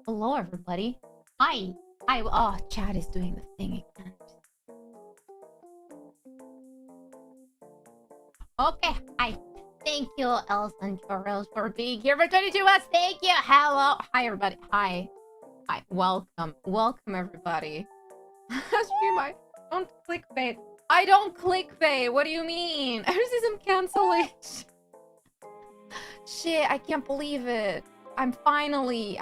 Hello, everybody. Hi. Hi. Oh, chat is doing the thing again. Okay. Hi. Thank you, Els and Chorros, for being here for 22 months. Thank you. Hello. Hi, everybody. Hi. Hi. Welcome. Welcome, everybody. Don't clickbait. I don't clickbait. What do you mean? I see some cancellation. Shit, I can't believe it. I'm finally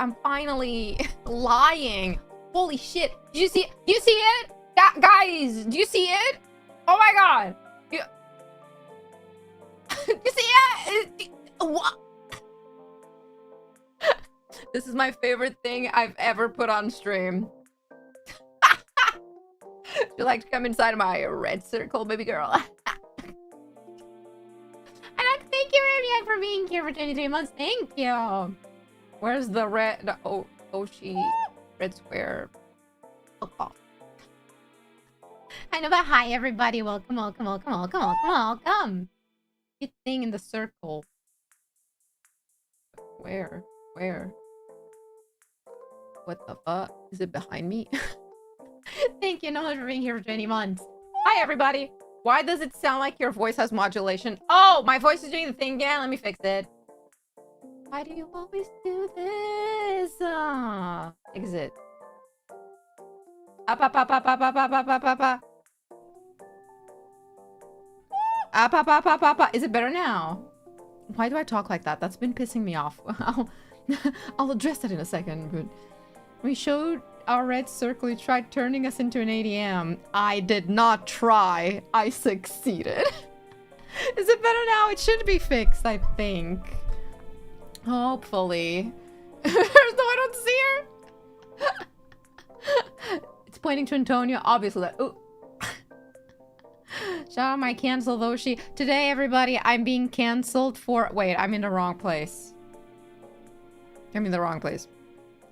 lying. Holy shit. Do you see it? Guys, do you see it? Oh my god. You see it? What? This is my favorite thing I've ever put on stream. Would you like to come inside of my red circle, baby girl? Thank you, Ramiak, for being here for 23 months. Thank you. Where's the red? Oh, she red square. Oh. Hi, Nova. Hi, everybody. Welcome. Good thing in the circle. Where? What the fuck? Is it behind me? Thank you, Nova, for being here for 20 months. Hi, everybody. Why does it sound like your voice has modulation? Oh, my voice is doing the thing again. Let me fix it. Why do you always do this? Exit. Up. Is it better now? Why do I talk like that? That's been pissing me off. I'll address that in a second, but we showed our red circle. You tried turning us into an ADM. I did not try. I succeeded. Is it better now? It should be fixed, I think. Hopefully. No, I don't see her. It's pointing to Antonio. Obviously. Ooh. Shout out my cancel though she. Today, everybody, I'm being canceled for. Wait, I'm in the wrong place.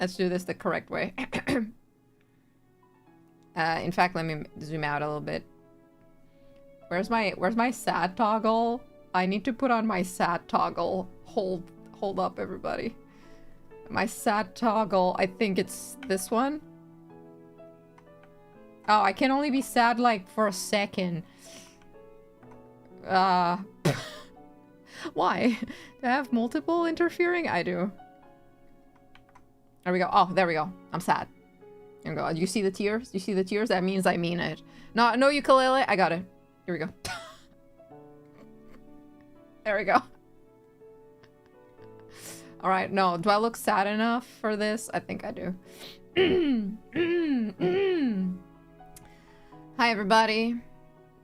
Let's do this the correct way. In fact, let me zoom out a little bit. Where's my sad toggle? I need to put on my sad toggle. Hold up, everybody. My sad toggle, I think it's this one. Oh, I can only be sad like for a second. Why? Do I have multiple interfering? I do. There we go. Oh, there we go. I'm sad. There we go. You see the tears? You see the tears? That means I mean it. No ukulele. I got it. Here we go. There we go. All right. No. Do I look sad enough for this? I think I do. Hi, everybody.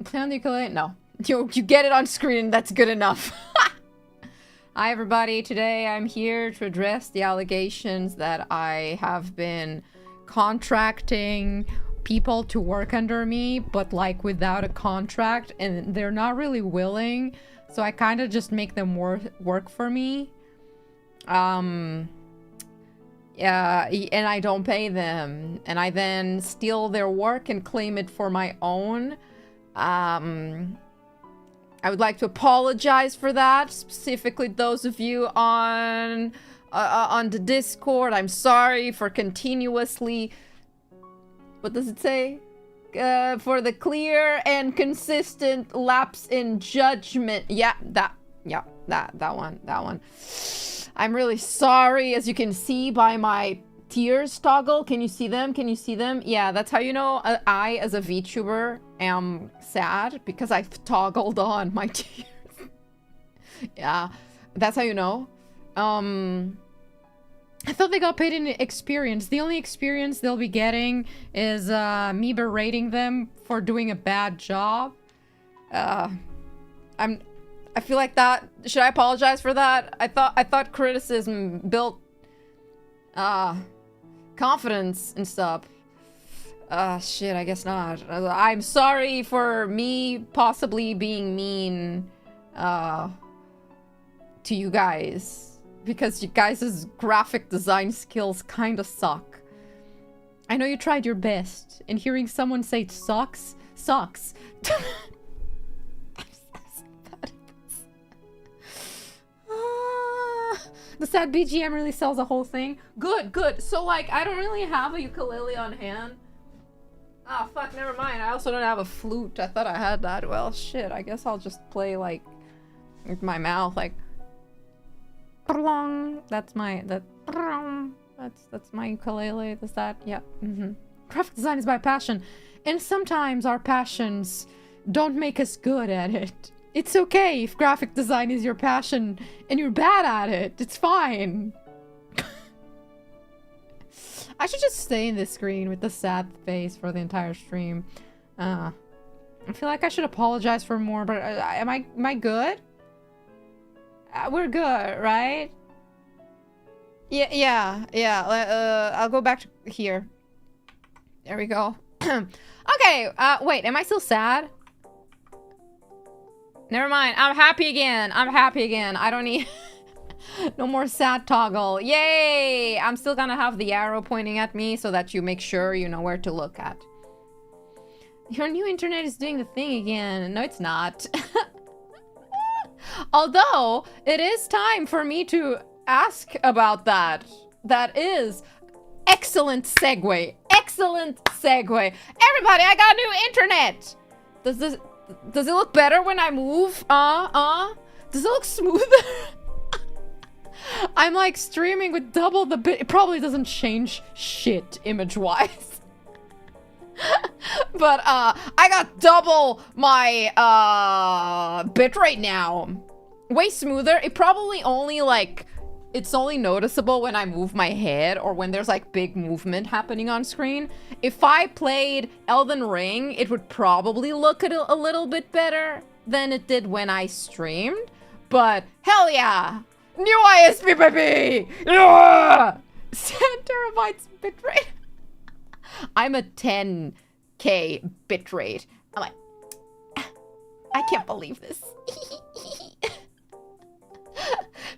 Play on the ukulele? No. You get it on screen. That's good enough. Hi, everybody. Today, I'm here to address the allegations that I have been contracting people to work under me, but like without a contract, and they're not really willing. So I kind of just make them work for me. Yeah, and I don't pay them, and I then steal their work and claim it for my own. I would like to apologize for that, specifically those of you on the Discord. I'm sorry for continuously. What does it say? For the clear and consistent lapse in judgment. Yeah, that one. I'm really sorry, as you can see by my tears toggle. Can you see them? Yeah, that's how you know I, as a VTuber, am sad, because I've toggled on my tears. Yeah, that's how you know. I thought they got paid in experience. The only experience they'll be getting is me berating them for doing a bad job. I feel like that. Should I apologize for that? I thought criticism built confidence and stuff. Shit, I guess not. I'm sorry for me possibly being mean to you guys, because you guys' graphic design skills kinda suck. I know you tried your best, and hearing someone say it sucks. The sad BGM really sells the whole thing. Good, good. So, like, I don't really have a ukulele on hand. Ah, fuck, never mind. I also don't have a flute. I thought I had that. Well, shit, I guess I'll just play, like, with my mouth, like... That's my... That's my ukulele. Does that... Yeah. Graphic design is my passion. And sometimes our passions don't make us good at it. It's okay if graphic design is your passion and you're bad at it. It's fine. I should just stay in this screen with the sad face for the entire stream. I feel like I should apologize for more, but am I good? We're good, right? Yeah. I'll go back to here. There we go. Okay, wait, am I still sad? Never mind, I'm happy again. I don't need... No more sad toggle. Yay! I'm still gonna have the arrow pointing at me so that you make sure you know where to look at. Your new internet is doing the thing again. No, it's not. Although, it is time for me to ask about that. That is... Excellent segue. Excellent segue. Everybody, I got new internet! Does it look better when I move? Does it look smoother? I'm like streaming with double the bit. It probably doesn't change shit image-wise. But I got double my bitrate now. Way smoother. It probably only like it's only noticeable when I move my head or when there's like big movement happening on screen. If I played Elden Ring, it would probably look a little bit better than it did when I streamed. But hell yeah! New ISP baby! Yeah! 10 terabytes bitrate. I'm a 10K bitrate. I'm like, I can't believe this.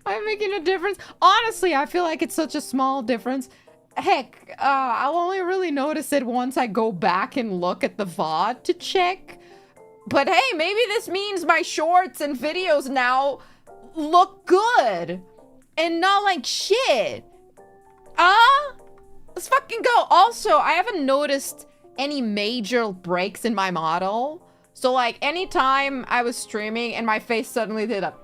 I'm making a difference. Honestly, I feel like it's such a small difference. Heck, I'll only really notice it once I go back and look at the VOD to check. But hey, maybe this means my shorts and videos now look good and not like shit. Let's fucking go. Also, I haven't noticed any major breaks in my model. So like anytime I was streaming and my face suddenly did a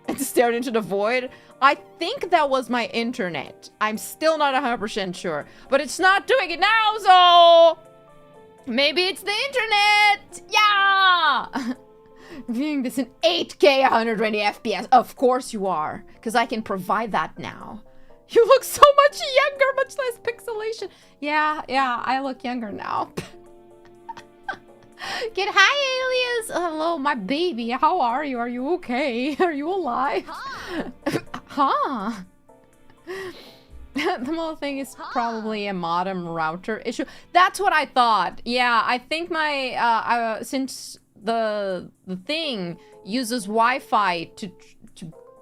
and stared into the void, I think that was my internet. I'm still not 100% sure, but it's not doing it now, so maybe it's the internet. Yeah. Viewing this in 8K 120 FPS. Of course you are, because I can provide that now. You look so much younger, much less pixelation. Yeah, I look younger now. Get hi, Alias. Hello, my baby. How are you? Are you okay? Are you alive? Huh? The whole thing is probably a modem router issue. That's what I thought. Yeah, I think my since the thing uses Wi-Fi to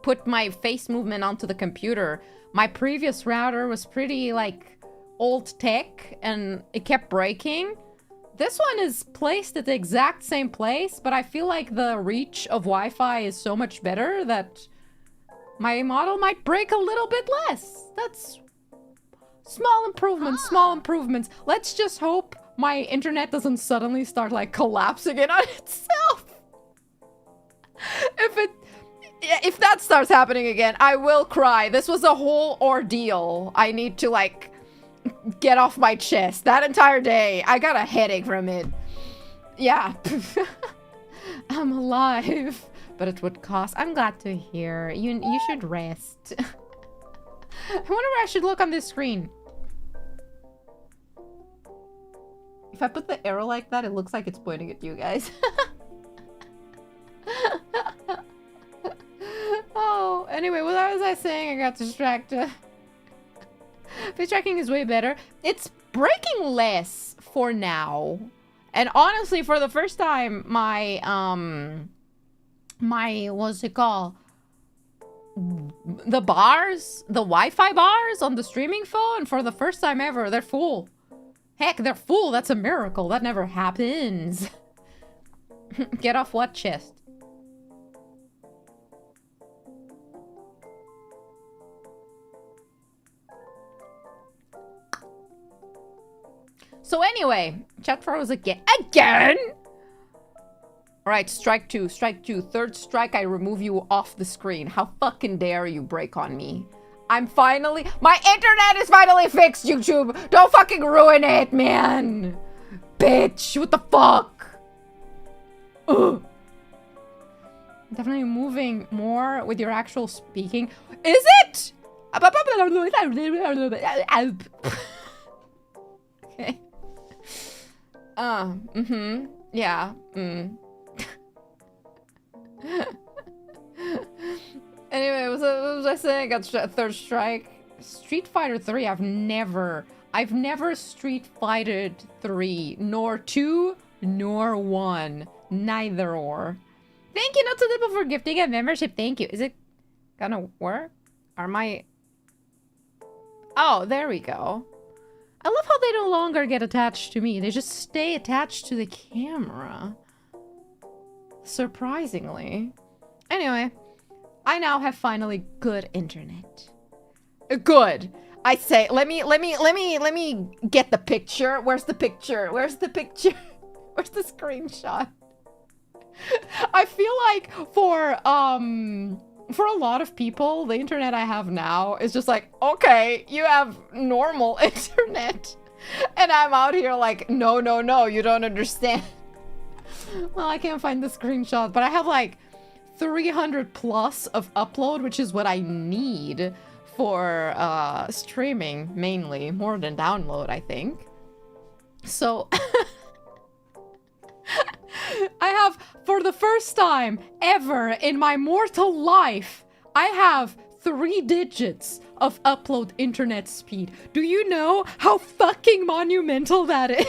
put my face movement onto the computer, my previous router was pretty like old tech and it kept breaking. This one is placed at the exact same place, but I feel like the reach of Wi-Fi is so much better that my model might break a little bit less. That's small improvements, small improvements. Let's just hope my internet doesn't suddenly start like collapsing in on itself. If that starts happening again, I will cry. This was a whole ordeal. I need to like get off my chest. That entire day, I got a headache from it. Yeah. I'm alive. But it would cost. I'm glad to hear. You should rest. I wonder where I should look on this screen. If I put the arrow like that, it looks like it's pointing at you guys. Oh, anyway, what was I saying? I got distracted. Face tracking is way better. It's breaking less for now. And honestly, for the first time, my what's it called? The bars, the Wi-Fi bars on the streaming phone, for the first time ever, they're full. Heck, they're full. That's a miracle. That never happens. Get off what chest? So anyway, chat froze again. Again? Alright, strike two. Strike two. Third strike, I remove you off the screen. How fucking dare you break on me? I'm finally... My internet is finally fixed, YouTube! Don't fucking ruin it, man! Bitch, what the fuck? Ugh. Definitely moving more with your actual speaking. Is it? Okay. Yeah. Anyway, what was I saying? I got third strike. Street Fighter 3, I've never Street Fighter 3, nor 2, nor 1. Neither or. Thank you, not so little, for gifting a membership. Thank you. Is it gonna work? Are my... Oh, there we go. I love how they no longer get attached to me. They just stay attached to the camera. Surprisingly. Anyway, I now have finally good internet. Good. I say, let me get the picture. Where's the picture? Where's the picture? Where's the screenshot? I feel like for a lot of people, the internet I have now is just like, okay, you have normal internet. And I'm out here like, no, no, no, you don't understand. Well, I can't find the screenshot, but I have like 300 plus of upload, which is what I need for streaming, mainly. More than download, I think. So... I have, for the first time ever in my mortal life, I have 3 digits of upload internet speed. Do you know how fucking monumental that is?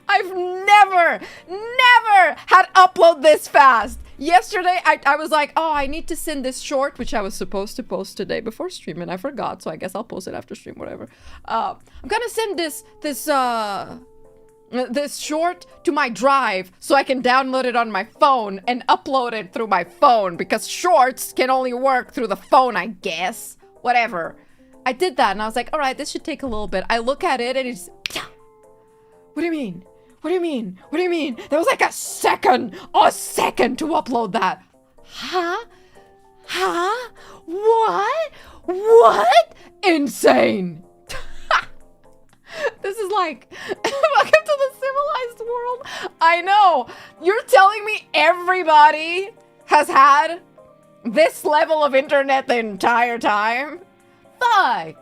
I've never had upload this fast. Yesterday, I was like, oh, I need to send this short, which I was supposed to post today before stream, and I forgot, so I guess I'll post it after stream, whatever. I'm gonna send this short to my drive so I can download it on my phone and upload it through my phone, because shorts can only work through the phone, I guess. Whatever. I did that and I was like, all right, this should take a little bit. I look at it and it's... What do you mean? What do you mean? What do you mean? There was like a second to upload that. Huh? Huh? What? What? Insane. This is like, welcome to the civilized world. I know. You're telling me everybody has had this level of internet the entire time? Fuck.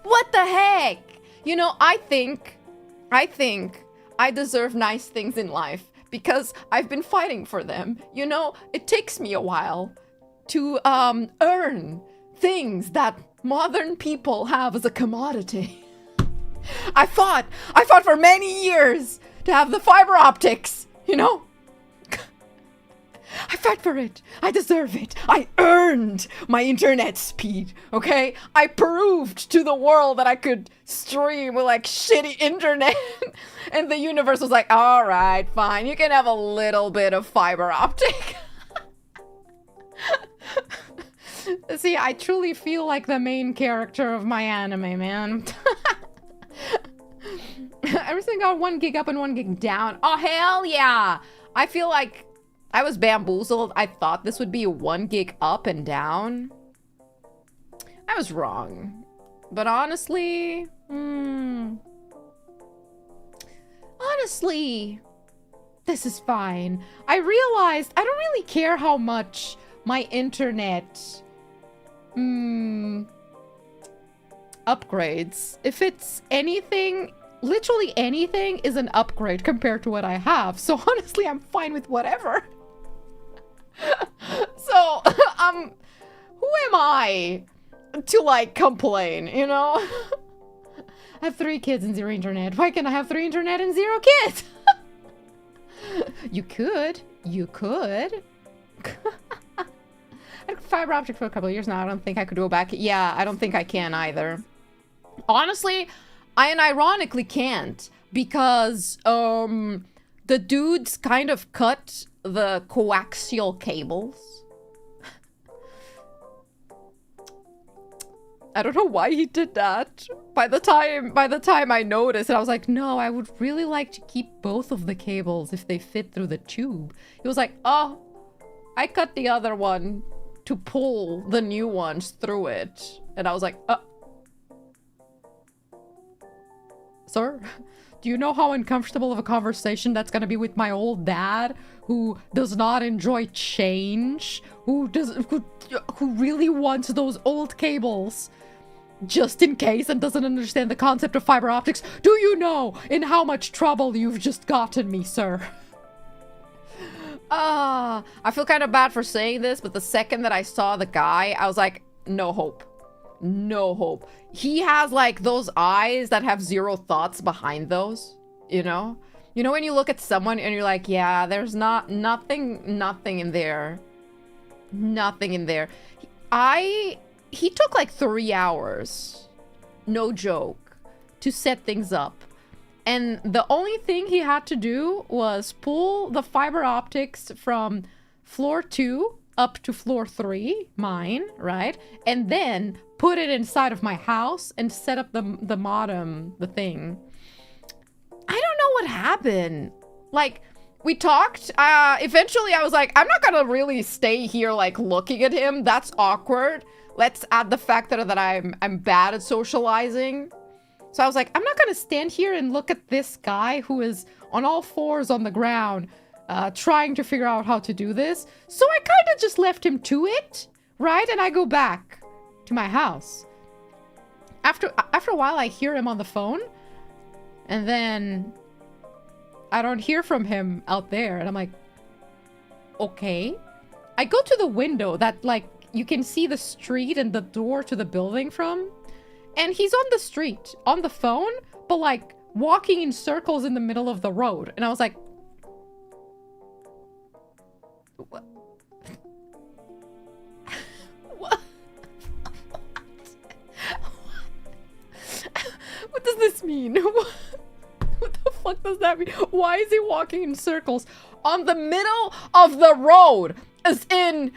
What the heck? You know, I think I deserve nice things in life because I've been fighting for them. You know, it takes me a while to earn things that modern people have as a commodity. I fought for many years to have the fiber optics, you know? I fight for it. I deserve it. I earned my internet speed, okay? I proved to the world that I could stream with like shitty internet. And the universe was like, all right, fine. You can have a little bit of fiber optic. See, I truly feel like the main character of my anime, man. Everything got 1 gig up and 1 gig down. Oh, hell yeah. I feel like I was bamboozled. I thought this would be 1 gig up and down. I was wrong. But honestly... honestly... this is fine. I realized I don't really care how much my internet... upgrades. If it's anything, literally anything is an upgrade compared to what I have. So honestly, I'm fine with whatever. So, who am I to like complain, you know? I have 3 kids and 0 internet. Why can't I have 3 internet and 0 kids? You could. You could. I had fiber optic for a couple of years now. I don't think I could go back. Yeah, I don't think I can either. Honestly, I ironically can't because the dudes kind of cut the coaxial cables. I don't know why he did that. By the time I noticed, and I was like, no, I would really like to keep both of the cables if they fit through the tube. He was like, oh, I cut the other one to pull the new ones through it. And I was like, sir, do you know how uncomfortable of a conversation that's gonna be with my old dad, who does not enjoy change, who really wants those old cables just in case and doesn't understand the concept of fiber optics? Do you know in how much trouble you've just gotten me, sir? I feel kind of bad for saying this, but the second that I saw the guy, I was like, no hope. No hope. He has like those eyes that have zero thoughts behind those, you know? You know when you look at someone and you're like, yeah, there's nothing in there. Nothing in there. He took like 3 hours, no joke, to set things up. And the only thing he had to do was pull the fiber optics from floor 2 up to floor 3, mine, right? And then put it inside of my house and set up the modem, the thing. I don't know what happened. Like, we talked, eventually I was like, I'm not gonna really stay here like looking at him. That's awkward. Let's add the fact that I'm bad at socializing. So I was like, I'm not gonna stand here and look at this guy who is on all fours on the ground, trying to figure out how to do this. So I kind of just left him to it, right? And I go back to my house. After a while, I hear him on the phone, and then I don't hear from him out there. And I'm like, okay. I go to the window that, like, you can see the street and the door to the building from. And he's on the street, on the phone, but, like, walking in circles in the middle of the road. And I was like, what? What? What does this mean? What the fuck does that mean? Why is he walking in circles on the middle of the road? As in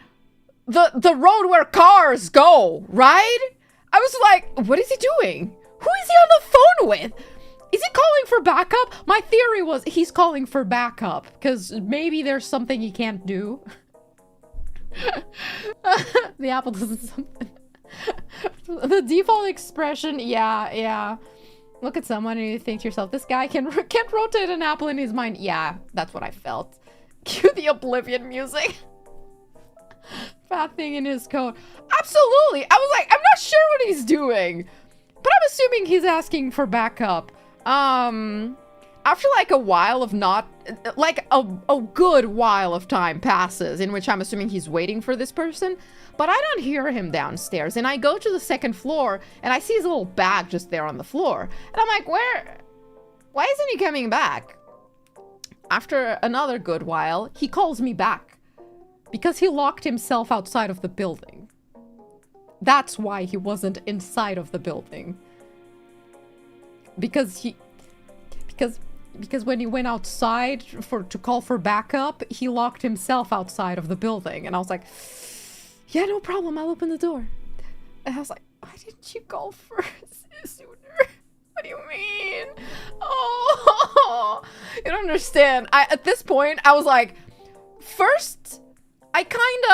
the road where cars go, right? I was like, what is he doing? Who is he on the phone with? Is he calling for backup? My theory was he's calling for backup because maybe there's something he can't do. The apple does something. The default expression, yeah. Look at someone and you think to yourself, this guy can't rotate an apple in his mind. Yeah, that's what I felt. Cue the Oblivion music. Bad thing in his code. Absolutely. I was like, I'm not sure what he's doing, but I'm assuming he's asking for backup. After like a while of not, like a good while of time passes in which I'm assuming he's waiting for this person, but I don't hear him downstairs. And I go to the second floor and I see his little bag just there on the floor. And I'm like, why isn't he coming back? After another good while, he calls me back because he locked himself outside of the building. That's why he wasn't inside of the building. Because when he went outside to call for backup, he locked himself outside of the building. And I was like, yeah, no problem. I'll open the door. And I was like, why didn't you call first sooner? What do you mean? Oh, you don't understand. At this point, I was like, first, I kind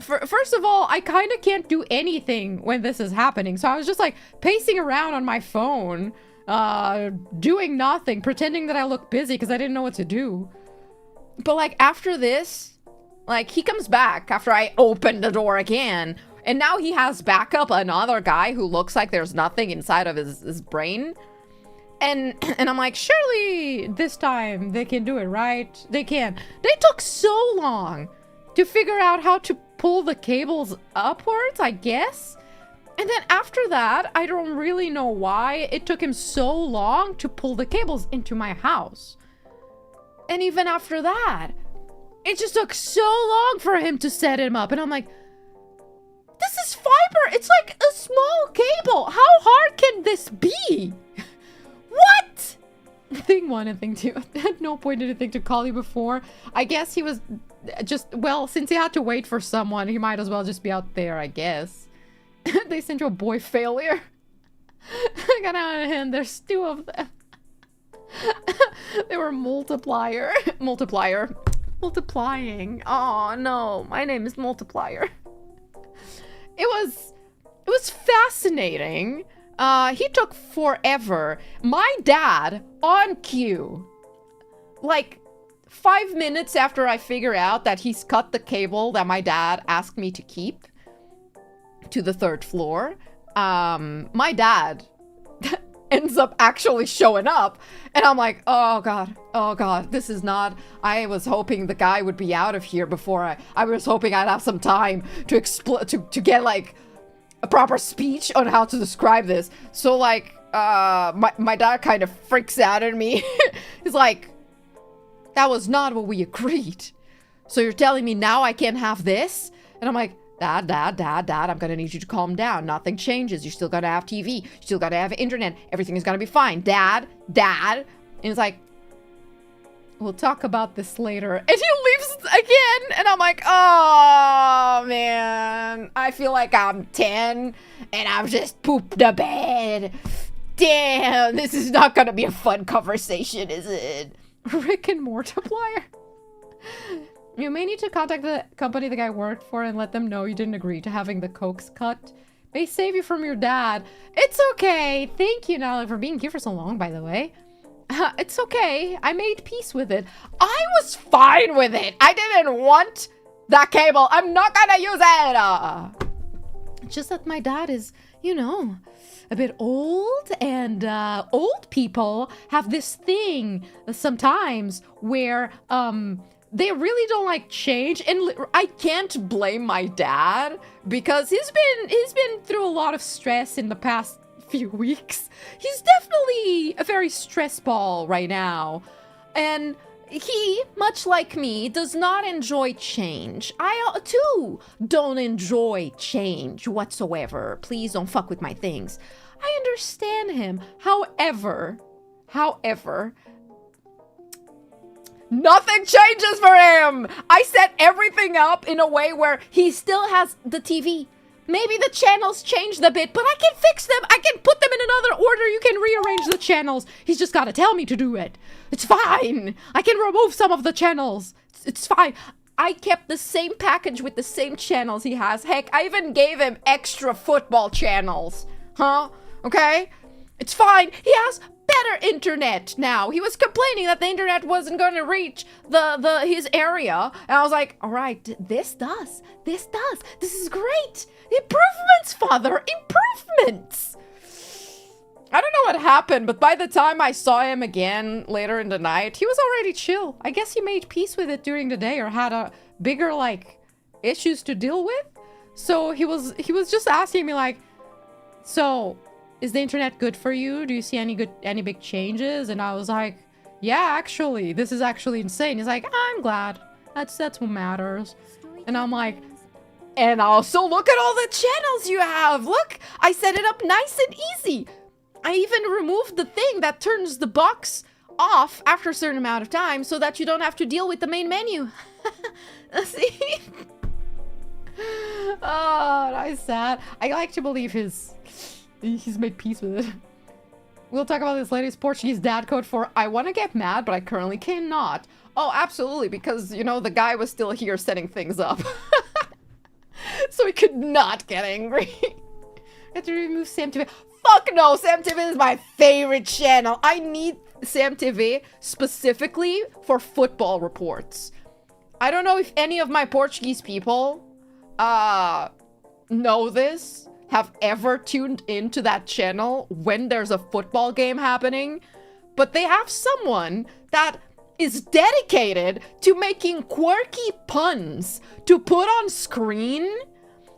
of, first of all, I kind of can't do anything when this is happening. So I was just like pacing around on my phone, doing nothing, pretending that I look busy because I didn't know what to do. But like after this, like he comes back after I open the door again. And now he has backup, another guy who looks like there's nothing inside of his brain. And I'm like, surely this time they can do it, right? They can. They took so long to figure out how to pull the cables upwards, I guess. And then after that, I don't really know why it took him so long to pull the cables into my house. And even after that, it just took so long for him to set him up. And I'm like, this is fiber. It's like a small cable. How hard can this be? What? thing one and thing two. At no point did I think to call you before. I guess he was just, well, since he had to wait for someone, he might as well just be out there, I guess. They sent you a boy failure. I got out of hand. There's 2 of them. They were multiplying. Oh no, my name is Multiplier. It was fascinating. He took forever. My dad, on cue, like 5 minutes after I figure out that he's cut the cable that my dad asked me to keep to the 3rd floor, my dad ends up actually showing up, and I'm like, oh god, this is not, I was hoping the guy would be out of here before I was hoping I'd have some time to get like a proper speech on how to describe this. So like, my dad kind of freaks out at me. He's like, that was not what we agreed. So you're telling me now I can't have this? And I'm like, Dad, I'm gonna need you to calm down. Nothing changes. You're still gonna have TV. You're still gonna have internet. Everything is gonna be fine. Dad. And he's like, we'll talk about this later. And he leaves again. And I'm like, oh, man. I feel like I'm 10 and I've just pooped the bed. Damn, this is not gonna be a fun conversation, is it? Rick and Mortiplier. You may need to contact the company the guy worked for and let them know you didn't agree to having the cokes cut. May save you from your dad. It's okay. Thank you, Natalie, for being here for so long, by the way. It's okay. I made peace with it. I was fine with it. I didn't want that cable. I'm not gonna use it. Just that my dad is, you know, a bit old, and old people have this thing sometimes where they really don't like change, and I can't blame my dad because he's been through a lot of stress in the past few weeks. He's definitely a very stress ball right now, and he, much like me, does not enjoy change. I too don't enjoy change whatsoever. Please don't fuck with my things. I understand him. However, nothing changes for him! I set everything up in a way where he still has the TV. Maybe the channels changed a bit, but I can fix them. I can put them in another order. You can rearrange the channels. He's just gotta tell me to do it. It's fine. I can remove some of the channels. It's fine. I kept the same package with the same channels he has. Heck, I even gave him extra football channels. Huh? Okay? It's fine. He has better internet now. He was complaining that the internet wasn't going to reach his area, and I was like, all right, this does. This is great. Improvements, father, improvements. I don't know what happened, but by the time I saw him again later in the night, he was already chill. I guess he made peace with it during the day, or had a bigger like issues to deal with. So he was just asking me like, so is the internet good for you? Do you see any big changes? And I was like, yeah, actually, this is actually insane. He's like, I'm glad. That's what matters. And I'm like, and also look at all the channels you have. Look, I set it up nice and easy. I even removed the thing that turns the box off after a certain amount of time so that you don't have to deal with the main menu. See? Oh, that's sad. I like to believe he's made peace with it. We'll talk about this latest Portuguese dad code for I want to get mad, but I currently cannot. Oh, absolutely, because, you know, the guy was still here setting things up. So he could not get angry. I have to remove Sam TV. Fuck no, Sam TV is my favorite channel. I need Sam TV specifically for football reports. I don't know if any of my Portuguese people know this, have ever tuned into that channel when there's a football game happening, but they have someone that is dedicated to making quirky puns to put on screen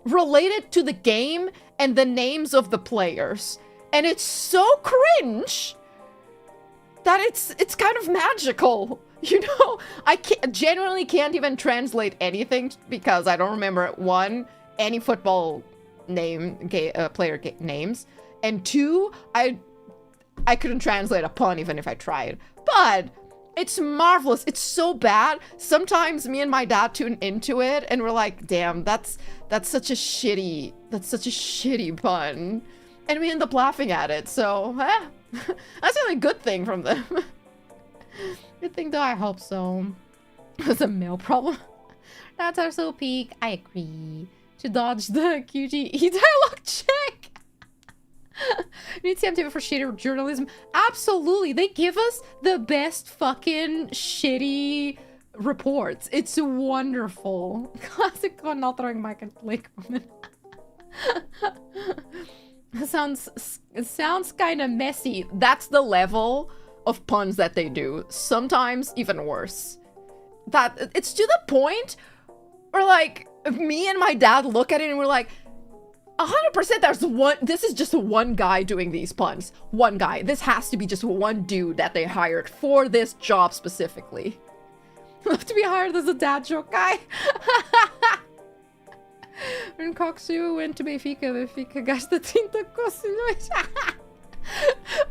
related to the game and the names of the players. And it's so cringe that it's kind of magical. You know, I genuinely can't even translate anything because I don't remember, one, any football player names, and two, I couldn't translate a pun even if I tried. But it's marvelous. It's so bad. Sometimes me and my dad tune into it and we're like, damn, that's such a shitty pun. And we end up laughing at it. So, that's the only good thing from them. Good thing though, I hope so. It's a male problem. That's our so peak. I agree. To dodge the QGE dialogue check. You need CMTV for shitty journalism. Absolutely. They give us the best fucking shitty reports. It's wonderful. Classic one not throwing back at Lake moment. It sounds kind of messy. That's the level of puns that they do. Sometimes even worse. That it's to the point where like me and my dad look at it and we're like, 100% there's one, this is just one guy doing these puns. One guy. This has to be just one dude that they hired for this job specifically. Love to be hired as a dad joke guy. When Koksu went to Benfica gasta 30 cosinhos.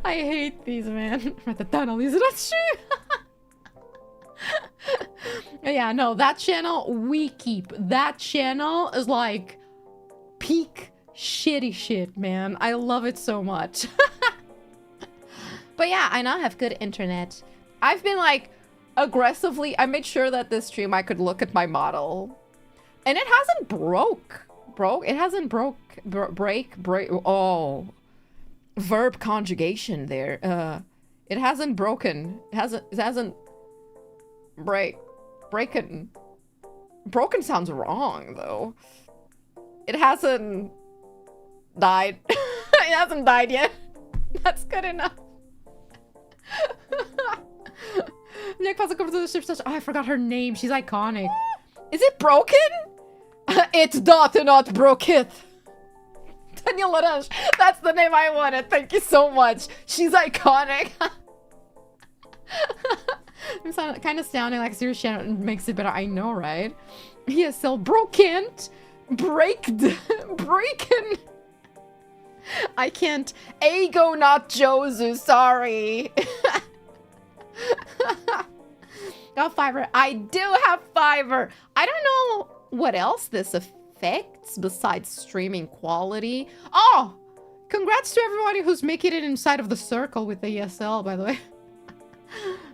I hate these, man. The tunnel is not true. Yeah, no, that channel we keep. That channel is like peak shitty shit, man. I love it so much. But yeah, I now have good internet. I've been like aggressively, I made sure that this stream I could look at my model. And it hasn't broke. It hasn't break. Oh. Verb conjugation there. It hasn't broken. It hasn't breaking. Broken sounds wrong though. It hasn't died. It hasn't died yet. That's good enough. Nick was a couple of the ship. Oh, I forgot her name. She's iconic. Is it broken? It doth not broketh. Daniel Larange. That's the name I wanted. Thank you so much. She's iconic. I'm kind of sounding like serious Shannon makes it better. I know, right? ESL broken. Breaken. I can't. Ego, not Jozu. Sorry. Got Fiverr. I do have Fiverr. I don't know what else this affects besides streaming quality. Oh, congrats to everybody who's making it inside of the circle with the ESL, by the way.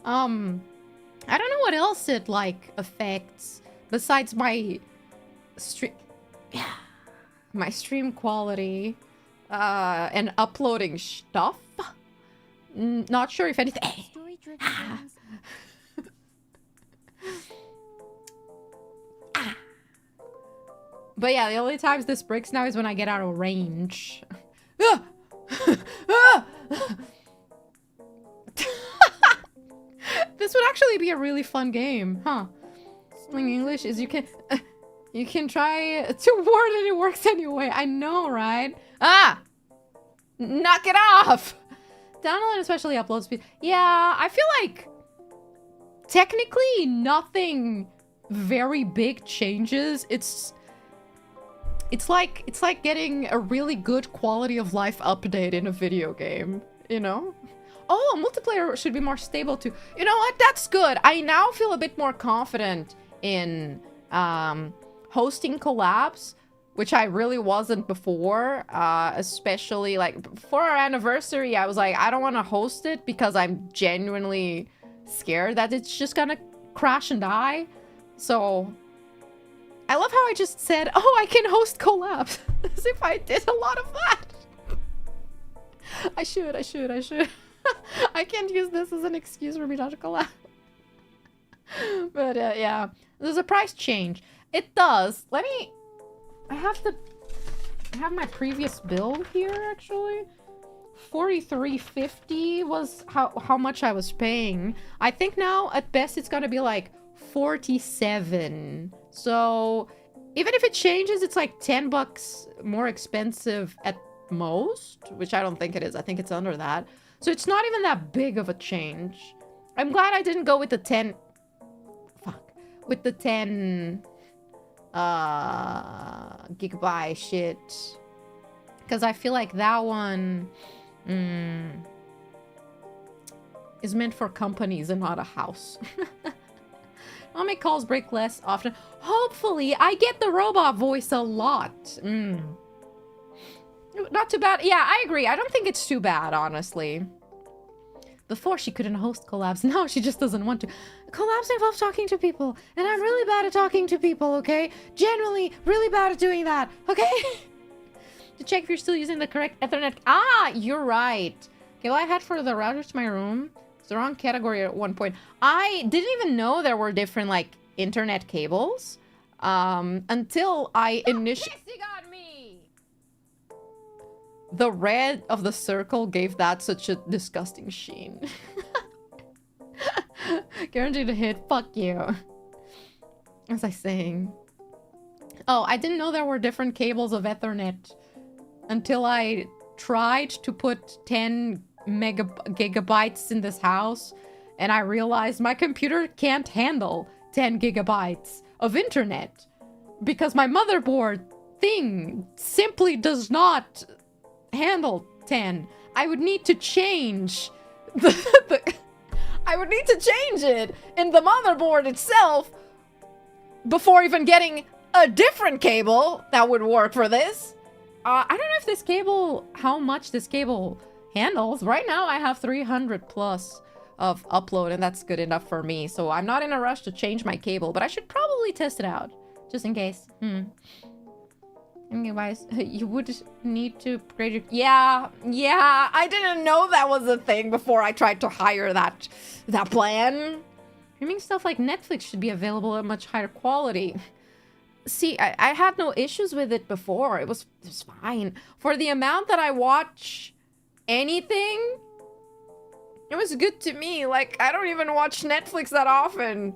I don't know what else it like affects besides my stream. Yeah, my stream quality and uploading stuff. Not sure if anything. But yeah, the only times this breaks now is when I get out of range. This would actually be a really fun game, huh? Sling English is you can try to word and it works anyway. I know, right? Ah! Knock it off! Download especially upload speed. Yeah, I feel like technically nothing very big changes. It's like getting a really good quality of life update in a video game, you know? Oh, multiplayer should be more stable too. You know what? That's good. I now feel a bit more confident in hosting collabs, which I really wasn't before. Especially like for our anniversary, I was like, I don't want to host it because I'm genuinely scared that it's just gonna crash and die. So I love how I just said, oh, I can host collabs. As if I did a lot of that. I should. I can't use this as an excuse for me not to collab. But yeah, there's a price change. It does. Let me... I have my previous bill here, actually. $43.50 was how much I was paying. I think now, at best, it's gonna be like $47. So, even if it changes, it's like $10 more expensive at most, which I don't think it is. I think it's under that. So it's not even that big of a change. I'm glad I didn't go with the 10... Fuck. With the 10... gigabyte shit. Because I feel like that one... is meant for companies and not a house. I'll make calls break less often. Hopefully, I get the robot voice a lot. Not too bad. Yeah, I agree. I don't think it's too bad, honestly. Before, she couldn't host collabs. Now she just doesn't want to. Collabs involve talking to people. And I'm really bad at talking to people, okay? Generally, really bad at doing that, okay? To check if you're still using the correct Ethernet. Ah, you're right. Okay, well, I had for the router to my room. It's the wrong category at one point. I didn't even know there were different, like, internet cables. Until I initially... on me! The red of the circle gave that such a disgusting sheen. Guaranteed to hit. Fuck you. What was I saying? Oh, I didn't know there were different cables of Ethernet until I tried to put 10 gigabytes in this house, and I realized my computer can't handle 10 gigabytes of internet because my motherboard thing simply does not handle 10. I would need to change I would need to change it in the motherboard itself before even getting a different cable that would work for this. I don't know if this cable, how much this cable handles. Right now I have 300 plus of upload, and that's good enough for me. So I'm not in a rush to change my cable, but I should probably test it out just in case. Anyways, you would need to upgrade your... Yeah, I didn't know that was a thing before I tried to hire that plan. Streaming stuff like Netflix should be available at much higher quality. See, I had no issues with it before. It was fine. For the amount that I watch anything, it was good to me. Like, I don't even watch Netflix that often.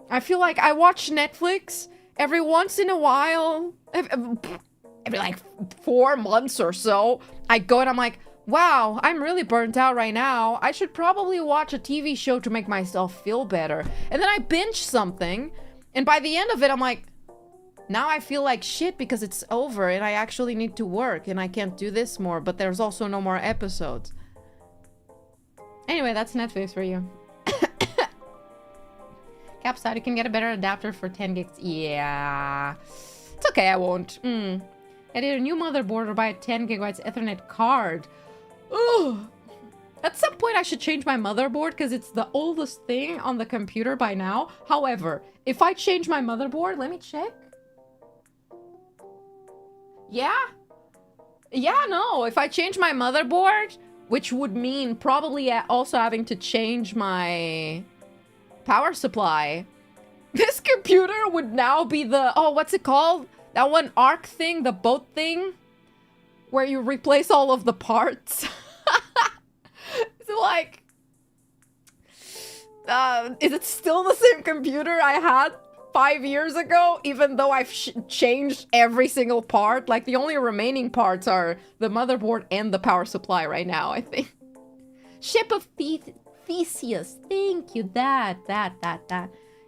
I feel like I watch Netflix every once in a while. Every like 4 months or so, I go and I'm like, wow, I'm really burnt out right now. I should probably watch a TV show to make myself feel better. And then I binge something, and by the end of it, I'm like, now I feel like shit because it's over and I actually need to work and I can't do this more, but there's also no more episodes. Anyway, that's Netflix for you. Capside, you can get a better adapter for 10 gigs. Yeah. It's okay, I won't. I did a new motherboard or buy a 10 gigabytes Ethernet card. Ugh. At some point, I should change my motherboard because it's the oldest thing on the computer by now. However, if I change my motherboard, let me check. Yeah? Yeah, no. If I change my motherboard, which would mean probably also having to change my power supply, this computer would now be the... Oh, what's it called? That one arc thing, the boat thing, where you replace all of the parts. So, like, is it still the same computer I had 5 years ago, even though I've changed every single part? Like, the only remaining parts are the motherboard and the power supply right now, I think. Ship of Theseus. Thank you. That.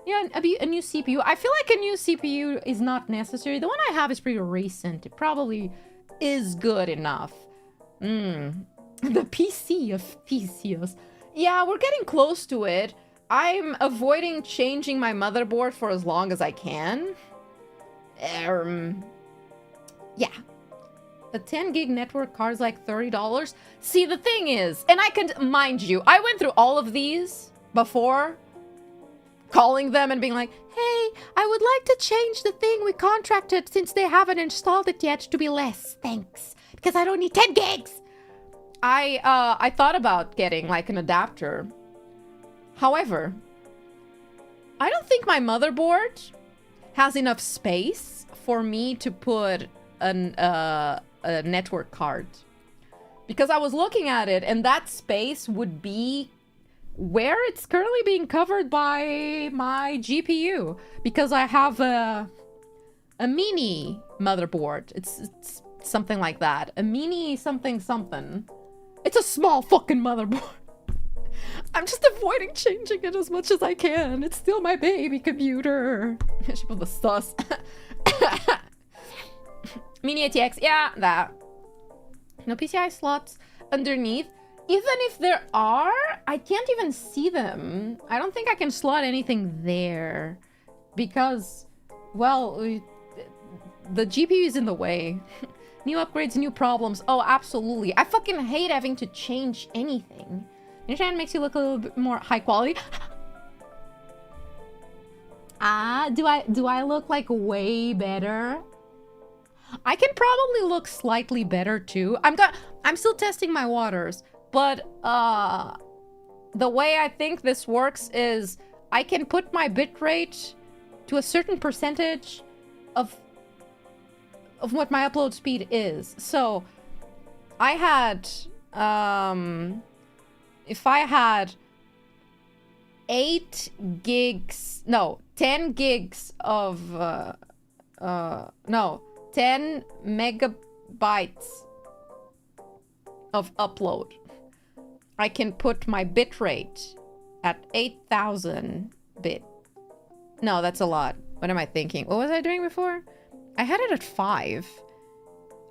Yeah, a new CPU. I feel like a new CPU is not necessary. The one I have is pretty recent. It probably is good enough. The PC of Theseus. Yeah, we're getting close to it. I'm avoiding changing my motherboard for as long as I can. Yeah. A 10 gig network card is like $30. See, the thing is, and I can, mind you, I went through all of these before, calling them and being like, hey, I would like to change the thing we contracted since they haven't installed it yet to be less, thanks, because I don't need 10 gigs. I thought about getting like an adapter. However, I don't think my motherboard has enough space for me to put a network card, because I was looking at it and that space would be where it's currently being covered by my GPU, because I have a mini motherboard. It's something like that. A mini something. It's a small fucking motherboard. I'm just avoiding changing it as much as I can. It's still my baby computer. I should put the sus. Mini ATX, yeah, that. No PCI slots underneath. Even if there are, I can't even see them. I don't think I can slot anything there. Because, well, the GPU is in the way. New upgrades, new problems. Oh, absolutely. I fucking hate having to change anything. Internet makes you look a little bit more high quality. Do I look like way better? I can probably look slightly better too. I'm still testing my waters, but the way I think this works is I can put my bitrate to a certain percentage of what my upload speed is. So I had if I had 10 gigs of 10 megabytes of upload, I can put my bitrate at 8,000 bit. No, that's a lot. What am I thinking? What was I doing before? I had it at 5.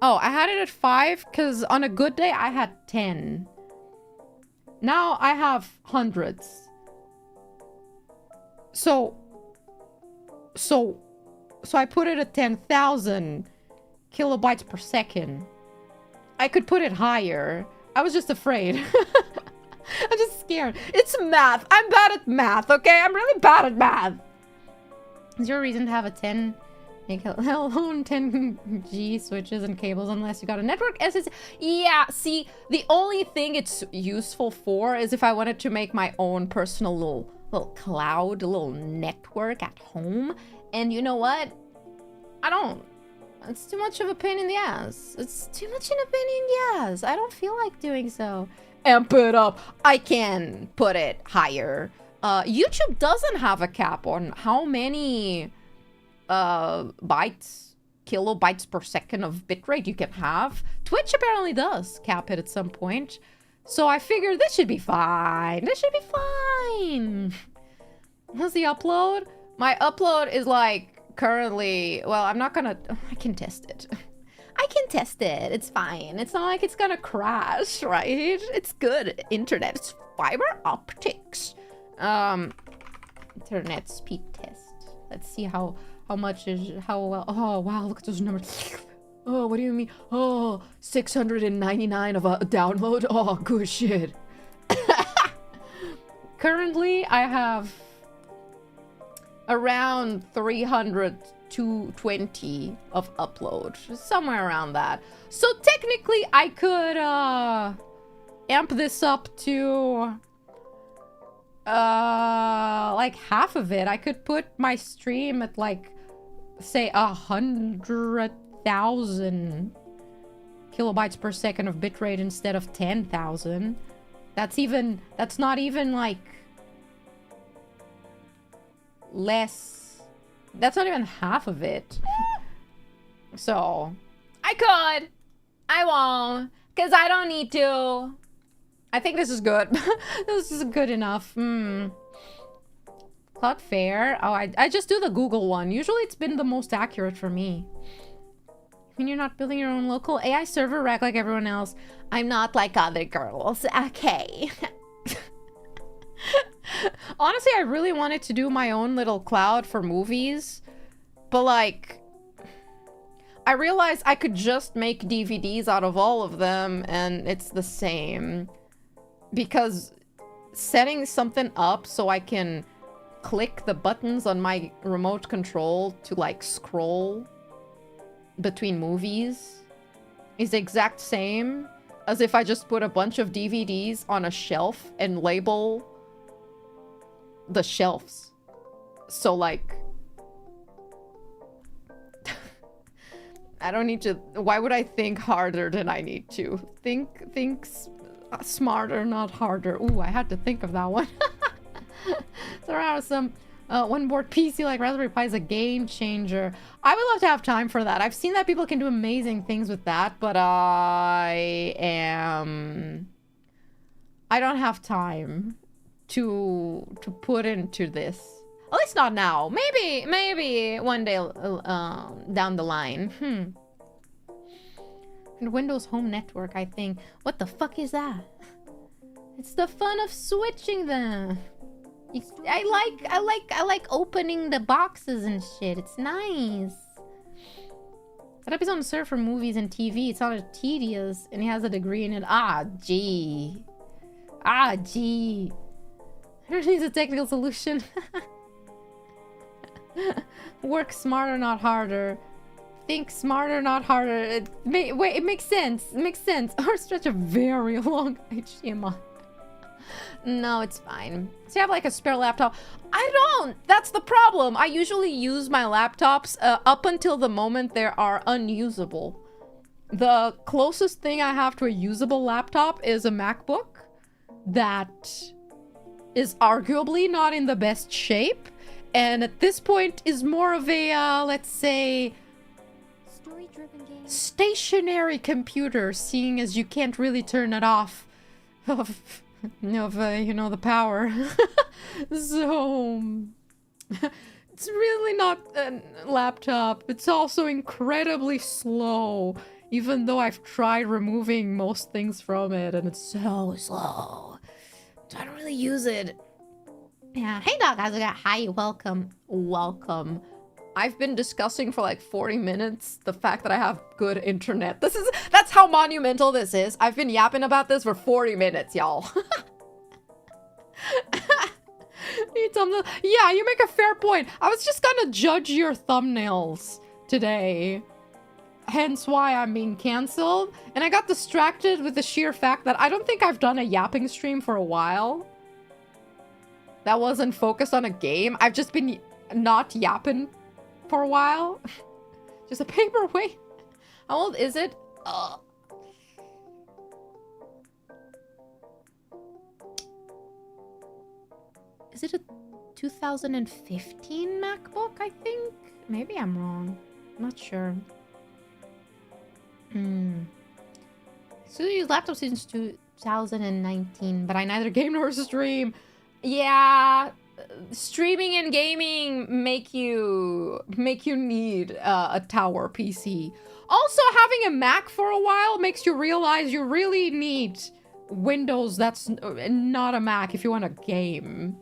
Oh, I had it at 5 because on a good day I had 10. Now I have hundreds. So I put it at 10,000 kilobytes per second. I could put it higher. I was just afraid. I'm just scared. It's math. I'm bad at math, okay? I'm really bad at math. Is there a reason to have a 10 10G switches and cables unless you got a network SSD? Yeah, see, the only thing it's useful for is if I wanted to make my own personal little cloud, a little network at home. And you know what? I don't. It's too much of a pain in the ass. It's too much in a pain in the ass. I don't feel like doing so. Amp it up. I can put it higher. YouTube doesn't have a cap on how many kilobytes per second of bitrate you can have. Twitch apparently does cap it at some point. So I figured this should be fine. This should be fine. How's the upload? My upload is like currently, well, I'm not gonna, I can test it. I can test it. It's fine. It's not like it's gonna crash, right? It's good internet. It's fiber optics. Internet speed test. Let's see how much is, how well. Oh, wow, look at those numbers. Oh, what do you mean? Oh, 699 of a download? Oh, good shit. Currently, I have around 300 to 20 of upload. Somewhere around that. So technically, I could amp this up to like half of it. I could put my stream at like, say, 100,000 kilobytes per second of bitrate instead of 10,000. That's not even like less. That's not even half of it. So I won't, because I don't need to. I think this is good. This is good enough. Cloudflare. Oh, I just do the Google one. Usually it's been the most accurate for me. When you're not building your own local AI server rack like everyone else. I'm not like other girls. Okay. Honestly, I really wanted to do my own little cloud for movies. But like, I realized I could just make DVDs out of all of them and it's the same. Because setting something up so I can click the buttons on my remote control to like scroll between movies is the exact same as if I just put a bunch of DVDs on a shelf and label the shelves. So like, I don't need to, why would I think harder than I need to? Think smarter, not harder. Ooh, I had to think of that one. So around some one board PC like Raspberry Pi is a game changer. I would love to have time for that. I've seen that people can do amazing things with that, but I don't have time to put into this. At least not now. Maybe one day down the line. And Windows Home Network, I think. What the fuck is that? It's the fun of switching them. I like opening the boxes and shit. It's nice. That episode on serve for movies and TV. It sounded tedious, and he has a degree in it. Ah, gee. Ah, gee. There needs a technical solution. Work smarter, not harder. Think smarter, not harder. Wait, it makes sense. It makes sense. Or stretch a very long HDMI. No, it's fine. So you have like a spare laptop. I don't. That's the problem. I usually use my laptops up until the moment they are unusable. The closest thing I have to a usable laptop is a MacBook that is arguably not in the best shape. And at this point is more of a, let's say, story-driven game. Stationary computer, seeing as you can't really turn it off of you know, the power. So, it's really not a laptop. It's also incredibly slow, even though I've tried removing most things from it, and it's so slow. So I don't really use it. Yeah, hey dog, how's it going? Hi, welcome. Welcome. I've been discussing for like 40 minutes the fact that I have good internet. That's how monumental this is. I've been yapping about this for 40 minutes, y'all. Yeah, you make a fair point. I was just gonna judge your thumbnails today. Hence why I'm being cancelled. And I got distracted with the sheer fact that I don't think I've done a yapping stream for a while. That wasn't focused on a game. I've just been not yapping for a while. Just a paperweight. How old is it? Is it a 2015 MacBook, I think? Maybe I'm wrong. I'm not sure. So you use laptop since 2019, but I neither game nor stream. Yeah, streaming and gaming make you need a tower PC. Also, having a Mac for a while makes you realize you really need Windows that's not a Mac if you want a game.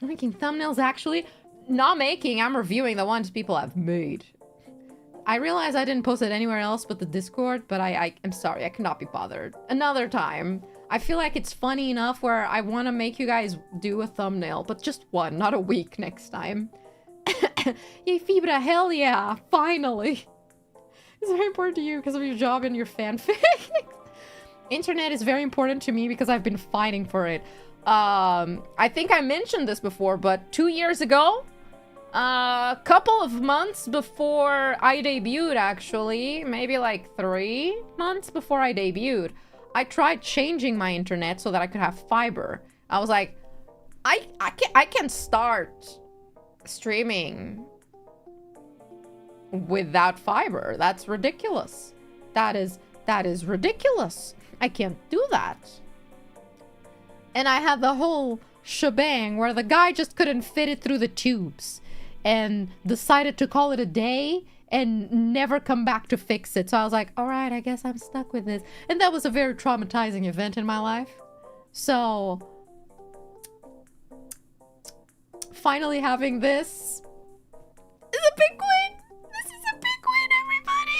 I'm making thumbnails, actually. Not making, I'm reviewing the ones people have made. I realize I didn't post it anywhere else but the Discord, but I'm sorry, I cannot be bothered. Another time. I feel like it's funny enough where I want to make you guys do a thumbnail, but just one, not a week next time. Yay, Fibra, hell yeah, finally. It's very important to you because of your job and your fanfic. Internet is very important to me because I've been fighting for it. I think I mentioned this before, but 2 years ago, a couple of months before I debuted, actually, maybe like 3 months before I debuted, I tried changing my internet so that I could have fiber. I was like, I can start streaming without fiber. That's ridiculous. That is ridiculous. I can't do that. And I had the whole shebang where the guy just couldn't fit it through the tubes and decided to call it a day and never come back to fix it. So I was like, all right, I guess I'm stuck with this. And that was a very traumatizing event in my life. So finally having this is a big win. This is a big win, everybody.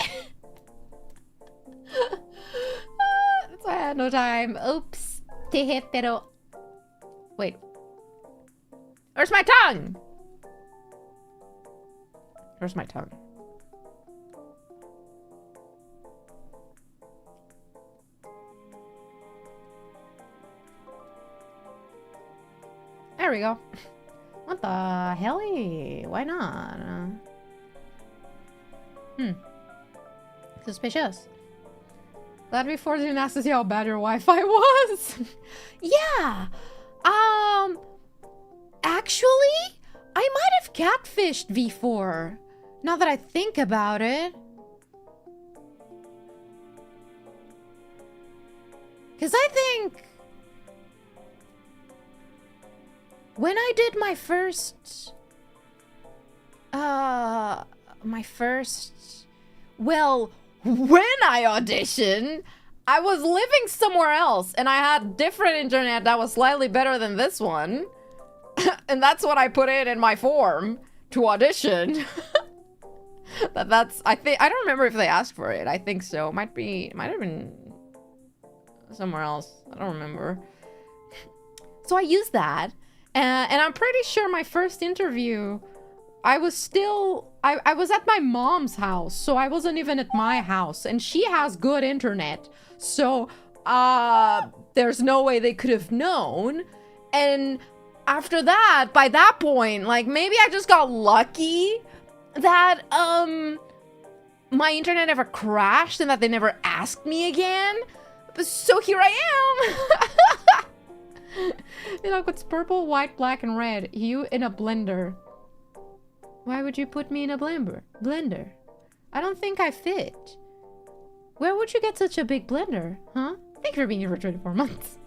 That's why I had no time. Oops. Pero... Wait. Where's my tongue? Where's my tongue? There we go. What the hell? Why not? Suspicious. Glad we forced you to see how bad your Wi-Fi was. Yeah. Actually, I might have catfished V4. Now that I think about it. Because I think when I did my first... well, when I auditioned, I was living somewhere else and I had different internet that was slightly better than this one. And that's what I put in my form to audition. I don't remember if they asked for it. I think so. Might have been somewhere else. I don't remember. So I used that. And I'm pretty sure my first interview, I was at my mom's house, so I wasn't even at my house, and she has good internet, so there's no way they could have known. And after that, by that point, like, maybe I just got lucky that my internet never crashed and that they never asked me again. So here I am. You know, it's purple, white, black, and red. You in a blender. Why would you put me in a blender? I don't think I fit. Where would you get such a big blender? Huh? Thank you for being here for 24 months.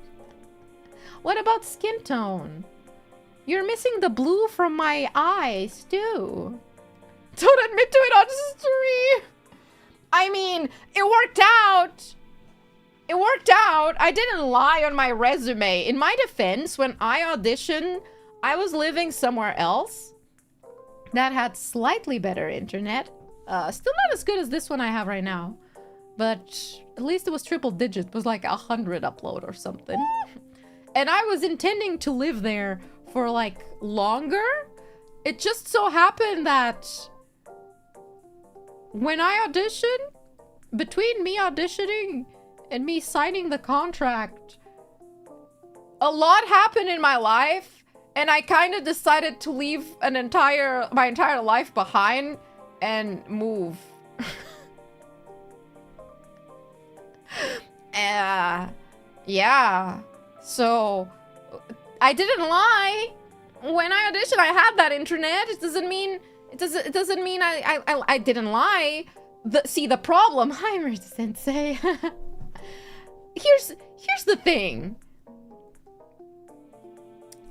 What about skin tone? You're missing the blue from my eyes, too. Don't admit to it on stream. I mean, it worked out. It worked out. I didn't lie on my resume. In my defense, when I auditioned, I was living somewhere else that had slightly better internet. Still not as good as this one I have right now, but at least it was triple digits. It was like 100 upload or something. And I was intending to live there for like longer. It just so happened that when I auditioned, between me auditioning and me signing the contract, a lot happened in my life. And I kind of decided to leave my entire life behind and move. Yeah. So I didn't lie. When I auditioned, I had that internet. It doesn't mean I didn't lie. See the problem. Hi, Mercy Sensei. Here's the thing.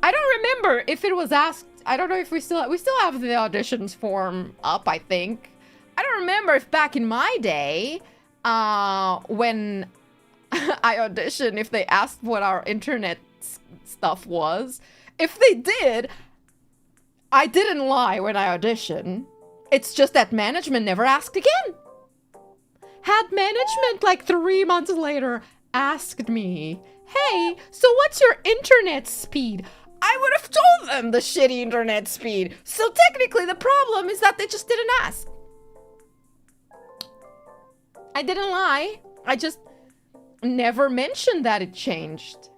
I don't remember if it was asked. I don't know if we still have the auditions form up, I think. I don't remember if back in my day, when I auditioned, if they asked what our internet stuff was. If they did, I didn't lie when I auditioned. It's just that management never asked again. Had management like 3 months later asked me, hey, so what's your internet speed? I would have told them the shitty internet speed. So technically the problem is that they just didn't ask. I didn't lie. I just never mentioned that it changed.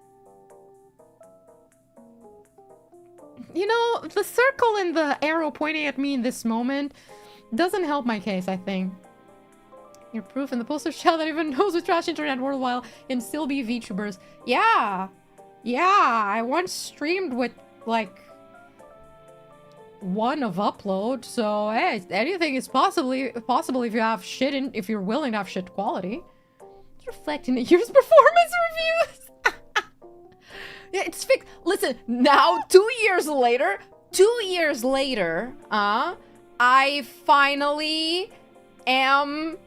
You know, the circle and the arrow pointing at me in this moment doesn't help my case, I think. You're proof in the poster child that even knows with trash internet worldwide and still be VTubers. Yeah. Yeah, I once streamed with, like, 1 of upload, so, hey, anything is possible if you have shit if you're willing to have shit quality. It's reflecting the year's performance reviews! Yeah, it's fixed. Listen, now, 2 years later, I finally am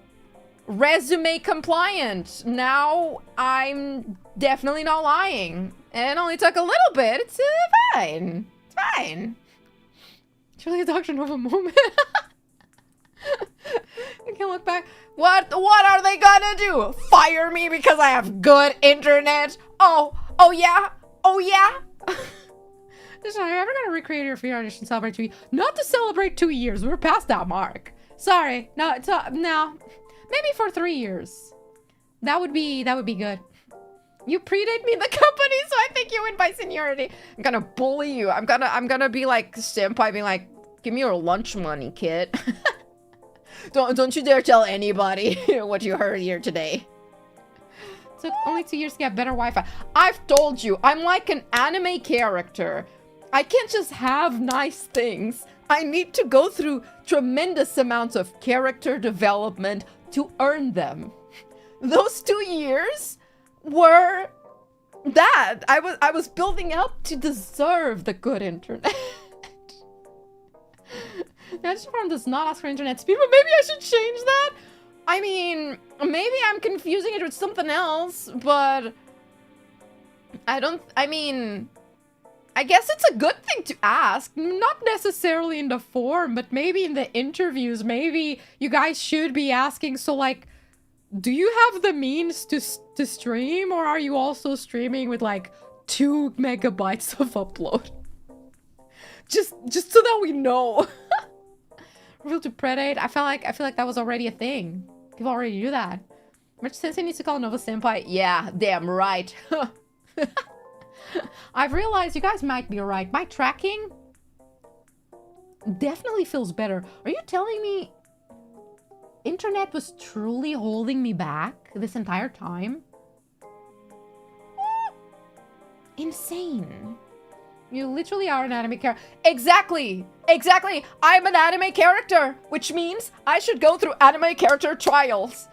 resume compliant. Now, I'm definitely not lying. And it only took a little bit. It's fine. It's fine. It's really a Dr.NOVA moment. I can't look back. What are they gonna do? Fire me because I have good internet? Oh yeah? Oh yeah? Sorry, I'm ever gonna recreate your free audition celebrate 2 years. Not to celebrate 2 years. We're past that mark. Sorry. No, it's no. Maybe for 3 years. That would be good. You predate me in the company, so I think you win by seniority. I'm gonna bully you. I'm gonna be like senpai, being like, give me your lunch money, kid. Don't you dare tell anybody what you heard here today. Took only 2 years to get better Wi-Fi. I've told you, I'm like an anime character. I can't just have nice things. I need to go through tremendous amounts of character development to earn them. Those 2 years were that. I was building up to deserve the good internet. Magic Farm does not ask for internet speed, but maybe I should change that. I mean, maybe I'm confusing it with something else, but I mean, I guess it's a good thing to ask. Not necessarily in the forum, but maybe in the interviews. Maybe you guys should be asking, so like, do you have the means to stream, or are you also streaming with like 2 megabytes of upload? Just so that we know. Real to predate. I feel like that was already a thing. People already do that. Much Sensei needs to call Nova Senpai. Yeah, damn right. I've realized you guys might be right. My tracking definitely feels better. Are you telling me internet was truly holding me back this entire time? Insane. You literally are an anime character. Exactly! Exactly! I'm an anime character! Which means I should go through anime character trials.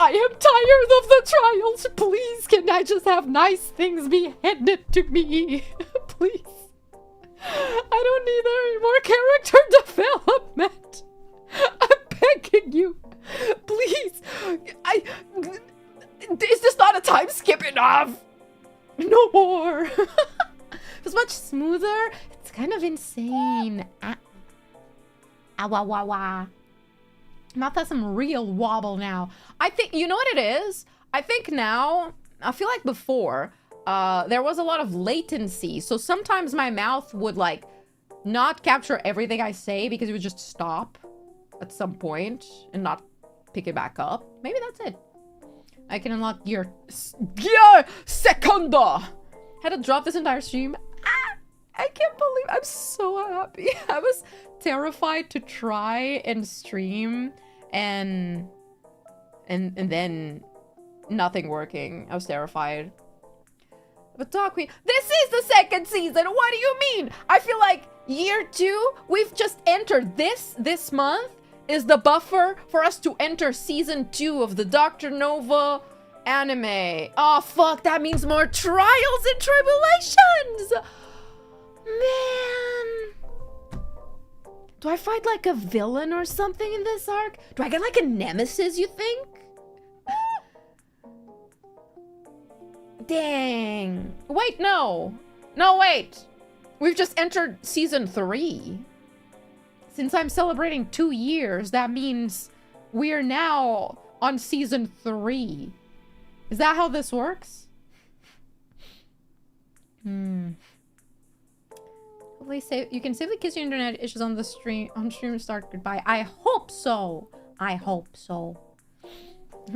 I am tired of the trials. Please, can I just have nice things be handed to me? Please. I don't need any more character development. I'm begging you. Please. Is this not a time skip enough? No more. It's much smoother. It's kind of insane. Wah wah wah. Mouth has some real wobble now. I think, you know what it is? I think now, I feel like before, there was a lot of latency. So sometimes my mouth would like not capture everything I say because it would just stop at some point and not pick it back up. Maybe that's it. I can unlock gear Secunda. Had to drop this entire stream. I can't believe I'm so happy. I was terrified to try and stream and then nothing working. I was terrified. But Dog Queen, this is the second season. What do you mean? I feel like year 2, we've just entered this month is the buffer for us to enter season 2 of the Dr.NOVA anime. Oh fuck, that means more trials and tribulations. Man. Do I fight like a villain or something in this arc? Do I get like a nemesis, you think? Dang. Wait, no. No, wait. We've just entered season 3. Since I'm celebrating 2 years, that means we're now on season 3. Is that how this works? You can safely kiss your internet issues on the stream and start goodbye. I hope so. I hope so.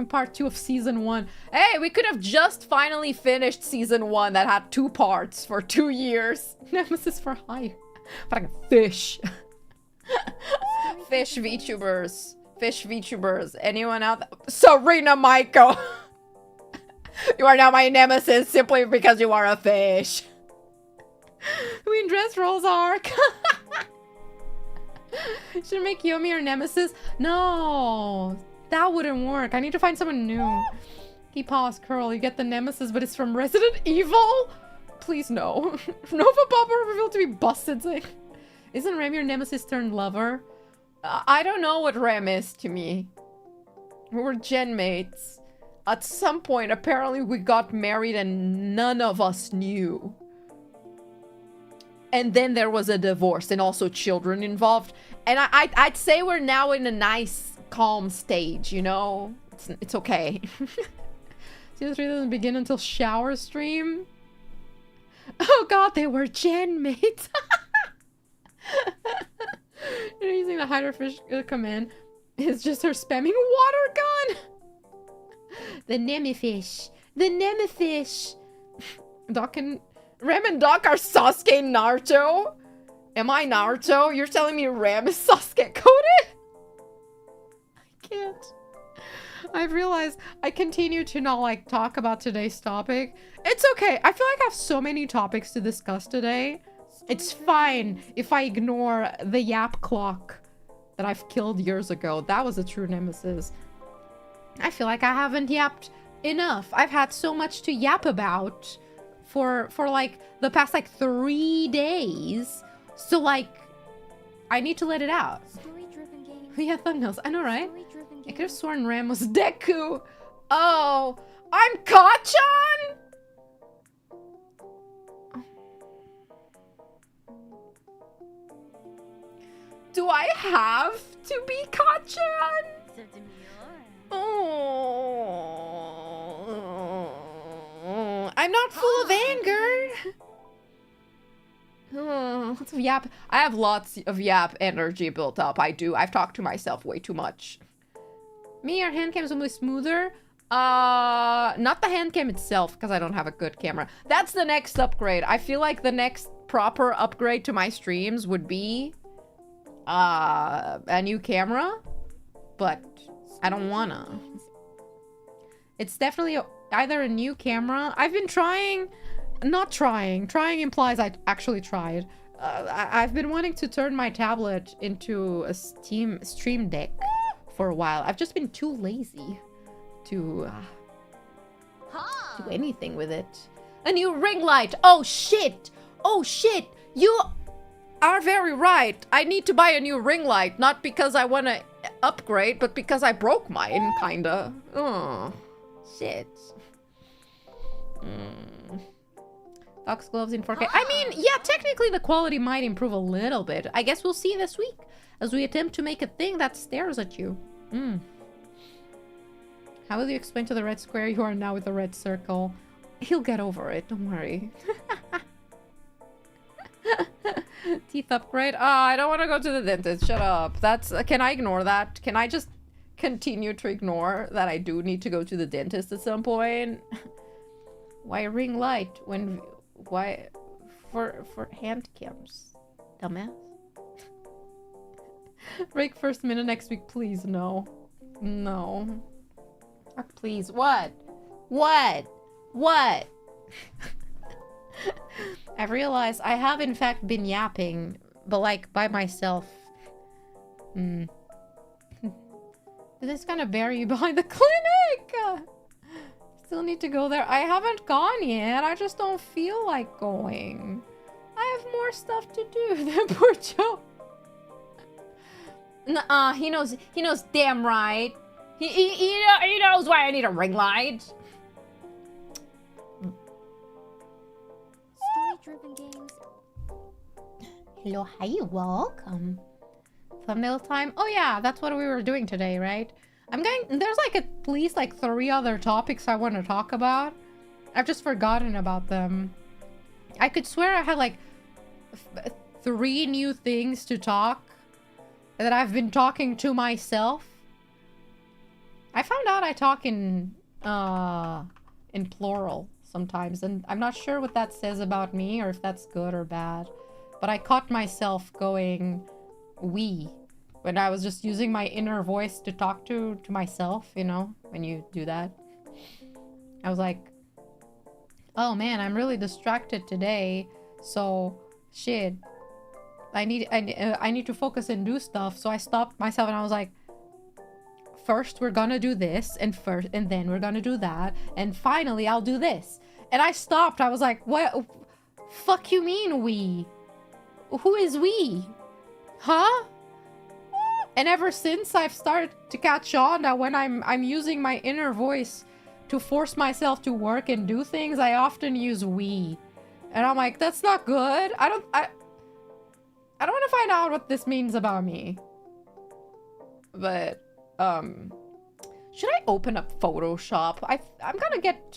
Part 2 of season 1. Hey, we could have just finally finished season 1 that had 2 parts for 2 years. Nemesis for hire. But I can fish. Fish VTubers. Fish VTubers. Anyone out there? Serena Maiko. You are now my nemesis simply because you are a fish. Queen Dress Rolls arc. Should make Yomi your nemesis? No, that wouldn't work. I need to find someone new. He paws curl. You get the nemesis, but it's from Resident Evil? Please no. Nova Popper revealed to be busted. Isn't Rem your nemesis turned lover? I don't know what Rem is to me. We were gen mates. At some point, apparently we got married and none of us knew. And then there was a divorce and also children involved. And I'd say we're now in a nice, calm stage, you know? It's okay. Season 3 doesn't begin until shower stream. Oh god, they were gen mates. You're using the hider fish command. It's just her spamming water gun. The Nemifish. The Nemifish. Doc and Rem and Doc are Sasuke and Naruto? Am I Naruto? You're telling me Rem is Sasuke coded? I can't. I've realized I continue to not like talk about today's topic. It's okay. I feel like I have so many topics to discuss today. It's fine if I ignore the yap clock that I've killed years ago. That was a true nemesis. I feel like I haven't yapped enough. I've had so much to yap about for like the past like 3 days. So like I need to let it out. Story-driven games. Yeah, thumbnails. I know, right? Story-driven I could have sworn Ram was Deku. Oh, I'm Kachan? Do I have to be Kachan? Oh, I'm not full of anger. Oh, lots of yap. I have lots of yap energy built up. I do. I've talked to myself way too much. Me, your hand cam is only smoother. Not the hand cam itself, because I don't have a good camera. That's the next upgrade. I feel like the next proper upgrade to my streams would be a new camera, but I don't wanna. It's definitely either a new camera. I've been trying, not trying. Trying implies I actually tried. I've been wanting to turn my tablet into a stream deck for a while. I've just been too lazy to do anything with it. A new ring light. Oh shit. Oh shit. You are very right. I need to buy a new ring light, not because I want to upgrade, but because I broke mine, kinda. Oh, shit. Fox gloves in 4K. I mean, yeah, technically the quality might improve a little bit. I guess we'll see this week as we attempt to make a thing that stares at you. How will you explain to the red square you are now with the red circle? He'll get over it, don't worry. Teeth upgrade. I don't want to go to the dentist. Shut up. That's can I ignore that? Can I just continue to ignore that I do need to go to the dentist at some point? Why ring light when why for hand cams? Dumbass. Break first minute next week, please. No. No. Fuck, please. What? What? What? I've realized I have in fact been yapping, but like by myself. This gonna bury you behind the clinic. Still need to go there. I haven't gone yet. I just don't feel like going. I have more stuff to do than poor Joe. Nuh-uh, he knows damn right. He knows why I need a ring light. Story-driven games. Hello, hi, welcome. Thumbnail time. Oh yeah, that's what we were doing today, right? There's like at least like 3 other topics I want to talk about. I've just forgotten about them. I could swear I had like 3 new things to talk that I've been talking to myself. I found out I talk in plural sometimes, and I'm not sure what that says about me or if that's good or bad. But I caught myself going we when I was just using my inner voice to talk to myself, you know, when you do that. I was like, oh man, I'm really distracted today, so shit. I need to focus and do stuff. So I stopped myself and I was like, first we're gonna do this, and then we're gonna do that, and finally I'll do this. And I stopped. I was like, what? Fuck you mean we? Who is we? Huh? And ever since I've started to catch on that when I'm using my inner voice to force myself to work and do things, I often use we. And I'm like, that's not good. I don't want to find out what this means about me. But should I open up Photoshop? I'm gonna get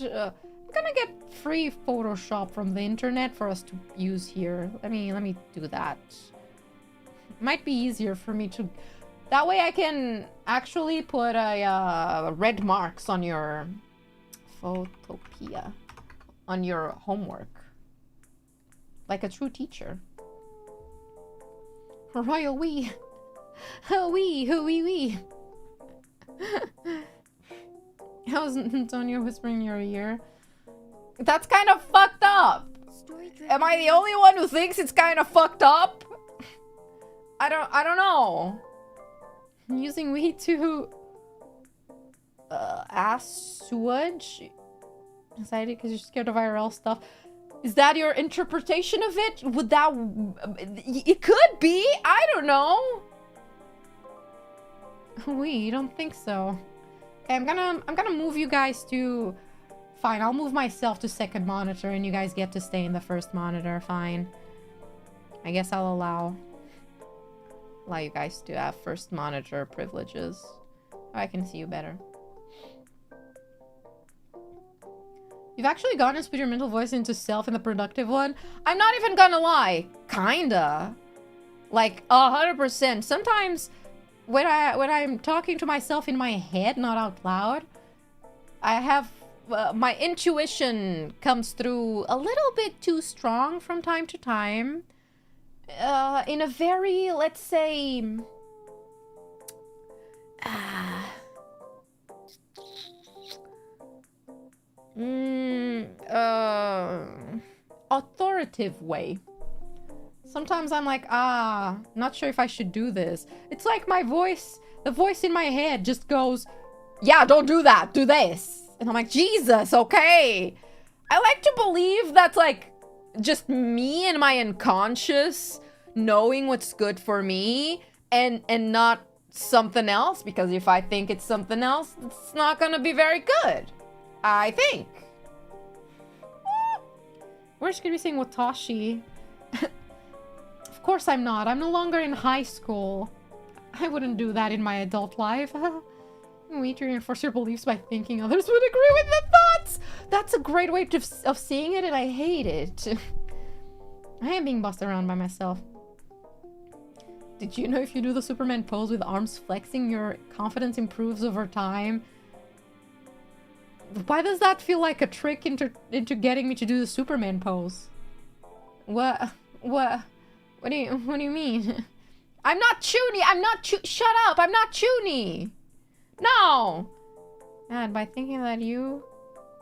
free Photoshop from the internet for us to use here. Let me do that. Might be easier for me to. That way I can actually put a red marks on your Photopia, on your homework, like a true teacher. Royal we. Wee. How's Antonio whispering in your ear? That's kind of fucked up. Am I the only one who thinks it's kind of fucked up? I don't know. I'm using we to assuage anxiety because you're scared of IRL stuff. Is that your interpretation of it? Would that... It could be. I don't know. We don't think so. Okay, I'm gonna move you guys to... Fine, I'll move myself to second monitor and you guys get to stay in the first monitor. Fine. I guess I'll allow you guys to have first monitor privileges. I can see you better. You've actually gotten with your mental voice into self in the productive one? I'm not even gonna lie. Kinda. Like, 100%. Sometimes when I'm talking to myself in my head, not out loud, I have... my intuition comes through a little bit too strong from time to time. In a very, let's say... authoritative way. Sometimes I'm like, not sure if I should do this. It's like my voice, the voice in my head just goes, yeah, don't do that, do this. And I'm like, Jesus, okay. I like to believe that's like just me and my unconscious knowing what's good for me and not something else, because if I think it's something else, it's not gonna be very good. I think. We're just gonna be saying Watashi. Of course I'm not. I'm no longer in high school. I wouldn't do that in my adult life. We to reinforce your beliefs by thinking others would agree with the thoughts. That's a great way of seeing it, and I hate it. I am being bossed around by myself. Did you know if you do the Superman pose with arms flexing, your confidence improves over time? Why does that feel like a trick into getting me to do the Superman pose? What do you mean? I'm not Chuny! Shut up! I'm not Chuny! No! And by thinking that you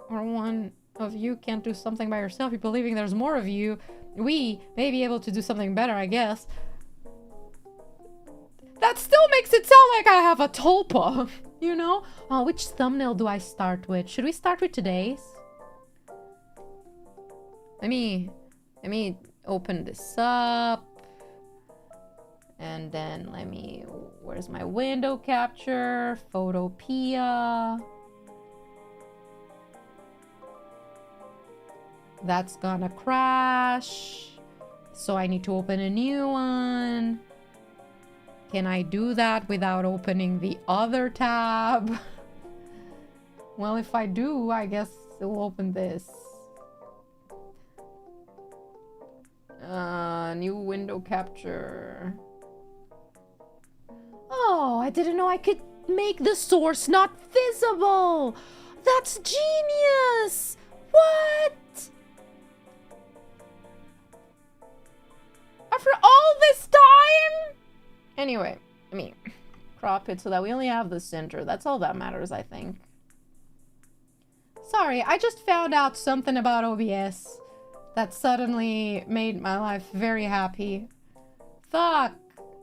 or one of you can't do something by yourself, you're believing there's more of you, we may be able to do something better, I guess. That still makes it sound like I have a tulpa, you know? Oh, which thumbnail do I start with? Should we start with today's? Let me open this up. And then let me... Where's my window capture? Photopia. That's gonna crash. So I need to open a new one. Can I do that without opening the other tab? Well, if I do, I guess it will open this. New window capture. Oh, I didn't know I could make the source not visible. That's genius. What? After all this time? Anyway, let me crop it so that we only have the center. That's all that matters, I think. Sorry, I just found out something about OBS that suddenly made my life very happy. Fuck.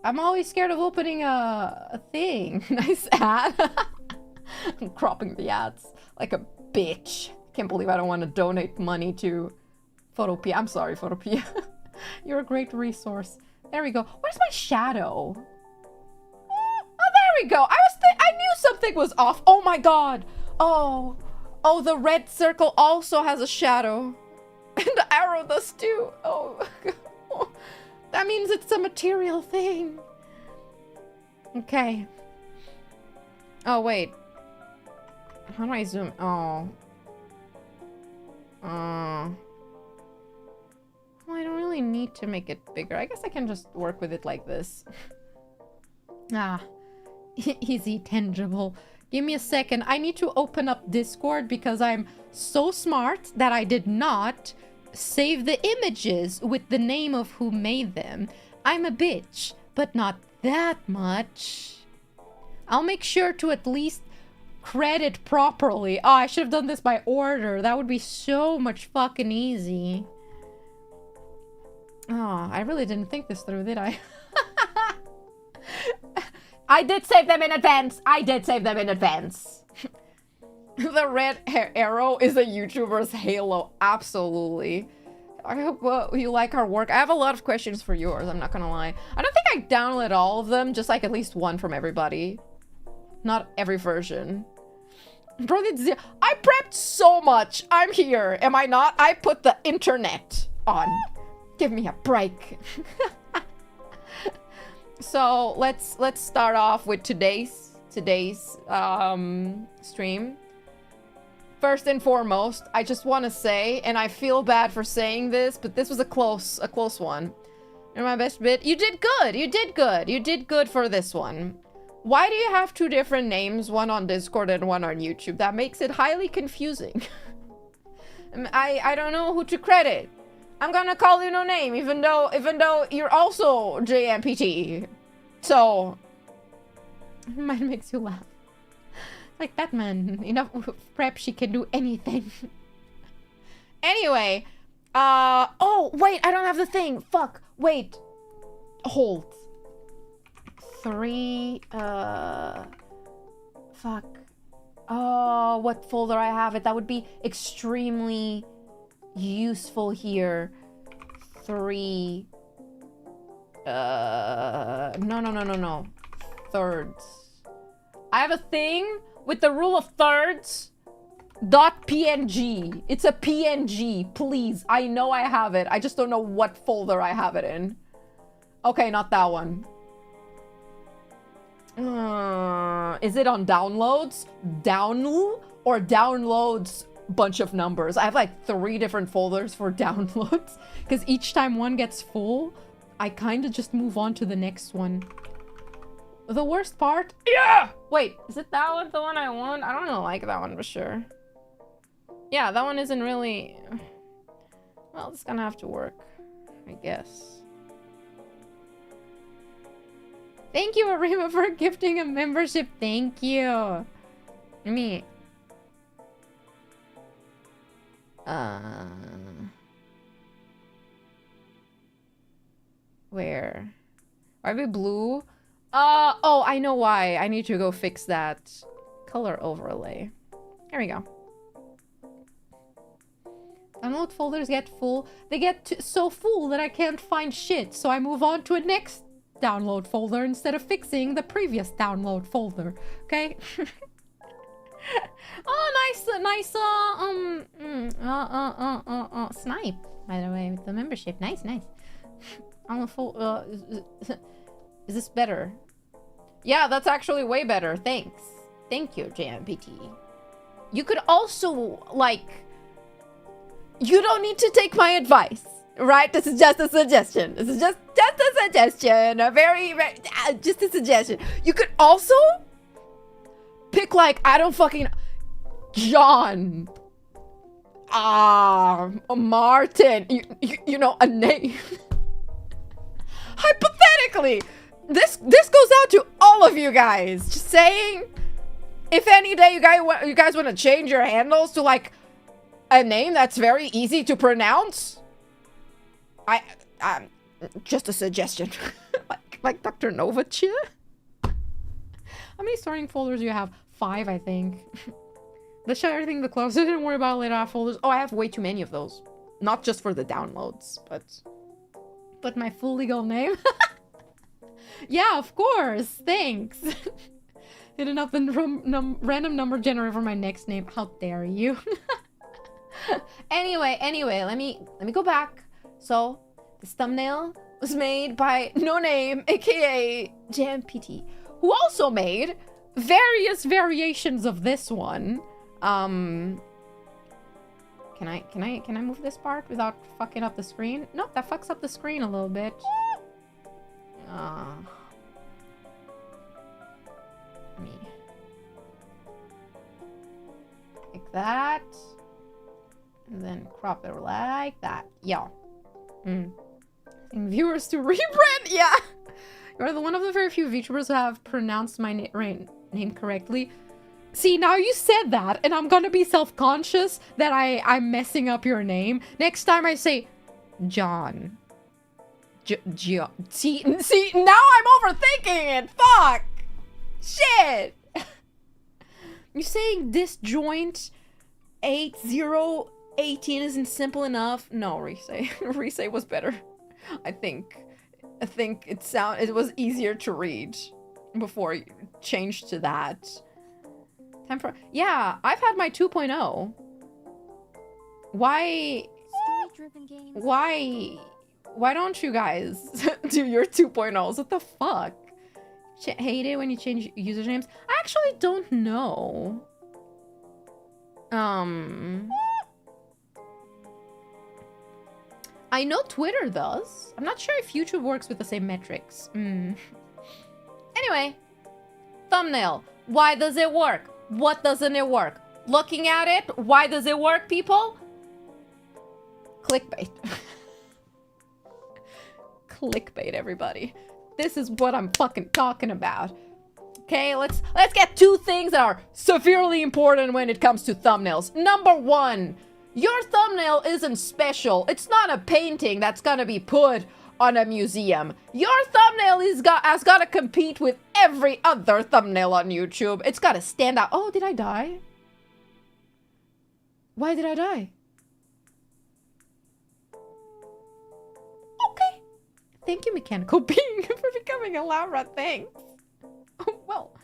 I'm always scared of opening a thing. Nice ad. I'm cropping the ads like a bitch. Can't believe I don't want to donate money to Photopia. I'm sorry, Photopia. You're a great resource. There we go. Where's my shadow? Oh, there we go. I knew something was off. Oh my god. Oh, the red circle also has a shadow. And the arrow does too. Oh. That means it's a material thing. Okay. Oh, wait. How do I zoom? Oh. Well, I don't really need to make it bigger. I guess I can just work with it like this. Easy, tangible. Give me a second. I need to open up Discord because I'm so smart that I did not save the images with the name of who made them. I'm a bitch, but not that much. I'll make sure to at least credit properly. Oh, I should have done this by order. That would be so much fucking easy. Oh, I really didn't think this through, did I? I did save them in advance. I did save them in advance. The red arrow is a YouTuber's halo. Absolutely. I hope you like our work. I have a lot of questions for yours, I'm not gonna lie. I don't think I downloaded all of them, just like at least one from everybody. Not every version. Bro, I prepped so much. I'm here. Am I not? I put the internet on. Give me a break. So let's start off with today's stream. First and foremost, I just want to say, and I feel bad for saying this, but this was a close one. You're my best bit. You did good. You did good. You did good for this one. Why do you have 2 different names, one on Discord and one on YouTube? That makes it highly confusing. I don't know who to credit. I'm gonna call you no name, even though you're also JMPT. So, mine makes you laugh. Like Batman, enough prep, she can do anything. Anyway, oh wait, I don't have the thing. Fuck, wait, hold. 3, fuck. Oh, what folder I have it? That would be extremely useful here. 3, no. Thirds. I have a thing with the rule of thirds. .png. It's a PNG, please. I know I have it. I just don't know what folder I have it in. Okay, not that one. Is it on downloads? Download or downloads bunch of numbers? I have like 3 different folders for downloads because each time one gets full, I kind of just move on to the next one. The worst part? Yeah! Wait, is it that one the one I want? I don't know, like that one for sure. Yeah, that one isn't really... Well, it's gonna have to work, I guess. Thank you, Arima, for gifting a membership. Thank you. Let me... Where? Are we blue? Oh, I know why. I need to go fix that color overlay. There we go. Download folders get full. They get so full that I can't find shit, so I move on to a next download folder instead of fixing the previous download folder. Okay? Oh, nice, snipe, by the way, with the membership. Nice. On the full, is this better? Yeah, that's actually way better. Thanks. Thank you, JMPT. You could also, like... You don't need to take my advice, right? This is just a suggestion. This is just a suggestion. A very, just a suggestion. You could also pick, like, I don't fucking... John. Martin. You know, a name. Hypothetically, this goes out to all of you guys. Just saying, if any day you guys want to change your handles to, like, a name that's very easy to pronounce, just a suggestion. like Dr.NOVA. How many storing folders do you have? 5, I think. Let's shut everything the closet and worry about later folders. Oh, I have way too many of those. Not just for the downloads, but my full legal name. Yeah, of course. Thanks. Hidden up the random number generator for my next name. How dare you? Anyway, let me go back. So, this thumbnail was made by No Name, aka JMPT, who also made various variations of this one. Can I move this part without fucking up the screen? Nope, that fucks up the screen a little bit. Me. Like that. And then crop it like that. Yeah. And viewers to rebrand. Yeah. You're one of the very few VTubers who have pronounced my name correctly. See, now you said that, and I'm gonna be self-conscious that I'm messing up your name. Next time I say John. See, now I'm overthinking it. Fuck. Shit. You saying disjoint 8018 isn't simple enough? No, Risei was better. I think it was easier to read. before you change to that. Time for... Yeah, I've had my 2.0. Why... Story-driven games. Why don't you guys do your 2.0s? What the fuck? Hate it when you change usernames? I actually don't know. I know Twitter does. I'm not sure if YouTube works with the same metrics. Anyway, thumbnail. Why does it work? What doesn't it work? Looking at it, why does it work, people? Clickbait. Clickbait, everybody. This is what I'm fucking talking about. Okay, let's get two things that are severely important when it comes to thumbnails. Number one, your thumbnail isn't special. It's not a painting that's gonna be put on a museum. Your thumbnail has gotta compete with every other thumbnail on YouTube. It's gotta stand out. Oh, did I die? Why did I die? Okay. Thank you, Mechanical Being, for becoming a Laura. Thanks. Well.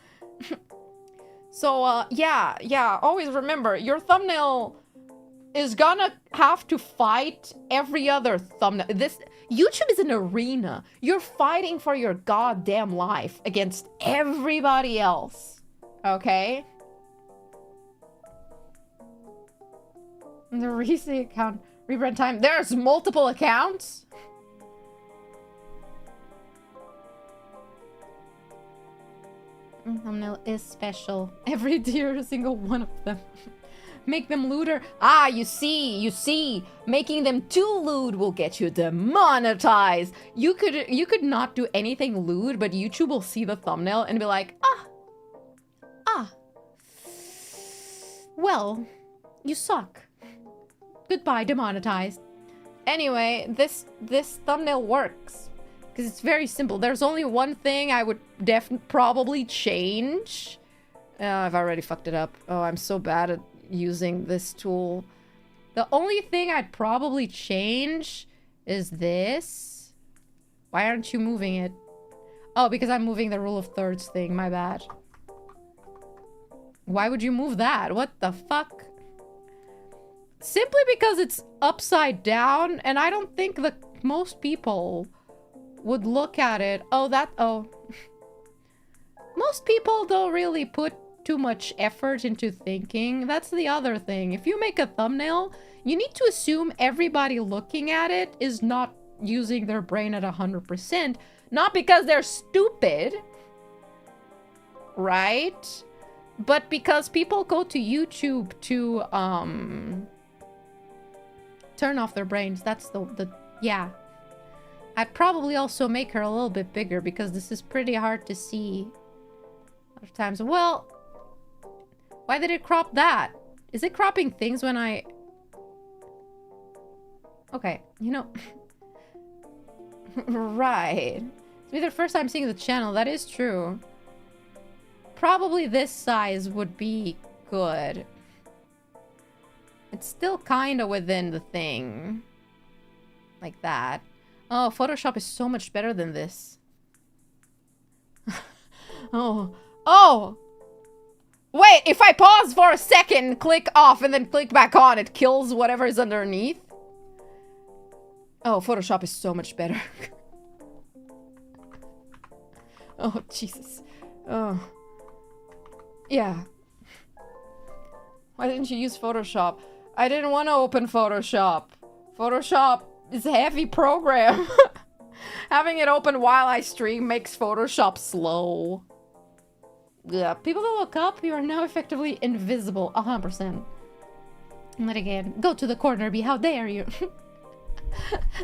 So, yeah. Always remember, your thumbnail is gonna have to fight every other thumbnail. YouTube is an arena. You're fighting for your goddamn life against everybody else. Okay? The recent account rebrand time. There's multiple accounts. Thumbnail is special. Every dear single one of them. Make them lewder. Ah, you see. Making them too lewd will get you demonetized. You could not do anything lewd, but YouTube will see the thumbnail and be like, well, you suck. Goodbye, demonetized. Anyway, this thumbnail works. Because it's very simple. There's only one thing I would probably change. I've already fucked it up. Oh, I'm so bad at using this tool. The only thing I'd probably change is this. Why aren't you moving it? Oh, because I'm moving the rule of thirds thing. My bad. Why would you move that? What the fuck? Simply because it's upside down, and I don't think that most people would look at it. Most people don't really put too much effort into thinking. That's the other thing. If you make a thumbnail, you need to assume everybody looking at it is not using their brain at 100%. Not because they're stupid, right? But because people go to YouTube to turn off their brains. That's yeah. I'd probably also make her a little bit bigger because this is pretty hard to see a lot of times. Well, why did it crop that? Is it cropping things when I... Okay, you know... Right. It's be the first time seeing the channel. That is true. Probably this size would be good. It's still kind of within the thing. Like that. Oh, Photoshop is so much better than this. Oh! Wait, if I pause for a second, click off, and then click back on, it kills whatever is underneath? Oh, Photoshop is so much better. Oh, Jesus. Oh. Yeah. Why didn't you use Photoshop? I didn't want to open Photoshop. Photoshop is a heavy program. Having it open while I stream makes Photoshop slow. Yeah, people that look up, you are now effectively invisible. 100%. Let again. Go to the corner, B. How dare you?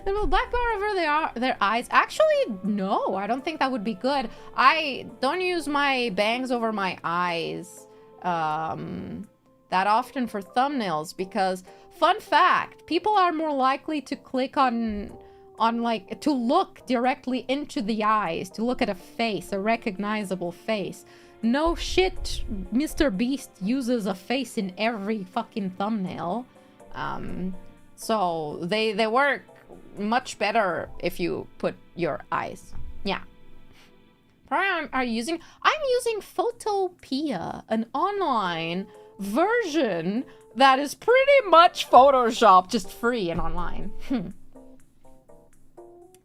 Then will black bar over their eyes? Actually, no. I don't think that would be good. I don't use my bangs over my eyes that often for thumbnails because, fun fact, people are more likely to click on like, to look directly into the eyes, to look at a face, a recognizable face. No shit, Mr. Beast uses a face in every fucking thumbnail. So they work much better if you put your eyes. Yeah. program are you using? I'm using Photopea, an online version that is pretty much Photoshop, just free and online.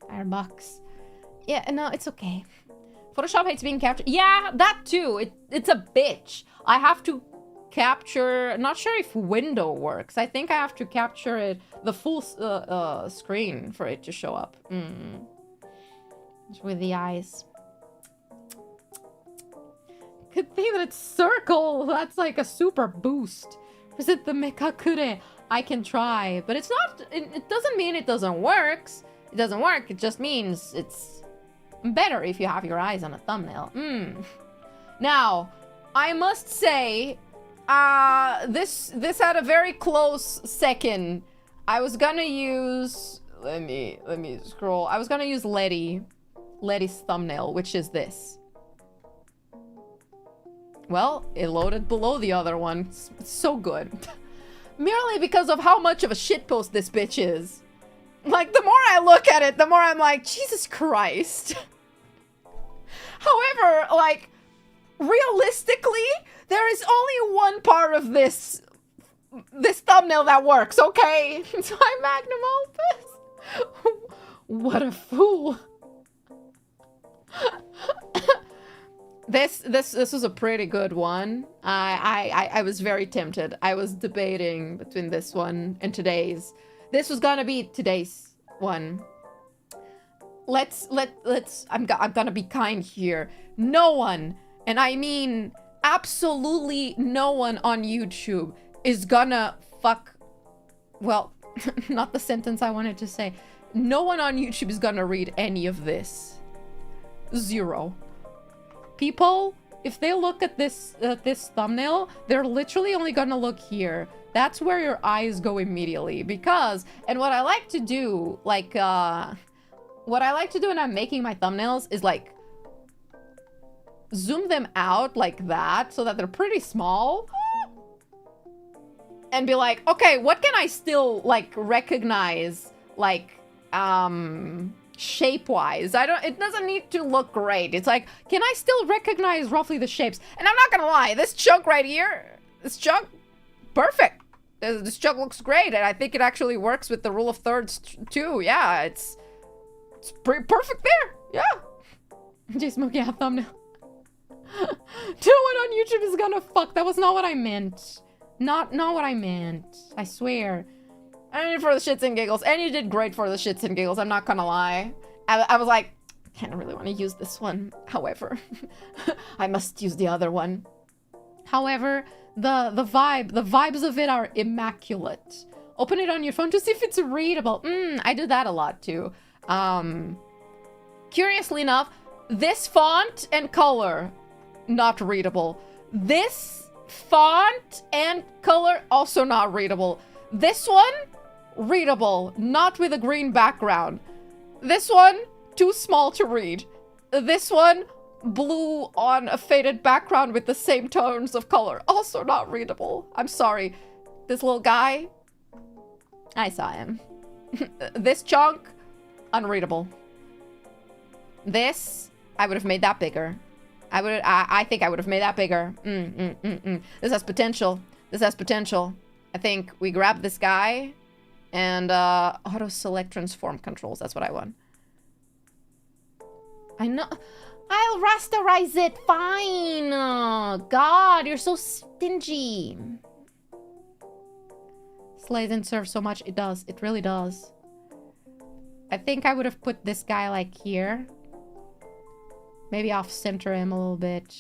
Firebox. Yeah, no, it's okay. Photoshop hates being captured. Yeah, that too. It's a bitch. I have to capture... Not sure if window works. I think I have to capture it, the full screen for it to show up. With the eyes. Good thing that it's circle. That's like a super boost. Is it the Mekakure? I can try, but it's not... It doesn't mean it doesn't work. It doesn't work. It just means it's better if you have your eyes on a thumbnail. Now, I must say, this had a very close second. I was gonna use... Let me scroll. I was gonna use Letty's thumbnail, which is this. Well, it loaded below the other one. It's so good. Merely because of how much of a shitpost this bitch is. Like, the more I look at it, the more I'm like, Jesus Christ. However, like, realistically, there is only one part of this thumbnail that works, okay? It's my magnum opus. What a fool. This was a pretty good one. I was very tempted. I was debating between this one and today's. This was gonna be today's one. I'm gonna be kind here. No one, and I mean absolutely no one on YouTube is gonna fuck... Well, not the sentence I wanted to say. No one on YouTube is gonna read any of this. Zero. People, if they look at this thumbnail, they're literally only gonna look here. That's where your eyes go immediately. Because, and what I like to do, like, what I like to do when I'm making my thumbnails is, like, zoom them out like that so that they're pretty small. And be like, okay, what can I still, like, recognize, like, shape-wise? It doesn't need to look great. It's like, can I still recognize roughly the shapes? And I'm not gonna lie, this chunk right here, this chunk, perfect. This chunk looks great, and I think it actually works with the rule of thirds too. Yeah, it's pretty perfect there. Yeah. J Smokey out thumbnail. No one on YouTube is gonna fuck. That was not what I meant. Not what I meant. I swear. I did it for the shits and giggles, and you did great for the shits and giggles. I'm not gonna lie. I was like, I kind of really want to use this one. However, I must use the other one. However, the vibes of it are immaculate. Open it on your phone to see if it's readable. I do that a lot too. Curiously enough, this font and color, not readable. This font and color, also not readable. This one, readable, not with a green background. This one, too small to read. This one, blue on a faded background with the same tones of color. Also not readable. I'm sorry. This little guy, I saw him. This chunk, unreadable. This, I would have made that bigger. I think I would have made that bigger. This has potential. This has potential. I think we grab this guy and auto select transform controls. That's what I want. I know. I'll rasterize it. Fine. God, you're so stingy. Slay didn't serve so much. It does. It really does. I think I would have put this guy like here. Maybe off center him a little bit.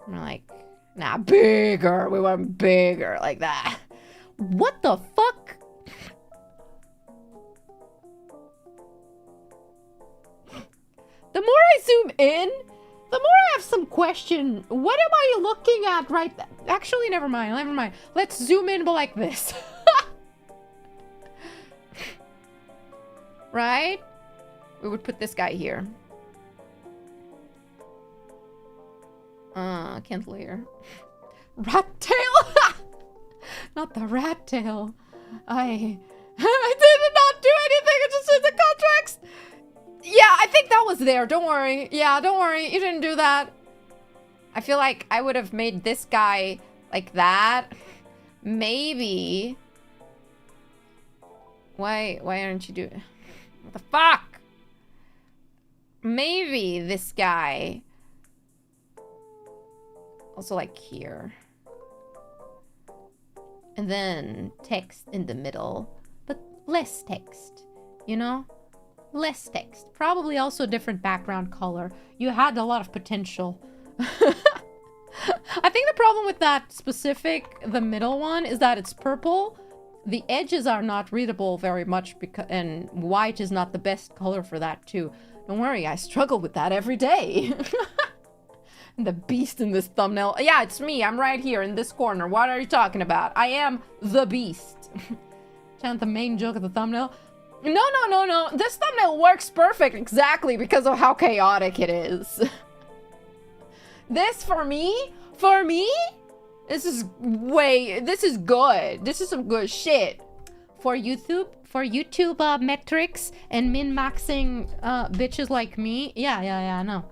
I'm like, nah, bigger. We want bigger like that. What the fuck? The more I zoom in, the more I have some question. What am I looking at right? Actually, never mind. Never mind. Let's zoom in, but like this. Right? We would put this guy here. Can't layer. Rat tail? Not the rat tail. I did not do anything. I just did the contracts. Yeah, I think that was there. Don't worry. Yeah, don't worry. You didn't do that. I feel like I would have made this guy like that. Maybe. Why aren't you doing... What the fuck? Maybe this guy. Also like here. And then text in the middle. But less text. You know? Less text. Probably also a different background color. You had a lot of potential. I think the problem with that specific, the middle one, is that it's purple. The edges are not readable very much, and white is not the best color for that too. Don't worry, I struggle with that every day. The beast in this thumbnail. Yeah, it's me. I'm right here in this corner. What are you talking about? I am the beast. Chant the main joke of the thumbnail. No. This thumbnail works perfect exactly because of how chaotic it is. This, for me, this is good. This is some good shit. For YouTube metrics and min-maxing bitches like me. Yeah, no.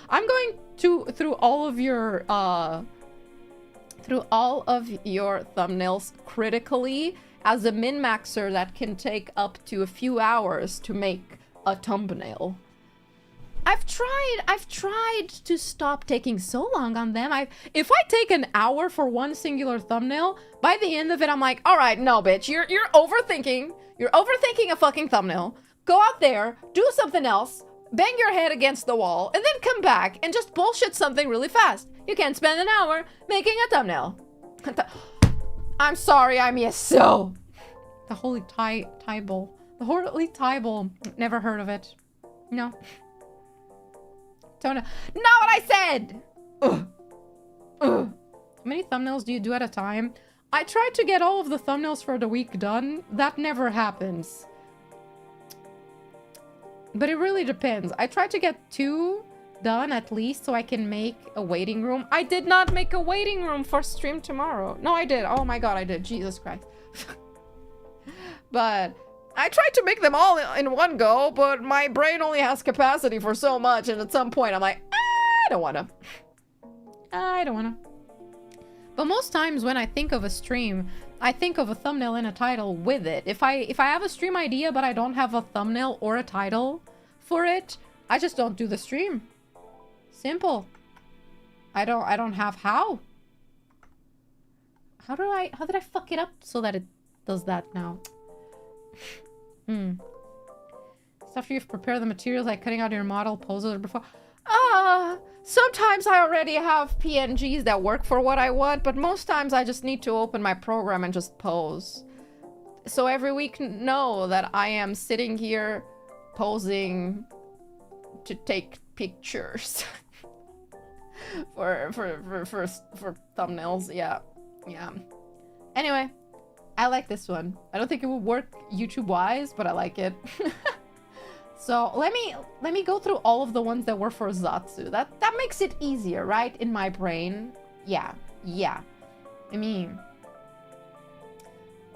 I'm going through all of your thumbnails critically as a min-maxer that can take up to a few hours to make a thumbnail. I've tried to stop taking so long on them. If I take an hour for one singular thumbnail, by the end of it, I'm like, all right, no, bitch, you're overthinking. You're overthinking a fucking thumbnail. Go out there, do something else, bang your head against the wall, and then come back and just bullshit something really fast. You can't spend an hour making a thumbnail. I'm sorry, I'm yes so. The holy Tybal. The holy Tybal. Never heard of it. No. Don't know. Not what I said! Ugh. How many thumbnails do you do at a time? I tried to get all of the thumbnails for the week done. That never happens. But it really depends. I tried to get 2 done at least so I can make a waiting room. I did not make a waiting room for stream tomorrow. No, I did. Oh my god, I did. Jesus Christ. But I tried to make them all in one go, but my brain only has capacity for so much, and at some point I'm like, I don't wanna. But most times when I think of a stream, I think of a thumbnail and a title with it. If I have a stream idea but I don't have a thumbnail or a title for it, I just don't do the stream. Simple. I don't have how. How did I fuck it up so that it does that now? After you've prepared the materials, like cutting out your model poses or before. Sometimes I already have PNGs that work for what I want, but most times I just need to open my program and just pose. So every week know that I am sitting here posing to take pictures for thumbnails. Yeah. Anyway, I like this one. I don't think it will work YouTube-wise, but I like it. So let me go through all of the ones that were for Zatsu. That makes it easier, right? In my brain. Yeah. I mean,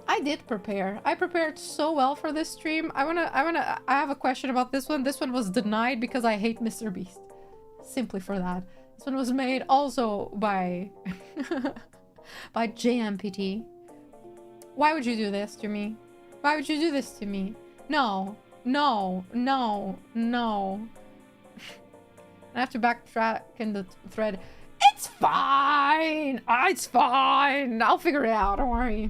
I did prepare. I prepared so well for this stream. I have a question about this one. This one was denied because I hate Mr. Beast. Simply for that. This one was made also by by JMPT. Why would you do this to me? Why would you do this to me? No. I have to backtrack in the thread. It's fine. It's fine. I'll figure it out. Don't worry.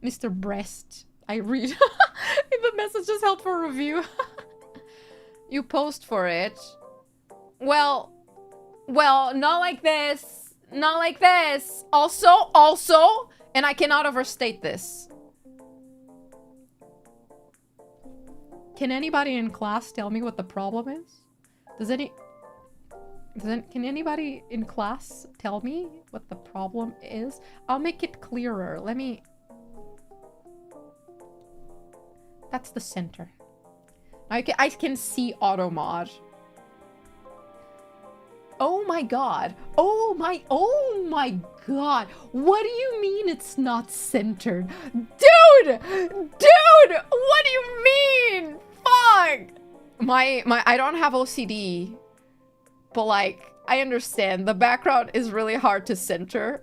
Mr. Breast. I read. The message is held for review. You post for it. Well, not like this. Not like this. Also, and I cannot overstate this. Can anybody in class tell me what the problem is? Can anybody in class tell me what the problem is? I'll make it clearer. That's the center. I can see auto mod. Oh my god. Oh my god. What do you mean it's not centered? Dude! What do you mean? Fuck! I don't have OCD, but like, I understand the background is really hard to center.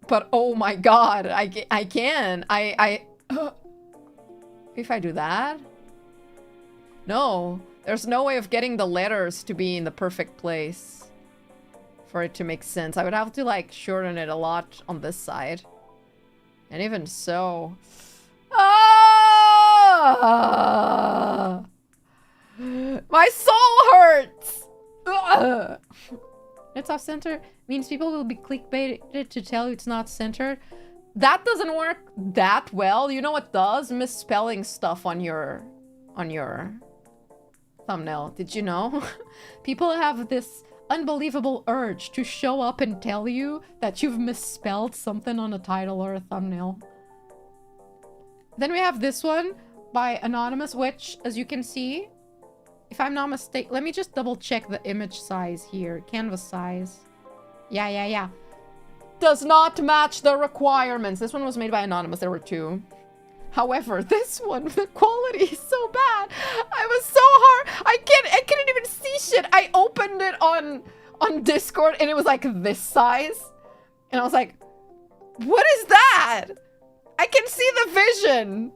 But oh my god, I can. If I do that? No, there's no way of getting the letters to be in the perfect place for it to make sense. I would have to like shorten it a lot on this side. And even so... Ah! My soul hurts! Ugh. It's off center means people will be clickbaited to tell you it's not centered. That doesn't work that well. You know what does? Misspelling stuff on your thumbnail. Did you know? People have this unbelievable urge to show up and tell you that you've misspelled something on a title or a thumbnail. Then we have this one by Anonymous, which, as you can see, if I'm not mistaken, let me just double check the image size here. Canvas size. Yeah. Does not match the requirements. This one was made by Anonymous. There were two. However, this one, the quality is so bad. I was so hard. I couldn't even see shit. I opened it on Discord and it was like this size. And I was like, what is that? I can see the vision.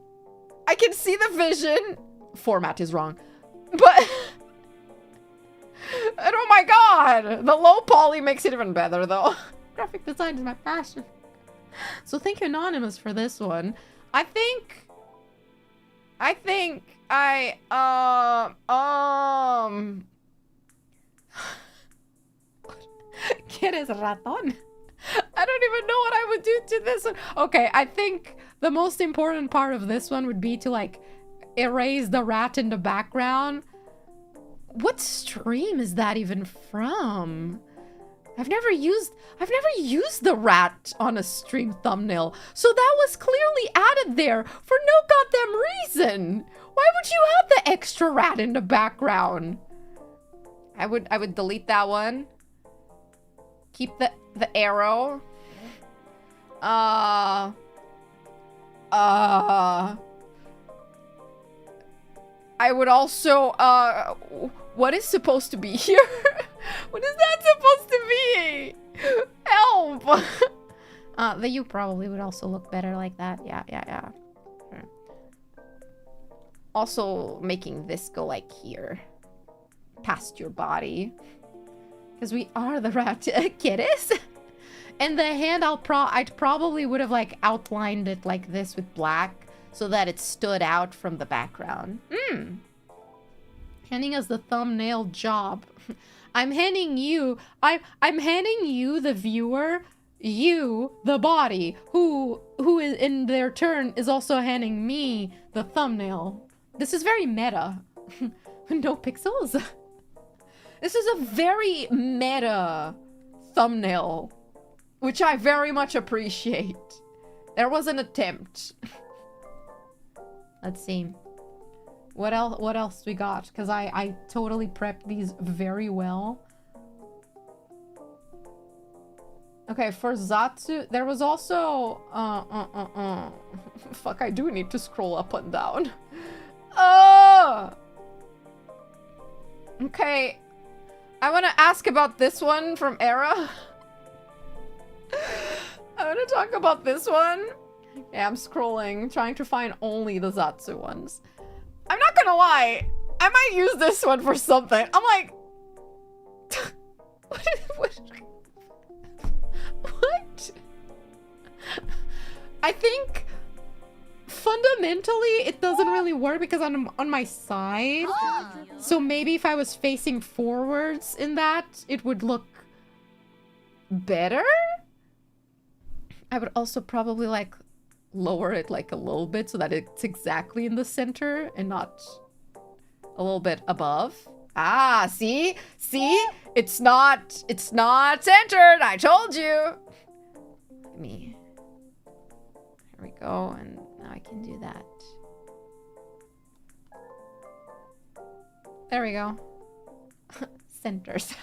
I can see the vision. Format is wrong. But... and oh my god! The low poly makes it even better though. Graphic design is my passion. So thank you, Anonymous, for this one. I think ¿Quieres ratón? I don't even know what I would do to this one. Okay, I think the most important part of this one would be to like erase the rat in the background. What stream is that even from? I've never used the rat on a stream thumbnail, so that was clearly added there for no goddamn reason. Why would you have the extra rat in the background? I would delete that one. Keep the arrow. I would also what is supposed to be here? What is that supposed to be? Help! The U probably would also look better like that. Yeah. Sure. Also making this go like here. Past your body. Because we are the rat kiddies. And the hand I'd probably would have like outlined it like this with black so that it stood out from the background. Handing us the thumbnail job. I'm handing you the viewer, you the body, who is in their turn is also handing me the thumbnail. This is very meta. No pixels. This is a very meta thumbnail, which I very much appreciate. There was an attempt. Let's see. What else we got? Because I totally prepped these very well. Okay, for Zatsu, there was also... Fuck, I do need to scroll up and down. Okay. I want to ask about this one from Era. I want to talk about this one. Yeah, I'm scrolling, trying to find only the Zatsu ones. I'm not gonna lie, I might use this one for something. I'm like... What? I think fundamentally it doesn't really work because I'm on my side. So maybe if I was facing forwards in that, it would look better? I would also probably like lower it like a little bit so that it's exactly in the center and not a little bit above. Ah, see? See? It's not centered. I told you. Let me. Here we go. And now I can do that. There we go. Centers.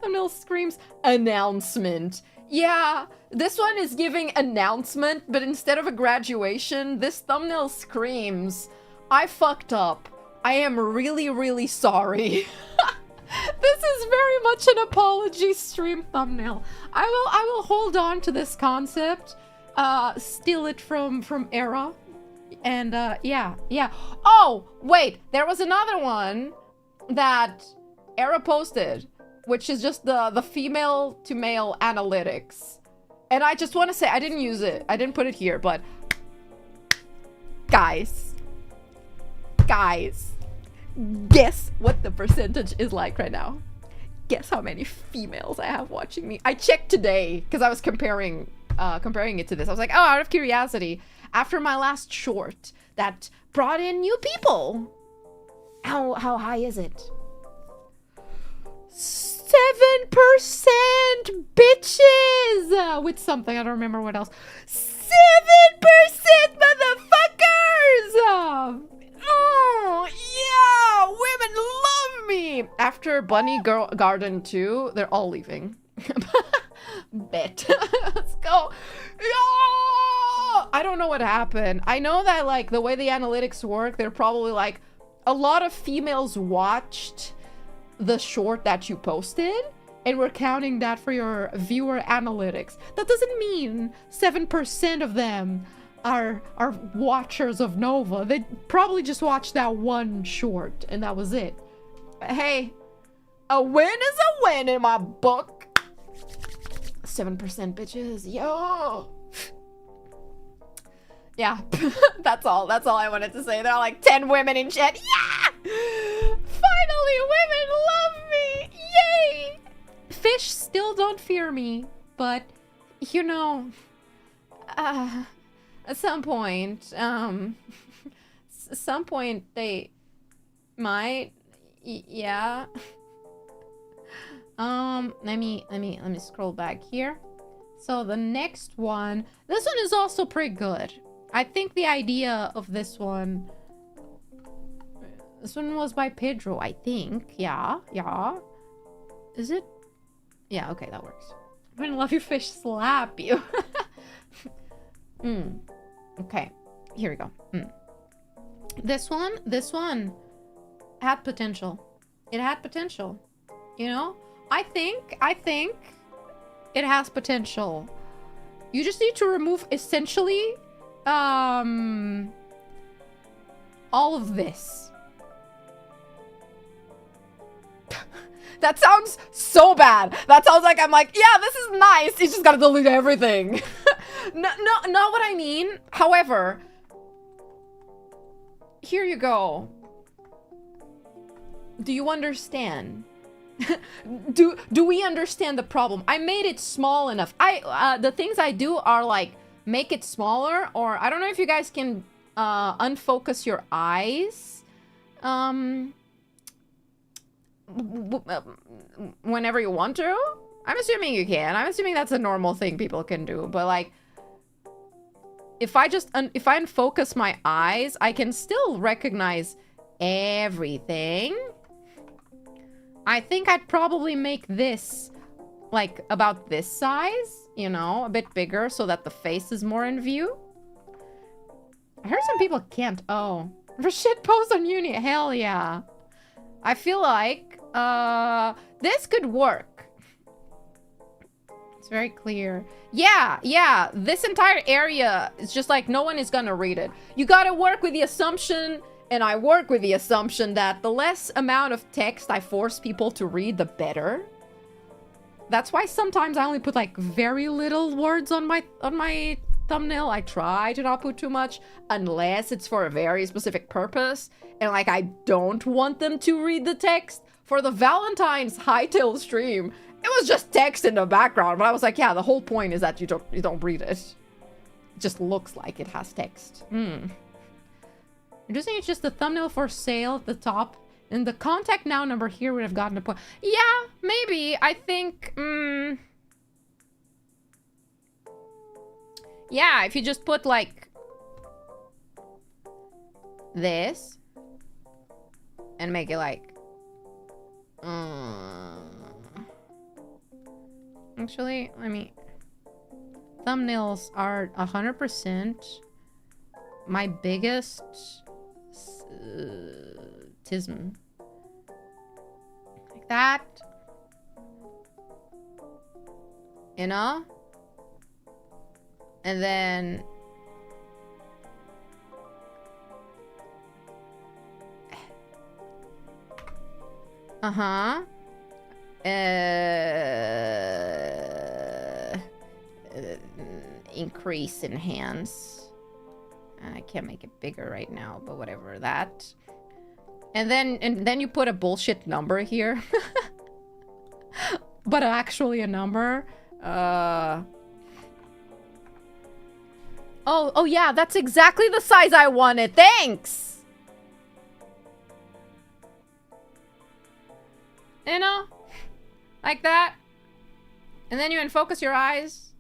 Thumbnail screams announcement. Yeah, this one is giving announcement, but instead of a graduation, this thumbnail screams, I fucked up. I am really, really sorry. This is very much an apology stream thumbnail. I will hold on to this concept, steal it from Era, and yeah. Oh wait, there was another one that Era posted, which is just the female to male analytics, and I just want to say I didn't use it. I didn't put it here, but guys, guess what the percentage is like right now. Guess how many females I have watching me. I checked today because I was comparing it to this. I was like, oh, out of curiosity, after my last short that brought in new people, how high is it? 7%, bitches! With something, I don't remember what else. 7%, motherfuckers! Oh, yeah! Women love me! After Bunny Garden 2, they're all leaving. Bet. Let's go. Yeah! I don't know what happened. I know that, like, the way the analytics work, they're probably, like, a lot of females watched the short that you posted, and we're counting that for your viewer analytics. That doesn't mean 7% of them are watchers of Nova. They probably just watched that one short, and that was it. Hey, a win is a win in my book. 7% bitches, yo. Yeah, that's all I wanted to say. There are like 10 women in chat. Yeah! Finally, women love me! Yay! Fish still don't fear me, but, you know, at some point, they might, yeah. Let me scroll back here. So the next one, this one is also pretty good. I think the idea of this one was by Pedro, I think. Yeah. Is it? Yeah, okay, that works. I'm gonna love you, fish slap you. Okay, here we go. This one had potential. It had potential. You know? I think it has potential. You just need to remove essentially all of this. That sounds so bad. That sounds like I'm like, yeah, this is nice. You just gotta delete everything. No, not what I mean. However, here you go. Do you understand? do we understand the problem? I made it small enough. The things I do are like make it smaller, or I don't know if you guys can unfocus your eyes whenever you want to. I'm assuming you can. I'm assuming that's a normal thing people can do, but like if I unfocus my eyes, I can still recognize everything. I think I'd probably make this like about this size, you know, a bit bigger so that the face is more in view. I heard some people can't. Oh, for shit post on uni. Hell yeah. I feel like this could work. It's very clear. Yeah. This entire area is just like no one is gonna read it. You gotta work with the assumption. And I work with the assumption that the less amount of text I force people to read, the better. That's why sometimes I only put like very little words on my thumbnail. I try to not put too much unless it's for a very specific purpose. And like I don't want them to read the text. For the Valentine's Hightail stream, it was just text in the background. But I was like, yeah, the whole point is that you don't read it. It just looks like it has text. I'm just saying it's just the thumbnail for sale at the top. And the contact now number here would have gotten a point. Yeah, maybe. I think... yeah, if you just put like... this. And make it like... actually, let me... thumbnails are 100% my biggest tism. Like that. You know? And then... increase enhance. I can't make it bigger right now, but whatever, that. And then you put a bullshit number here. But actually a number. Oh yeah, that's exactly the size I wanted. Thanks. You know? Like that. And then you unfocus your eyes.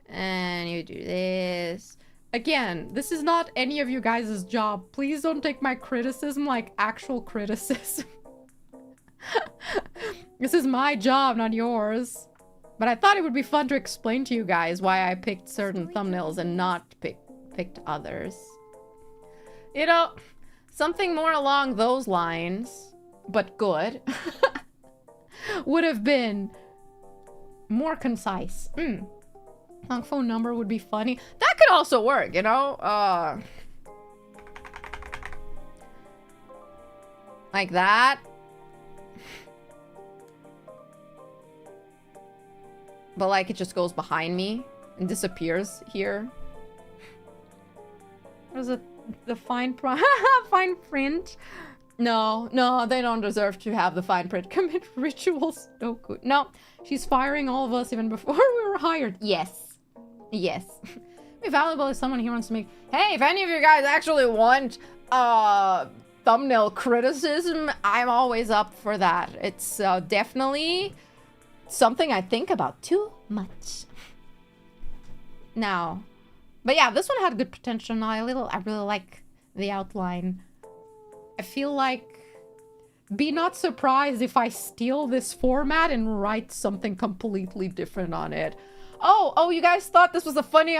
And you do this. Again, this is not any of you guys' job. Please don't take my criticism like actual criticism. This is my job, not yours. But I thought it would be fun to explain to you guys why I picked certain thumbnails and not picked others. You know, something more along those lines, but good, would have been more concise. Long phone number would be funny. That could also work, you know? Like that. But like it just goes behind me and disappears here. What is it? The fine fine print? No, they don't deserve to have the fine print. Commit rituals. No good. No, she's firing all of us even before we were hired. Yes. Yes. Be valuable if someone here wants to make... Hey, if any of you guys actually want thumbnail criticism, I'm always up for that. It's definitely something I think about too much. Now, but yeah, this one had good potential. Now I really like the outline. I feel like be not surprised if I steal this format and write something completely different on it. Oh, you guys thought this was a funny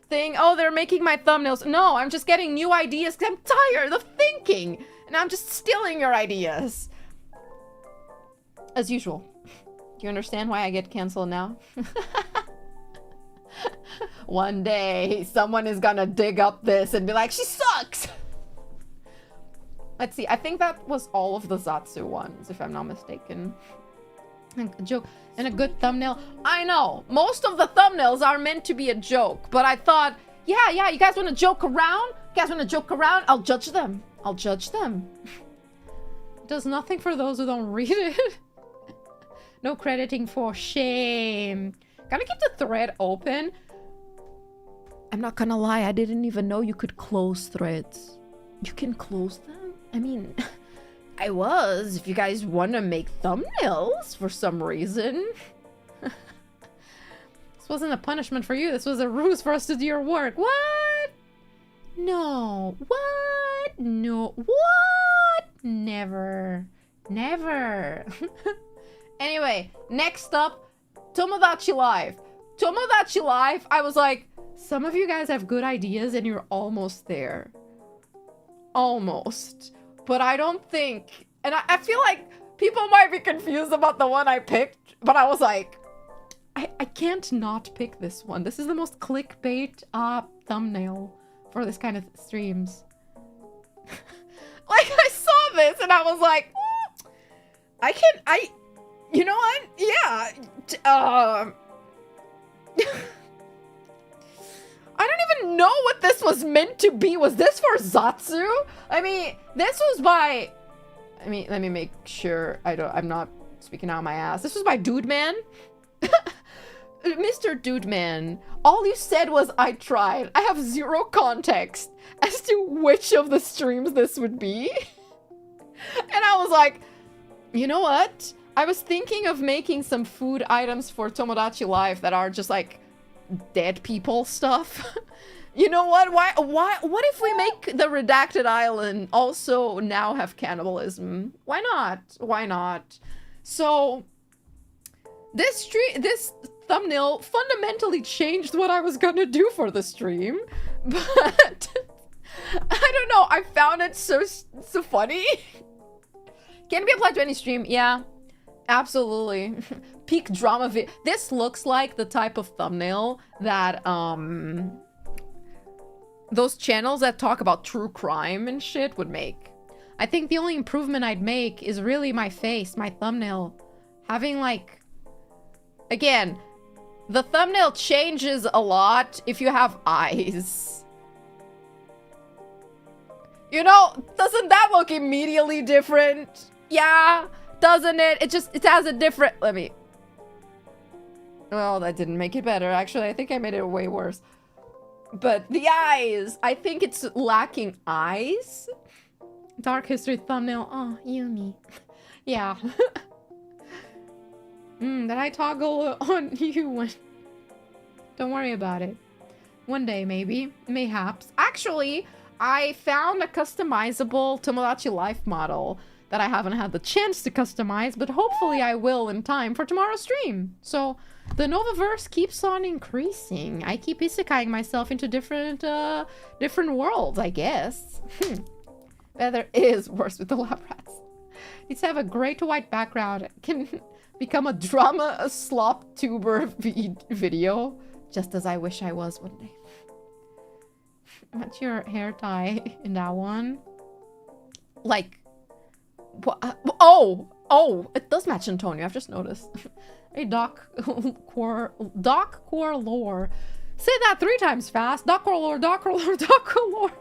thing? Oh, they're making my thumbnails. No, I'm just getting new ideas because I'm tired of thinking. And I'm just stealing your ideas. As usual. Do you understand why I get canceled now? One day, someone is gonna dig up this and be like, she sucks! Let's see, I think that was all of the Zatsu ones, if I'm not mistaken. A joke and a good thumbnail. I know, most of the thumbnails are meant to be a joke, but I thought, yeah, you guys want to joke around? You guys want to joke around? I'll judge them. I'll judge them. It does nothing for those who don't read it. No crediting for shame. Gotta keep the thread open. I'm not gonna lie, I didn't even know you could close threads. You can close them? I mean, I was, if you guys want to make thumbnails for some reason. This wasn't a punishment for you. This was a ruse for us to do your work. What? No. What? No. What? Never. Never. Anyway, next up, Tomodachi Live. Tomodachi Live, I was like, some of you guys have good ideas and you're almost there. Almost. But I don't think... And I feel like people might be confused about the one I picked. But I was like, I can't not pick this one. This is the most clickbait thumbnail for this kind of streams. Like, I saw this and I was like, you know what? Yeah. I don't even know what this was meant to be. Was this for Zatsu? I mean, this was by... I mean, let me make sure I'm not speaking out of my ass. This was by Dude Man. Mr. Dude Man, all you said was, I tried. I have zero context as to which of the streams this would be. And I was like, you know what? I was thinking of making some food items for Tomodachi Life that are just like dead people stuff. You know what? Why? What if we make the Redacted Island also now have cannibalism? Why not? Why not? So this thumbnail fundamentally changed what I was gonna do for the stream, but I don't know. I found it so funny. Can be applied to any stream. Yeah, absolutely. Peak drama This looks like the type of thumbnail that those channels that talk about true crime and shit would make. I think the only improvement I'd make is really my face, my thumbnail. Having like, again, the thumbnail changes a lot if you have eyes. You know, doesn't that look immediately different? Yeah, doesn't it? It has a different, well, that didn't make it better. Actually, I think I made it way worse. But the eyes, I think it's lacking eyes. Dark history thumbnail. Oh, Yumi. Yeah. Did I toggle on you when... Don't worry about it. One day, maybe. Mayhaps. Actually, I found a customizable Tomodachi life model that I haven't had the chance to customize, but hopefully I will in time for tomorrow's stream. So, the Novaverse keeps on increasing. I keep isekaiing myself into different worlds, I guess. Weather is worse with the lab rats. Needs to have a gray to white background. Can become a drama, a slop tuber video. Just as I wish I was one day. What's your hair tie in that one? Like... Oh, it does match Antonio. I've just noticed. Hey, Doc Core Lore. Say that 3 times fast. Doc Core Lore, Doc Core Lore, Doc Core Lore.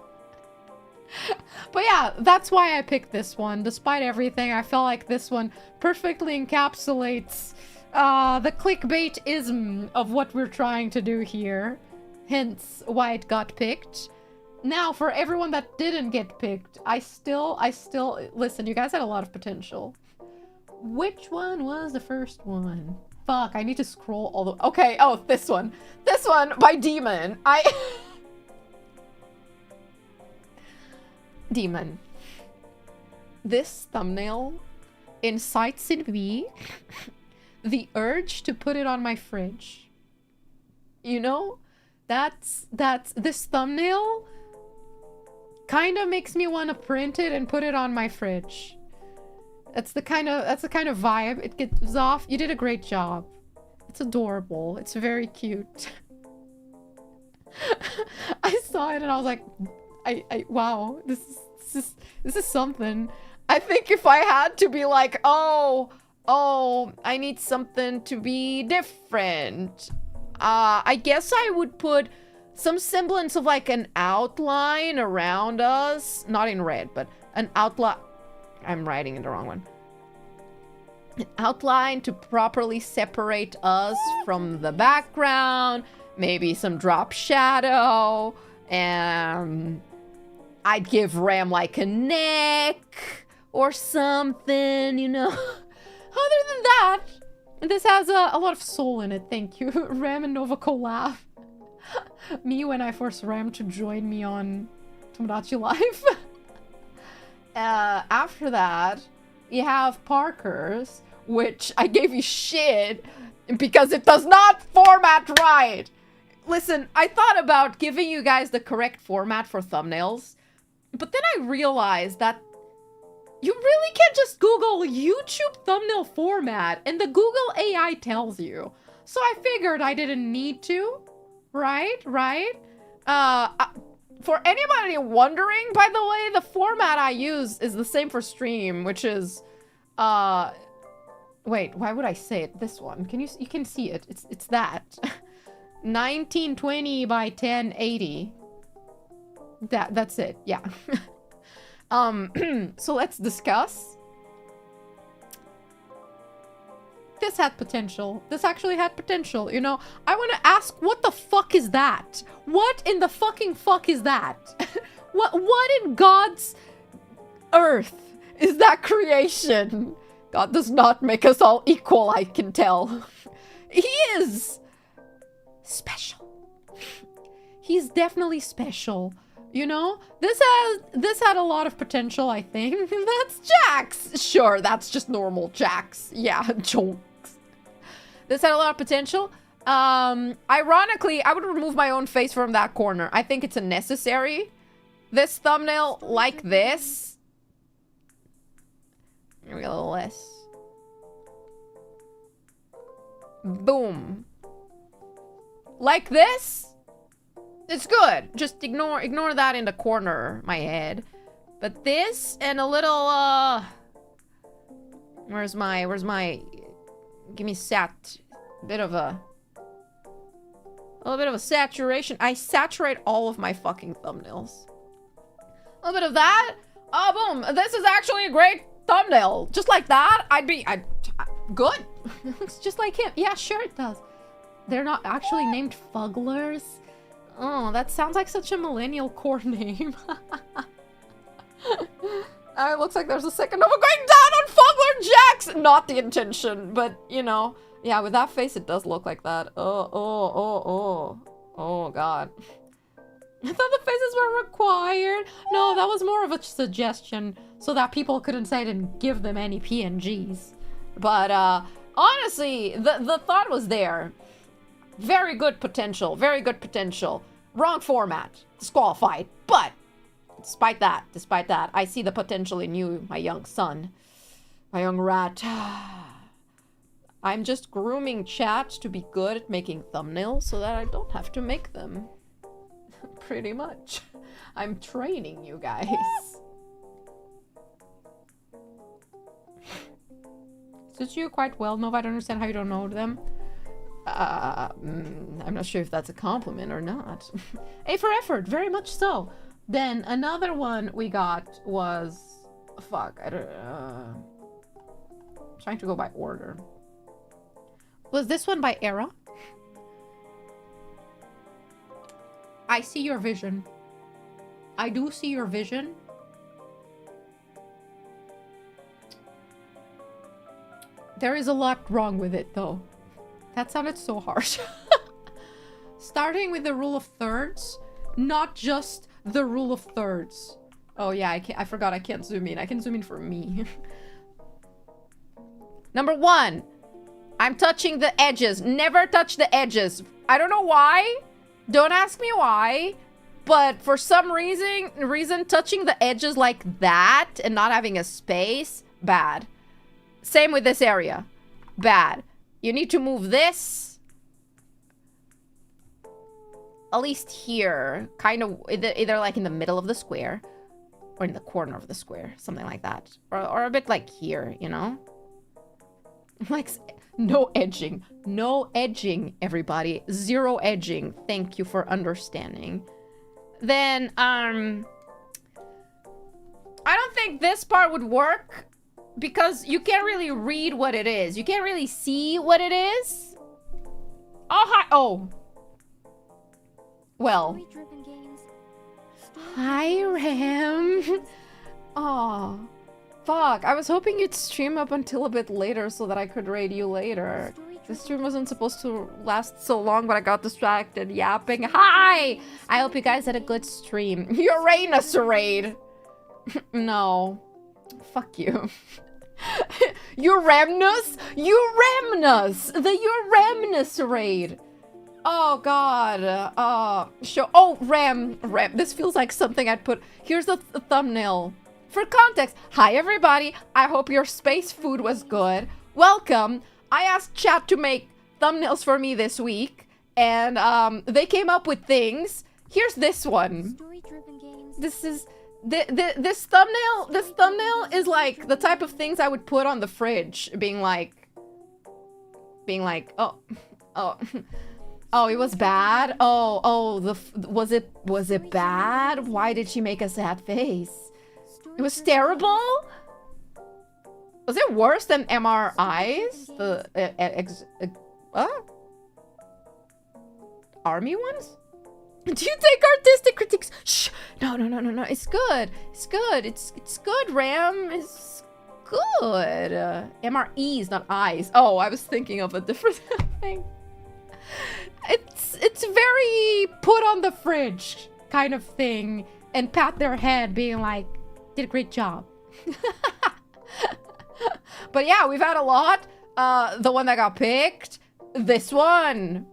But yeah, that's why I picked this one. Despite everything, I felt like this one perfectly encapsulates the clickbait-ism of what we're trying to do here. Hence why it got picked. Now, for everyone that didn't get picked, I still, listen, you guys had a lot of potential. Which one was the first one? Fuck, I need to scroll all the... Okay, oh, this one. This one by Demon. Demon. This thumbnail incites in me the urge to put it on my fridge. You know? That's this thumbnail kind of makes me want to print it and put it on my fridge. That's the kind of vibe it gives off. You did a great job. It's adorable. It's very cute. I saw it and I was like, wow, this is something. I think if I had to be like, oh, I need something to be different. I guess I would put some semblance of like an outline around us. Not in red, but an outline. I'm writing in the wrong one. An outline to properly separate us from the background. Maybe some drop shadow. And I'd give Ram like a neck or something, you know. Other than that, this has a lot of soul in it. Thank you. Ram and Nova collab. Me when I forced Ram to join me on Tomodachi Life. After that, you have Parker's, which I gave you shit because it does not format right. Listen, I thought about giving you guys the correct format for thumbnails, but then I realized that you really can't just Google YouTube thumbnail format and the Google AI tells you. So I figured I didn't need to, right? For anybody wondering, by the way, the format I use is the same for stream, which is, wait, why would I say it? This one, you can see it. It's that. 1920 by 1080. That's it. Yeah. So let's discuss. This had potential. This actually had potential, you know? I want to ask, what the fuck is that? What in the fucking fuck is that? What in God's earth is that creation? God does not make us all equal, I can tell. He is special. He's definitely special. You know, this had a lot of potential, I think. That's Jax. Sure, that's just normal Jax. Yeah, jokes. This had a lot of potential. Ironically, I would remove my own face from that corner. I think it's unnecessary. this thumbnail like this. Maybe a little less. Boom. Like this? It's good. Just ignore that in the corner of my head. But this and a little, where's my, give me bit of a little bit of a saturation. I saturate all of my fucking thumbnails. A little bit of that. Oh, boom. This is actually a great thumbnail. Just like that, good. Looks just like him. Yeah, sure it does. They're not actually named Fugglers. Oh, that sounds like such a millennial core name. It looks like there's a second Nova going down on Fuggler Jacks! Not the intention, but, you know. Yeah, with that face, it does look like that. Oh, God. I thought the faces were required. No, that was more of a suggestion so that people couldn't say I didn't give them any PNGs. But, honestly, the thought was there. Very good potential. Very good potential. Wrong format. Disqualified. But despite that, I see the potential in you, my young son. My young rat. I'm just grooming chat to be good at making thumbnails so that I don't have to make them. Pretty much. I'm training you guys. Suits you quite well, Nova. I don't understand how you don't know them. I'm not sure if that's a compliment or not. A for effort, very much so. Then another one we got was... Fuck, I don't... trying to go by order. Was this one by era? I see your vision. I do see your vision. There is a lot wrong with it, though. That sounded so harsh. Starting with the rule of thirds, not just the rule of thirds. Oh yeah, I forgot I can't zoom in. I can zoom in for me. Number 1, I'm touching the edges. Never touch the edges. I don't know why. Don't ask me why. But for some reason, touching the edges like that and not having a space, bad. Same with this area. Bad. You need to move this. At least here. Kind of either like in the middle of the square. Or in the corner of the square. Something like that. Or a bit like here, you know? Like, no edging. No edging, everybody. 0 edging. Thank you for understanding. Then, I don't think this part would work. Because you can't really read what it is. You can't really see what it is. Oh, hi. Oh. Well. Hi, Ram. Oh. Fuck. I was hoping you'd stream up until a bit later so that I could raid you later. The stream wasn't supposed to last so long, but I got distracted yapping. Hi! I hope you guys had a good stream. Uranus raid. No. Fuck you. Uranus? Uranus! The Uranus raid! Oh god. Oh, Ram. This feels like something I'd put... Here's the thumbnail. For context, hi everybody. I hope your space food was good. Welcome. I asked chat to make thumbnails for me this week. And they came up with things. Here's this one. This is... This thumbnail is like the type of things I would put on the fridge, being like, oh, it was bad. Was it bad? Why did she make a sad face? It was terrible. Was it worse than MRIs? Army ones? Do you take artistic critiques? Shh! No. It's good. It's good. It's good, Ram. It's good. MREs, not eyes. Oh, I was thinking of a different thing. It's very put on the fridge kind of thing, and pat their head, being like, did a great job. But yeah, we've had a lot. The one that got picked. This one.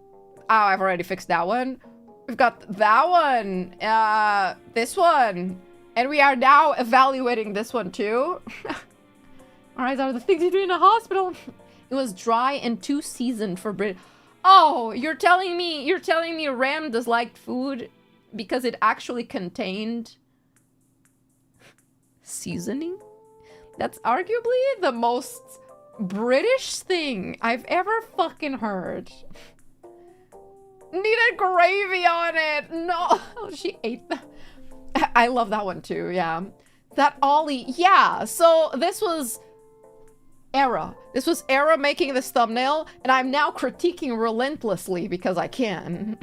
Oh, I've already fixed that one. We've got that one. This one. And we are now evaluating this one too. Alright, are the things you do in a hospital. It was dry and too seasoned for Brit. Oh, you're telling me Ram disliked food because it actually contained seasoning? That's arguably the most British thing I've ever fucking heard. Needed gravy on it. No, she ate that. I love that one too, yeah. That Ollie, yeah. So this was Era. This was Era making this thumbnail, and I'm now critiquing relentlessly because I can.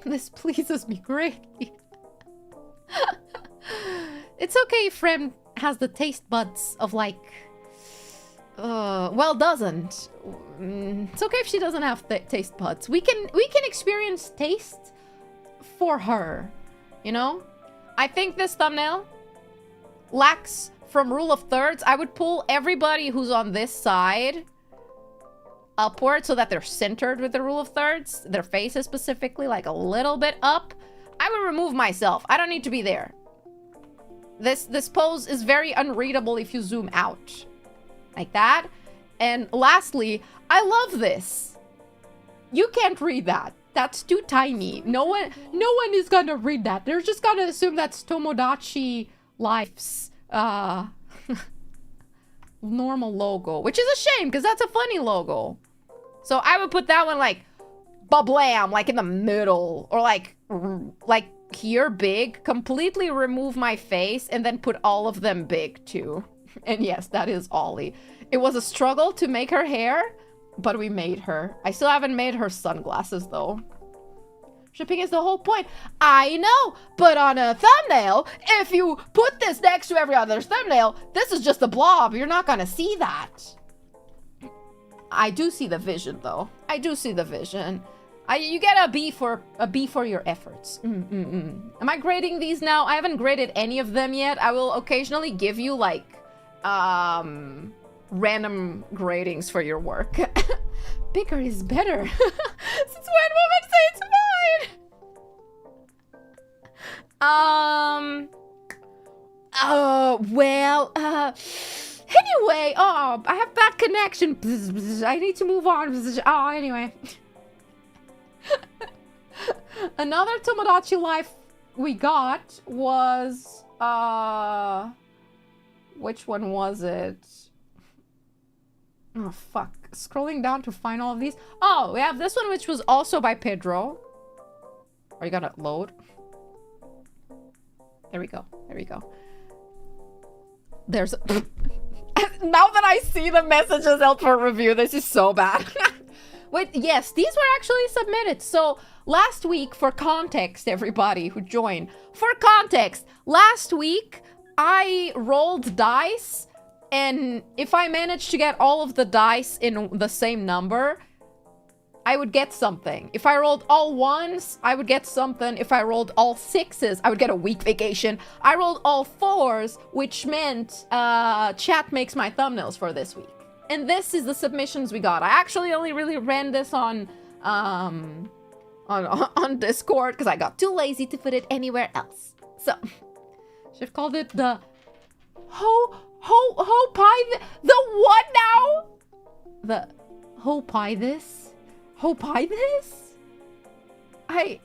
This pleases me greatly. It's okay if Rem has the taste buds of like... well, doesn't. It's okay if she doesn't have taste buds. We can experience taste for her, you know? I think this thumbnail lacks from rule of thirds. I would pull everybody who's on this side upward so that they're centered with the rule of thirds. Their faces specifically, like a little bit up. I would remove myself. I don't need to be there. This pose is very unreadable if you zoom out. Like that. And lastly, I love this. You can't read that. That's too tiny. No one is gonna read that. They're just gonna assume that's Tomodachi Life's normal logo, which is a shame because that's a funny logo. So I would put that one like bablam, like in the middle, or like here big, completely remove my face and then put all of them big too. And yes, that is Ollie. It was a struggle to make her hair, but we made her. I still haven't made her sunglasses though. Shipping is the whole point. I know, but on a thumbnail, if you put this next to every other thumbnail, this is just a blob. You're not gonna see that. I do see the vision though. I do see the vision. You get a B for your efforts. Am I grading these now? I haven't graded any of them yet. I will occasionally give you like random gradings for your work. Bigger is better. Since when women say it's fine? Anyway, I have bad connection. I need to move on. Oh, anyway. Another Tomodachi Life we got was, which one was it? Oh, fuck. Scrolling down to find all of these. Oh, we have this one, which was also by Pedro. Are you gonna load? There we go. There we go. There's... Now that I see the messages out for review, this is so bad. Wait, yes, these were actually submitted. So, last week, for context, everybody who joined. For context, last week, I rolled dice, and if I managed to get all of the dice in the same number, I would get something. If I rolled all ones, I would get something. If I rolled all sixes, I would get a week vacation. I rolled all fours, which meant chat makes my thumbnails for this week. And this is the submissions we got. I actually only really ran this on Discord because I got too lazy to put it anywhere else. So, should have called it the Ho pie the what now? The Ho pie this? Ho pie this? It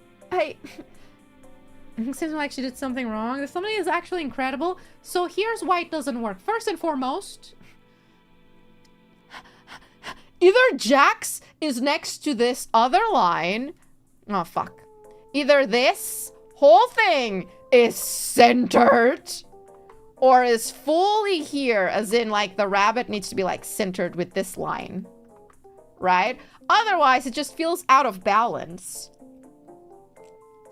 seems like she did something wrong. This something is actually incredible. So here's why it doesn't work. First and foremost, either Jax is next to this other line. Oh, fuck. Either this whole thing is centered or is fully here, as in, like, the rabbit needs to be, like, centered with this line. Right? Otherwise, it just feels out of balance.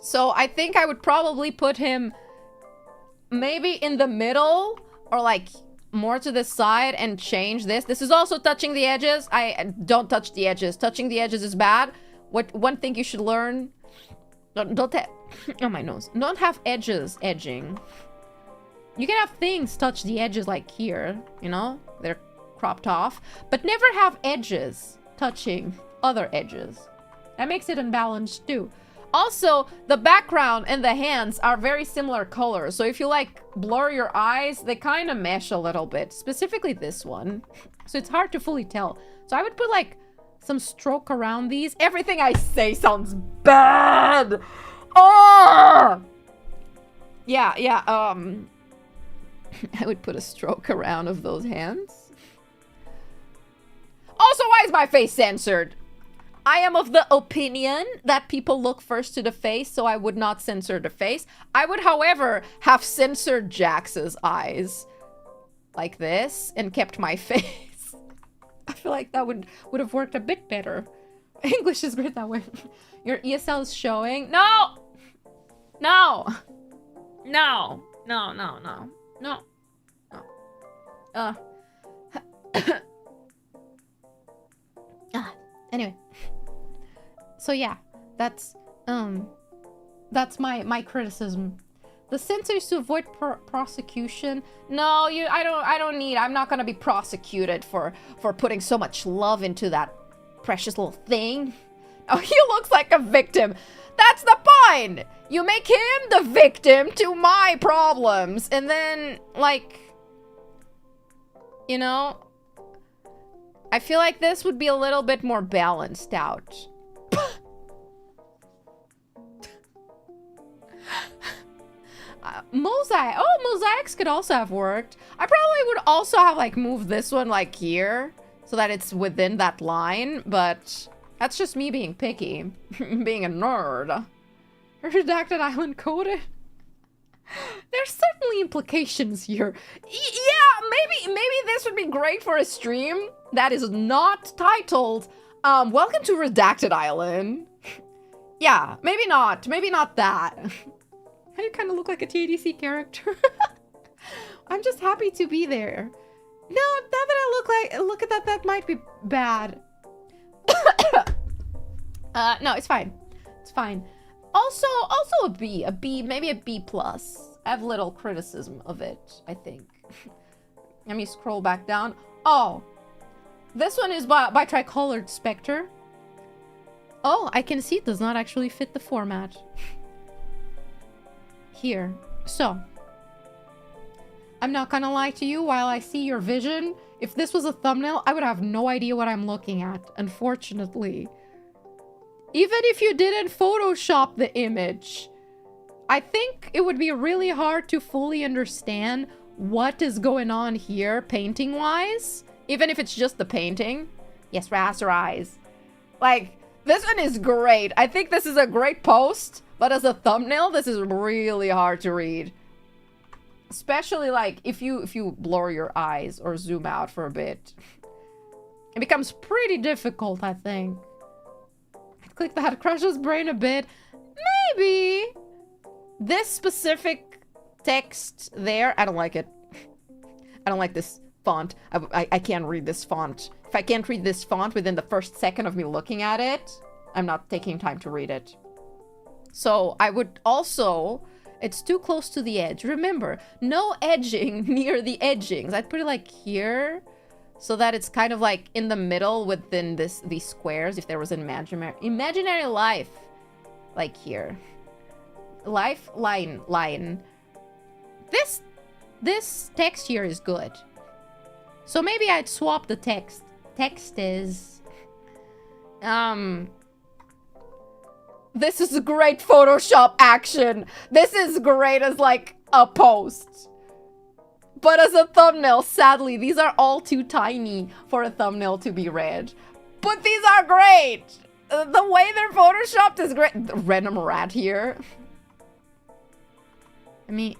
So I think I would probably put him maybe in the middle or, like, more to the side and change this. This is also touching the edges. I don't touch the edges. Touching the edges is bad. One thing you should learn, don't have, oh my nose, don't have edges edging. You can have things touch the edges like here, you know, they're cropped off, but never have edges touching other edges. That makes it unbalanced too. Also, the background and the hands are very similar colors. So if you like blur your eyes, they kind of mesh a little bit. Specifically this one. So it's hard to fully tell. So I would put like some stroke around these. Everything I say sounds bad. Oh! Yeah. I would put a stroke around of those hands. Also, why is my face censored? I am of the opinion that people look first to the face, so I would not censor the face. I would, however, have censored Jax's eyes like this and kept my face. I feel like that would have worked a bit better. English is great that way. Your ESL is showing. No! No! No! No, no, no. No. No. Anyway. So yeah, that's my criticism. The censor is to avoid prosecution. No, I'm not gonna be prosecuted for putting so much love into that precious little thing. Oh, he looks like a victim. That's the point! You make him the victim to my problems, and then, like, you know, I feel like this would be a little bit more balanced out. Mosaic. Oh, mosaics could also have worked. I probably would also have, like, moved this one, like, here, so that it's within that line, but that's just me being picky. Being a nerd. Redacted island coded? There's certainly implications here. Yeah, maybe this would be great for a stream that is not titled, Welcome to Redacted Island. Yeah, maybe not that. I kind of look like a TADC character. I'm just happy to be there. No, now that I look at that might be bad. No, it's fine. It's fine. Also a B, maybe a B+. I have little criticism of it, I think. Let me scroll back down. Oh, this one is by Tricolored Spectre. Oh, I can see it does not actually fit the format. Here. So, I'm not gonna lie to you, while I see your vision, if this was a thumbnail, I would have no idea what I'm looking at, unfortunately. Even if you didn't Photoshop the image, I think it would be really hard to fully understand what is going on here painting-wise, even if it's just the painting. Yes, rasterize. Like, this one is great. I think this is a great post, but as a thumbnail, this is really hard to read. Especially, like, if you blur your eyes or zoom out for a bit. It becomes pretty difficult, I think. Click that, crushes brain a bit. Maybe. This specific text there, I don't like it. I don't like this font. I can't read this font. If I can't read this font within the first second of me looking at it, I'm not taking time to read it. So I would also, it's too close to the edge. Remember, no edging near the edgings. I'd put it like here, so that it's kind of like in the middle within these squares, if there was an imaginary life. Like here. Life, line. This text here is good. So maybe I'd swap the text. Text is... This is great Photoshop action. This is great as, like, a post. But as a thumbnail, sadly, these are all too tiny for a thumbnail to be read. But these are great! The way they're photoshopped is great. The random rat here. I mean...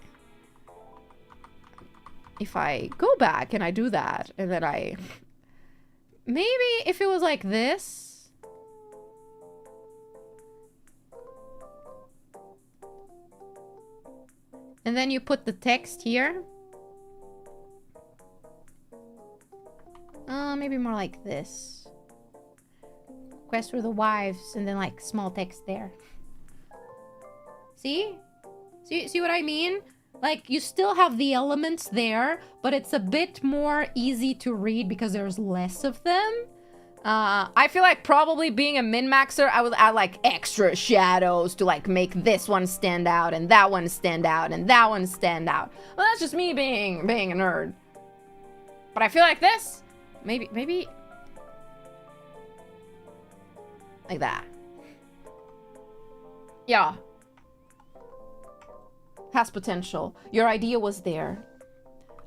If I go back and I do that, and then I... Maybe if it was like this... And then you put the text here. Maybe more like this. Quest for the wives, and then like small text there. See? See what I mean? Like, you still have the elements there, but it's a bit more easy to read because there's less of them. I feel like probably being a min-maxer, I would add like extra shadows to like make this one stand out and that one stand out and that one stand out. Well, that's just me being a nerd. But I feel like this, maybe like that. Yeah. Has potential. Your idea was there.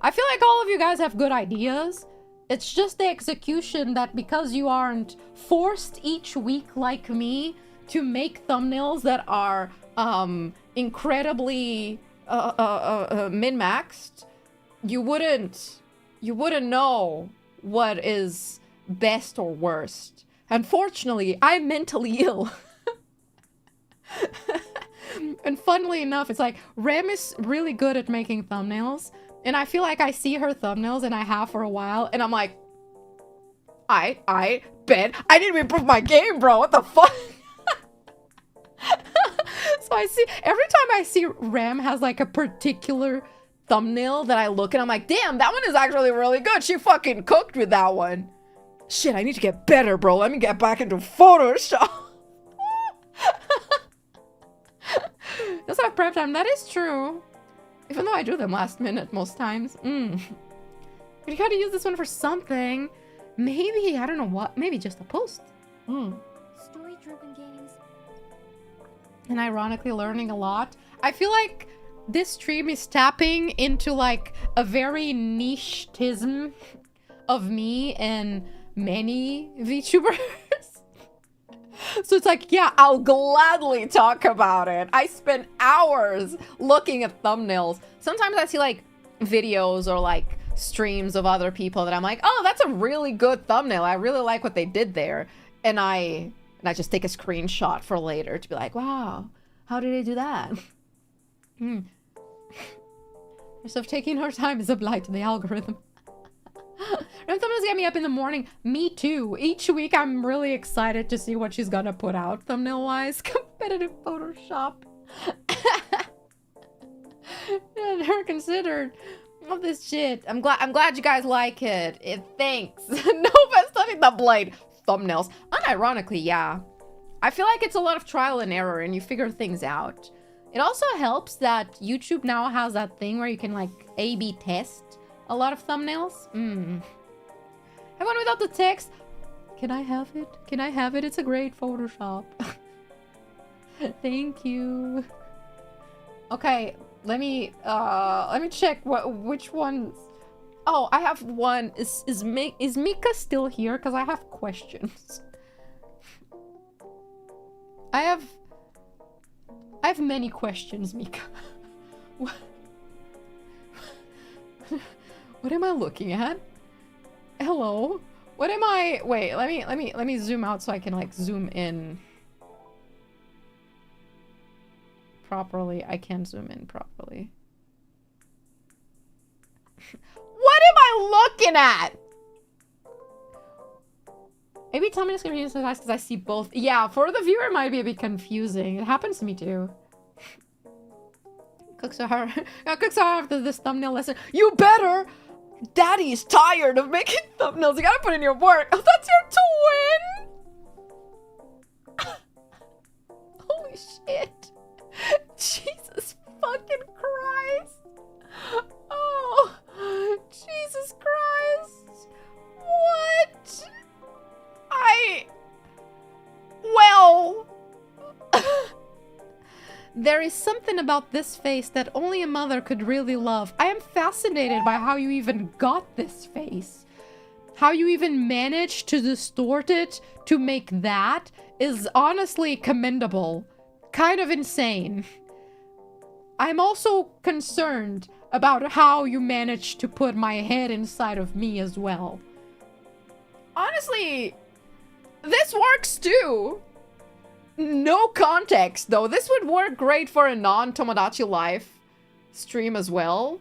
I feel like all of you guys have good ideas. It's just the execution that, because you aren't forced each week like me to make thumbnails that are incredibly min-maxed, you wouldn't know what is best or worst. Unfortunately, I'm mentally ill. And funnily enough, it's like Rem is really good at making thumbnails. And I feel like I see her thumbnails, and I have for a while, and I'm like, I bet I need to improve my game, bro. What the fuck? So I see, every time I see Ram has like a particular thumbnail that I look and I'm like, damn, that one is actually really good. She fucking cooked with that one. Shit, I need to get better, bro. Let me get back into Photoshop. That's not prep time. That is true. Even though I do them last minute most times. You gotta use this one for something. Maybe, I don't know what. Maybe just a post. Story-driven games. And ironically learning a lot. I feel like this stream is tapping into like a very niche-tism of me and many VTubers. So it's like, yeah, I'll gladly talk about it. I spend hours looking at thumbnails. Sometimes I see like videos or like streams of other people that I'm like, oh, that's a really good thumbnail. I really like what they did there. And I just take a screenshot for later to be like, wow, how did they do that? So taking her time is a blight to the algorithm. And thumbnails get me up in the morning. Me too. Each week I'm really excited to see what she's gonna put out thumbnail-wise. Competitive Photoshop. And her considered. All this shit. I'm glad you guys like it. Thanks. Nova studying the blade. Thumbnails. Unironically, yeah. I feel like it's a lot of trial and error and you figure things out. It also helps that YouTube now has that thing where you can like A/B test a lot of thumbnails. Have one without the text. Can I have it? Can I have it? It's a great Photoshop. Thank you. Okay, let me check which ones. Oh, I have one. Is Mika still here? Because I have questions. I have many questions, Mika. What am I looking at? Hello? What am I? Wait, let me zoom out so I can like zoom in properly. I can zoom in properly. What am I looking at? Maybe tell me this gonna be nice because I see both. Yeah, for the viewer it might be a bit confusing. It happens to me too. Cook so hard. Cook so hard after this thumbnail lesson. You better! Daddy's tired of making thumbnails. You gotta put in your work. Oh, that's your twin! Holy shit. Jesus fucking Christ. Oh, Jesus Christ. What? Well... There is something about this face that only a mother could really love. I am fascinated by how you even got this face. How you even managed to distort it to make that is honestly commendable. Kind of insane. I'm also concerned about how you managed to put my head inside of me as well. Honestly, this works too. No context, though. This would work great for a non-Tomodachi Life stream as well.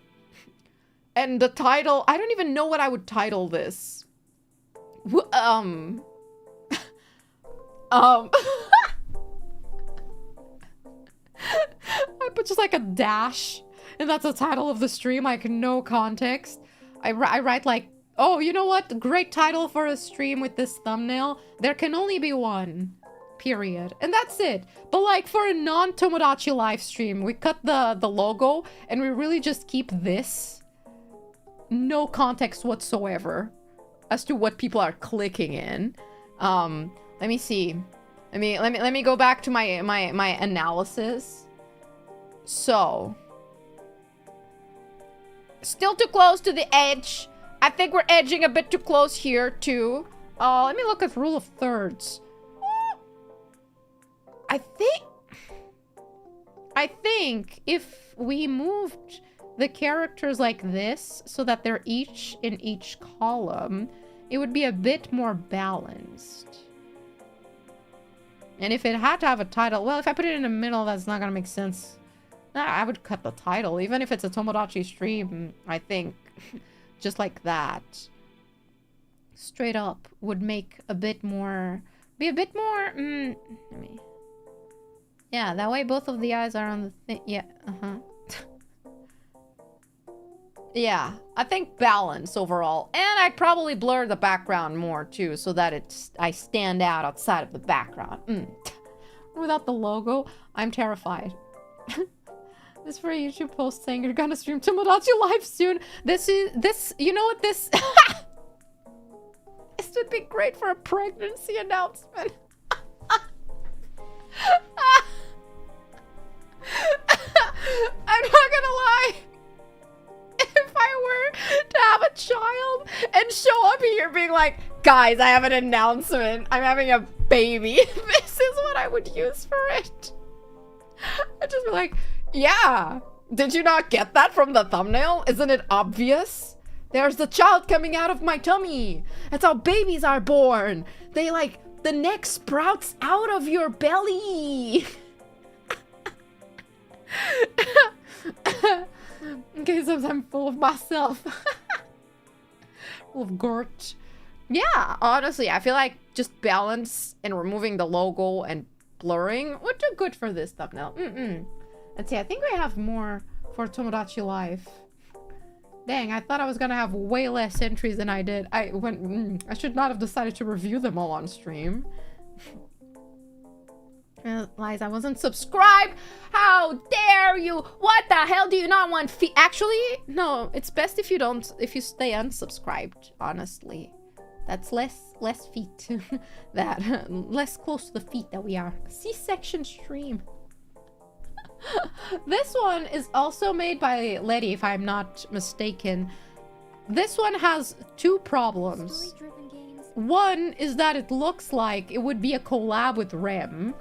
And the title... I don't even know what I would title this. I put just like a dash, and that's the title of the stream, like no context. I write like Oh, you know what? Great title for a stream with this thumbnail. There can only be one. Period. And that's it. But like for a non-Tomodachi live stream, we cut the logo and we really just keep this. No context whatsoever as to what people are clicking in. Let me see. Let me go back to my analysis. So, still too close to the edge. I think we're edging a bit too close here too. Let me look at rule of thirds. I think if we moved the characters like this so that they're each in each column, it would be a bit more balanced. And if it had to have a title, well, if I put it in the middle, that's not gonna make sense. Nah, I would cut the title, even if it's a Tomodachi stream. I think just like that, straight up, would make a bit more, be a bit more. Let me. Yeah, that way both of the eyes are on the thing. Yeah, yeah, I think balance overall. And I'd probably blur the background more too, so that I stand out outside of the background. Without the logo, I'm terrified. This for a YouTube post saying you're gonna stream Tomodachi live soon. You know what this... This would be great for a pregnancy announcement. I'm not gonna lie. If I were to have a child and show up here being like, guys, I have an announcement. I'm having a baby. This is what I would use for it. I'd just be like, yeah. Did you not get that from the thumbnail? Isn't it obvious? There's the child coming out of my tummy. That's how babies are born. They like, the neck sprouts out of your belly. Okay, sometimes I'm full of myself. Full of gort. Yeah, honestly, I feel like just balance and removing the logo and blurring would do good for this thumbnail. Let's see, I think we have more for Tomodachi Life. Dang, I thought I was gonna have way less entries than I did. I should not have decided to review them all on stream. Lies, I wasn't subscribed. How dare you? What the hell do you not want feet? Actually, no, it's best if you stay unsubscribed, honestly. That's less feet. That less close to the feet that we are. C-section stream. This one is also made by Letty, if I'm not mistaken. This one has two problems. One is that it looks like it would be a collab with Rem.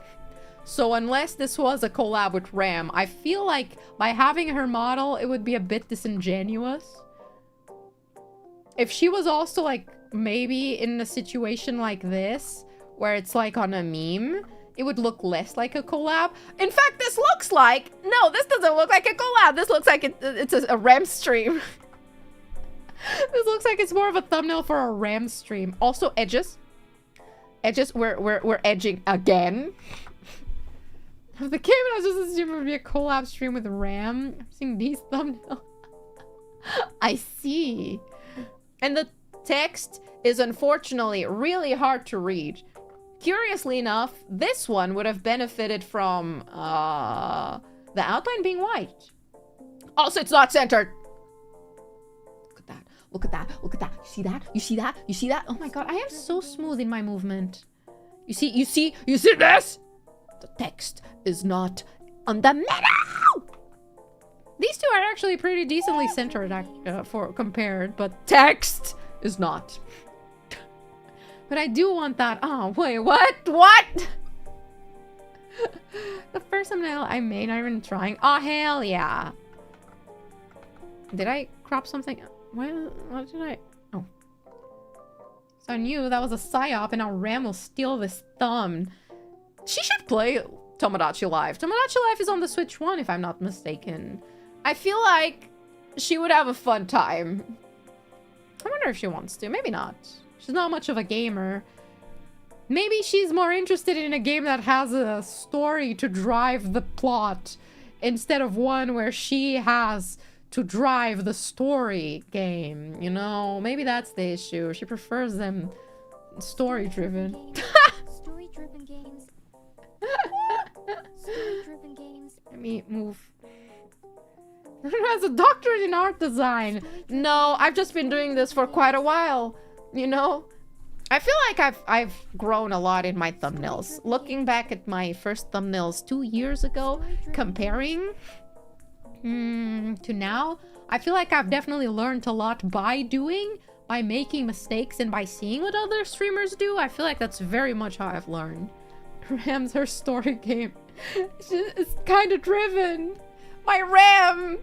So unless this was a collab with Ram, I feel like by having her model, it would be a bit disingenuous. If she was also like maybe in a situation like this, where it's like on a meme, it would look less like a collab. In fact, this looks like... No, this doesn't look like a collab. This looks like it's a Ram stream. This looks like it's more of a thumbnail for a Ram stream. Also, edges. Edges, we're edging again. If the game I was just assuming it would be a collab stream with Ram. I'm seeing these thumbnails. I see. And the text is unfortunately really hard to read. Curiously enough, this one would have benefited from the outline being white. Also, it's not centered. Look at that. Look at that. Look at that. You see that? You see that? You see that? Oh my god, I am so smooth in my movement. You see this? The text is not on the middle. These two are actually pretty decently centered compared, but text is not. But I do want that. Oh, wait, what? What? The first thumbnail I made, not even trying. Oh, hell yeah. Did I crop something? What did I? Oh. So I knew that was a psyop and now Ram will steal this thumb. She should play Tomodachi Life. Tomodachi Life is on the Switch 1, if I'm not mistaken. I feel like she would have a fun time. I wonder if she wants to. Maybe not. She's not much of a gamer. Maybe she's more interested in a game that has a story to drive the plot instead of one where she has to drive the story game, you know? Maybe that's the issue. She prefers them story-driven. Story-driven games. Story-driven games. Let me move. As a doctorate in art design. No, I've just been doing this for quite a while, you know? I feel like I've grown a lot in my thumbnails. Looking back at my first thumbnails 2 years ago, comparing to now, I feel like I've definitely learned a lot by making mistakes and by seeing what other streamers do. I feel like that's very much how I've learned. Ram's her story game. She's kind of driven. My Ram,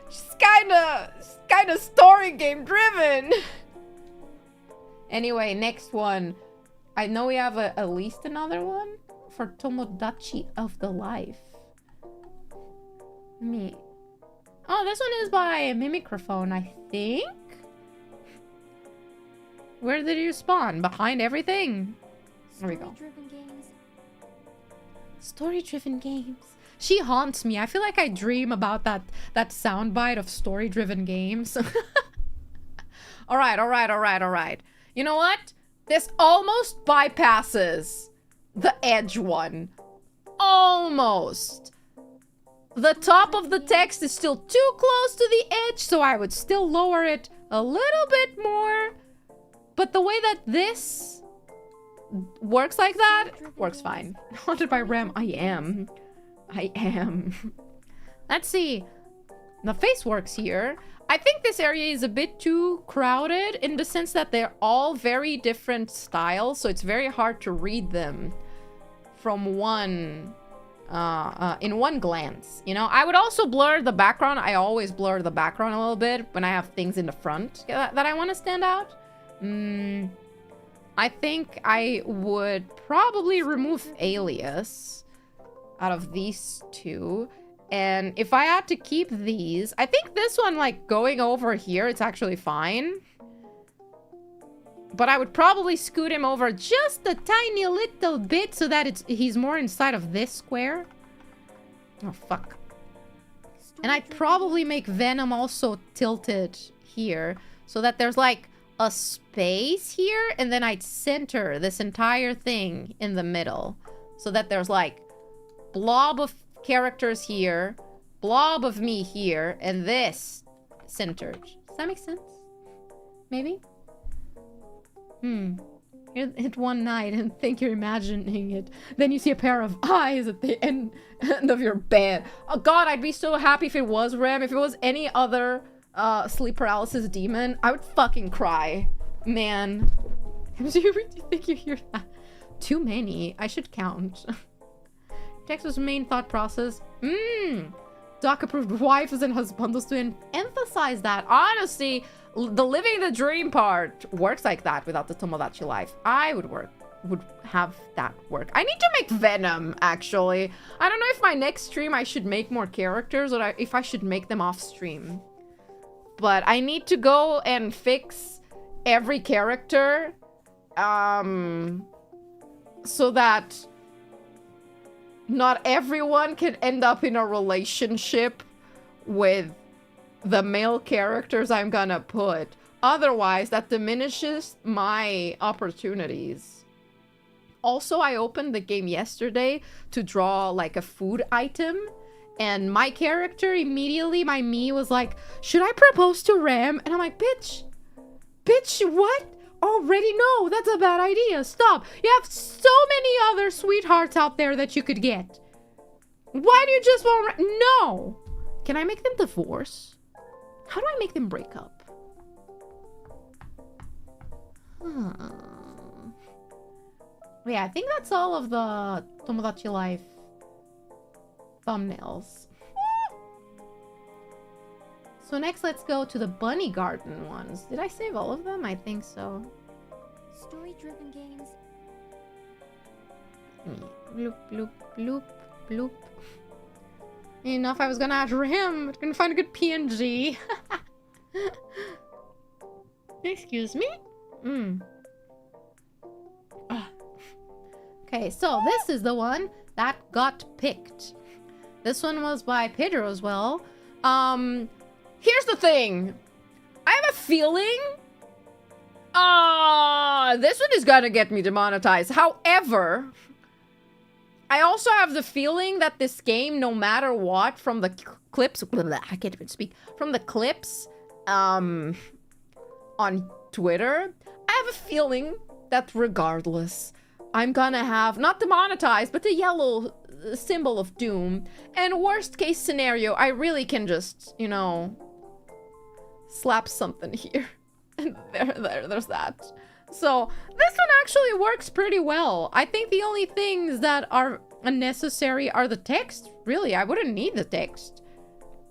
she's kind of story game driven. Anyway, next one. I know we have at least another one for Tomodachi of the Life. Me. Oh, this one is by Mimicrophone, I think. Where did you spawn? Behind everything. There we go. Story-driven games. She haunts me. I feel like I dream about that soundbite of story-driven games. All right. You know what? This almost bypasses the edge one. Almost. The top of the text is still too close to the edge, so I would still lower it a little bit more. But the way that this works like that, works fine. Haunted by Ram, I am. Let's see. The face works here. I think this area is a bit too crowded in the sense that they're all very different styles, so it's very hard to read them from one in one glance, you know? I would also blur the background. I always blur the background a little bit when I have things in the front that I want to stand out. I think I would probably remove alias out of these two. And if I had to keep these, I think this one, like, going over here, it's actually fine. But I would probably scoot him over just a tiny little bit so that he's more inside of this square. Oh, fuck. And I'd probably make Venom also tilted here so that there's, like, a space here. And then I'd center this entire thing in the middle so that there's, like, blob of characters here, blob of me here, and this centered. Does that make sense? Maybe? Hit one night and think you're imagining it. Then you see a pair of eyes at the end of your bed. Oh god, I'd be so happy if it was Ram. If it was any other sleep paralysis demon, I would fucking cry. Man. Do you think you hear that? Too many. I should count. Texas' main thought process. Doc approved wives and husbands to emphasize that. Honestly, the living the dream part works like that without the Tomodachi life. I would have that work. I need to make Venom, actually. I don't know if my next stream I should make more characters or if I should make them off stream. But I need to go and fix every character so that not everyone can end up in a relationship with the male characters I'm gonna put. Otherwise, that diminishes my opportunities. Also, I opened the game yesterday to draw like a food item. And my character immediately, my me was like, should I propose to Ram? And I'm like, bitch, what? Already no, that's a bad idea. Stop. You have so many other sweethearts out there that you could get. Why do you just want No. Can I make them divorce? How do I make them break up? Yeah, I think that's all of the Tomodachi Life thumbnails. So next, let's go to the Bunny Garden ones. Did I save all of them? I think so. Story-driven games. Bloop, bloop, bloop, bloop. Enough, I was gonna add Ram. I couldn't find a good PNG. Excuse me? Okay, so this is the one that got picked. This one was by Pedro as well. Here's the thing. I have a feeling... this one is gonna get me demonetized. However, I also have the feeling that this game, no matter what, from the clips... I can't even speak. From the clips, on Twitter, I have a feeling that regardless, I'm gonna have, not demonetized, but the yellow symbol of doom. And worst case scenario, I really can just, you know, slap something here. And there's that. So, this one actually works pretty well. I think the only things that are unnecessary are the text. Really, I wouldn't need the text.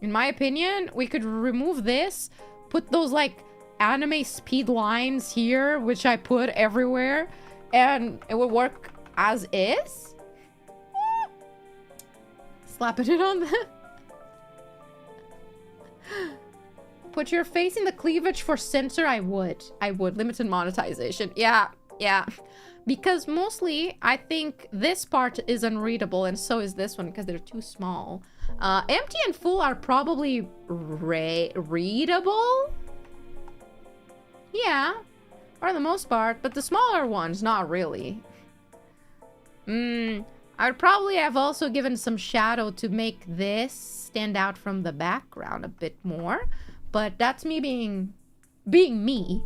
In my opinion, we could remove this, put those, like, anime speed lines here, which I put everywhere, and it would work as is. Slapping it on the... Put your face in the cleavage for censor. I would. Limited monetization. Yeah. Because mostly, I think this part is unreadable, and so is this one, because they're too small. Empty and full are probably readable? Yeah. For the most part, but the smaller ones, not really. I would probably have also given some shadow to make this stand out from the background a bit more. But that's me being me.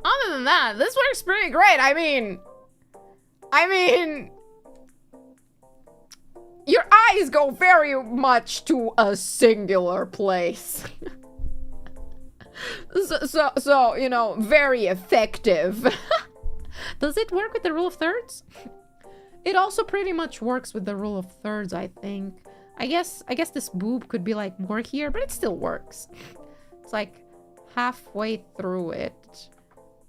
Other than that, this works pretty great. I mean, your eyes go very much to a singular place. so, you know, very effective. Does it work with the rule of thirds? It also pretty much works with the rule of thirds, I think. I guess this boob could be like more here, but it still works. It's like halfway through it.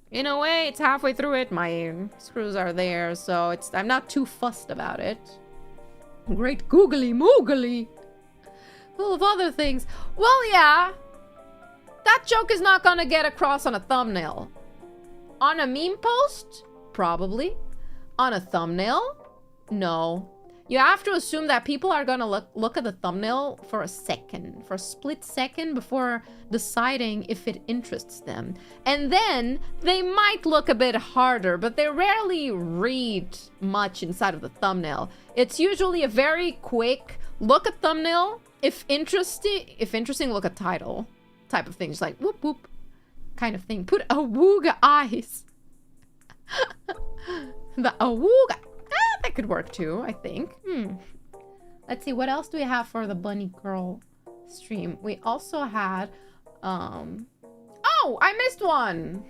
In a way, it's halfway through it. My screws are there, so I'm not too fussed about it. Great googly moogly. Full of other things. Well, yeah. That joke is not gonna get across on a thumbnail. On a meme post? Probably. On a thumbnail? No. You have to assume that people are gonna look at the thumbnail for a split second before deciding if it interests them. And then they might look a bit harder, but they rarely read much inside of the thumbnail. It's usually a very quick look at thumbnail. If interesting, look at title type of thing. Just like whoop whoop kind of thing. Put awooga eyes. The awooga. That could work too, I think. Let's see, what else do we have for the bunny girl stream? We also had, oh, I missed one.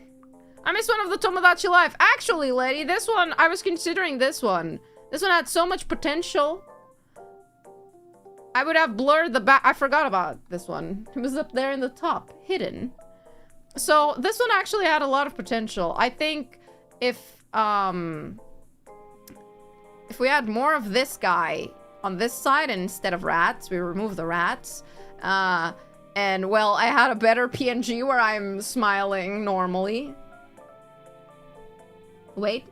I missed one of the Tomodachi Life. Actually, lady, this one, I was considering this one. This one had so much potential. I would have blurred the back. I forgot about this one. It was up there in the top, hidden. So this one actually had a lot of potential. I think if we had more of this guy on this side and instead of rats, we remove the rats. And, well, I had a better PNG where I'm smiling normally. Wait.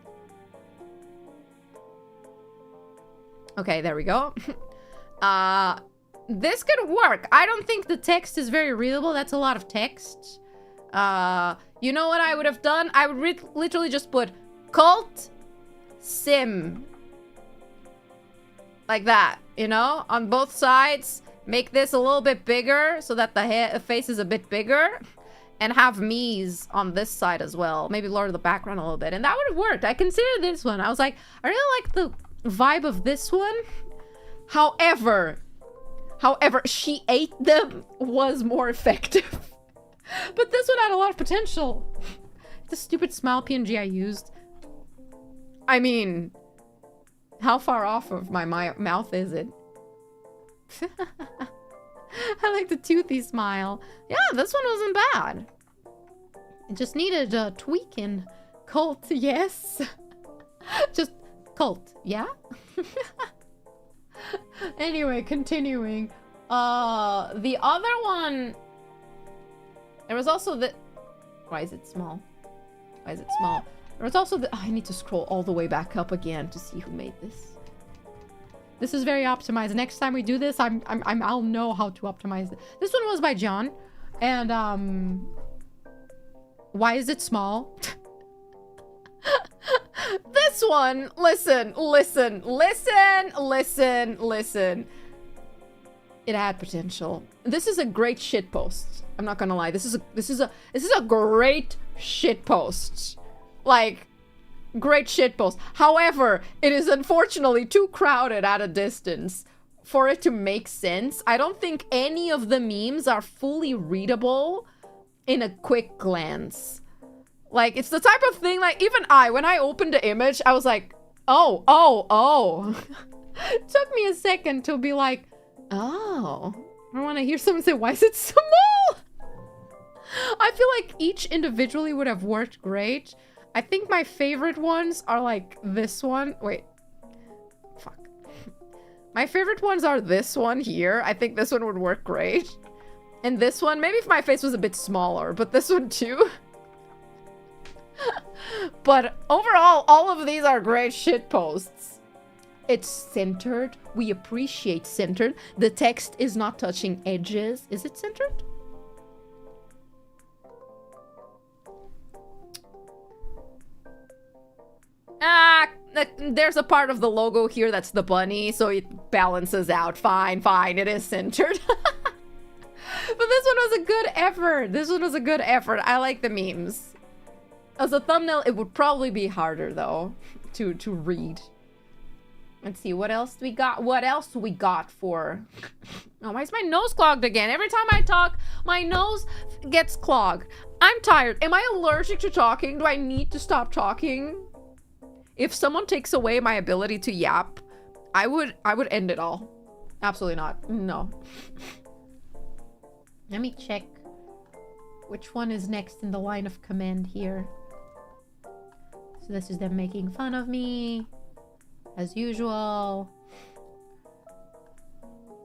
Okay, there we go. This could work. I don't think the text is very readable. That's a lot of text. You know what I would have done? I would literally just put cult sim. Like that, you know? On both sides. Make this a little bit bigger so that the face is a bit bigger. And have me's on this side as well. Maybe lower the background a little bit. And that would have worked. I considered this one. I was like, I really like the vibe of this one. However, she ate them was more effective. But this one had a lot of potential. The stupid smile PNG I used. I mean, how far off of my mouth is it? I like the toothy smile. Yeah, this one wasn't bad. It just needed a tweaking. Cult, yes. Just cult, yeah? Anyway, continuing. The other one... There was also the... Why is it small? Why is it small? There was also the... I need to scroll all the way back up again to see who made this. This is very optimized. Next time we do this, I'll know how to optimize it. This one was by John. And why is it small? This one, listen. It had potential. This is a great shit post. I'm not gonna lie. This is a great shit post. Like, great shit post. However, it is unfortunately too crowded at a distance for it to make sense. I don't think any of the memes are fully readable in a quick glance. Like, it's the type of thing, like, even when I opened the image, I was like, oh. It took me a second to be like, oh. I want to hear someone say, why is it small? I feel like each individually would have worked great. I think my favorite ones are like this one. Wait. Fuck. My favorite ones are this one here. I think this one would work great. And this one, maybe if my face was a bit smaller, but this one too. But overall, all of these are great shit posts. It's centered. We appreciate centered. The text is not touching edges. Is it centered? There's a part of the logo here that's the bunny, so it balances out. Fine, it is centered. But this one was a good effort. I like the memes. As a thumbnail, it would probably be harder, though, to read. Let's see, what else we got? What else we got for... Oh, why is my nose clogged again? Every time I talk, my nose gets clogged. I'm tired. Am I allergic to talking? Do I need to stop talking? If someone takes away my ability to yap, I would end it all. Absolutely not. No. Let me check which one is next in the line of command here. So this is them making fun of me, as usual.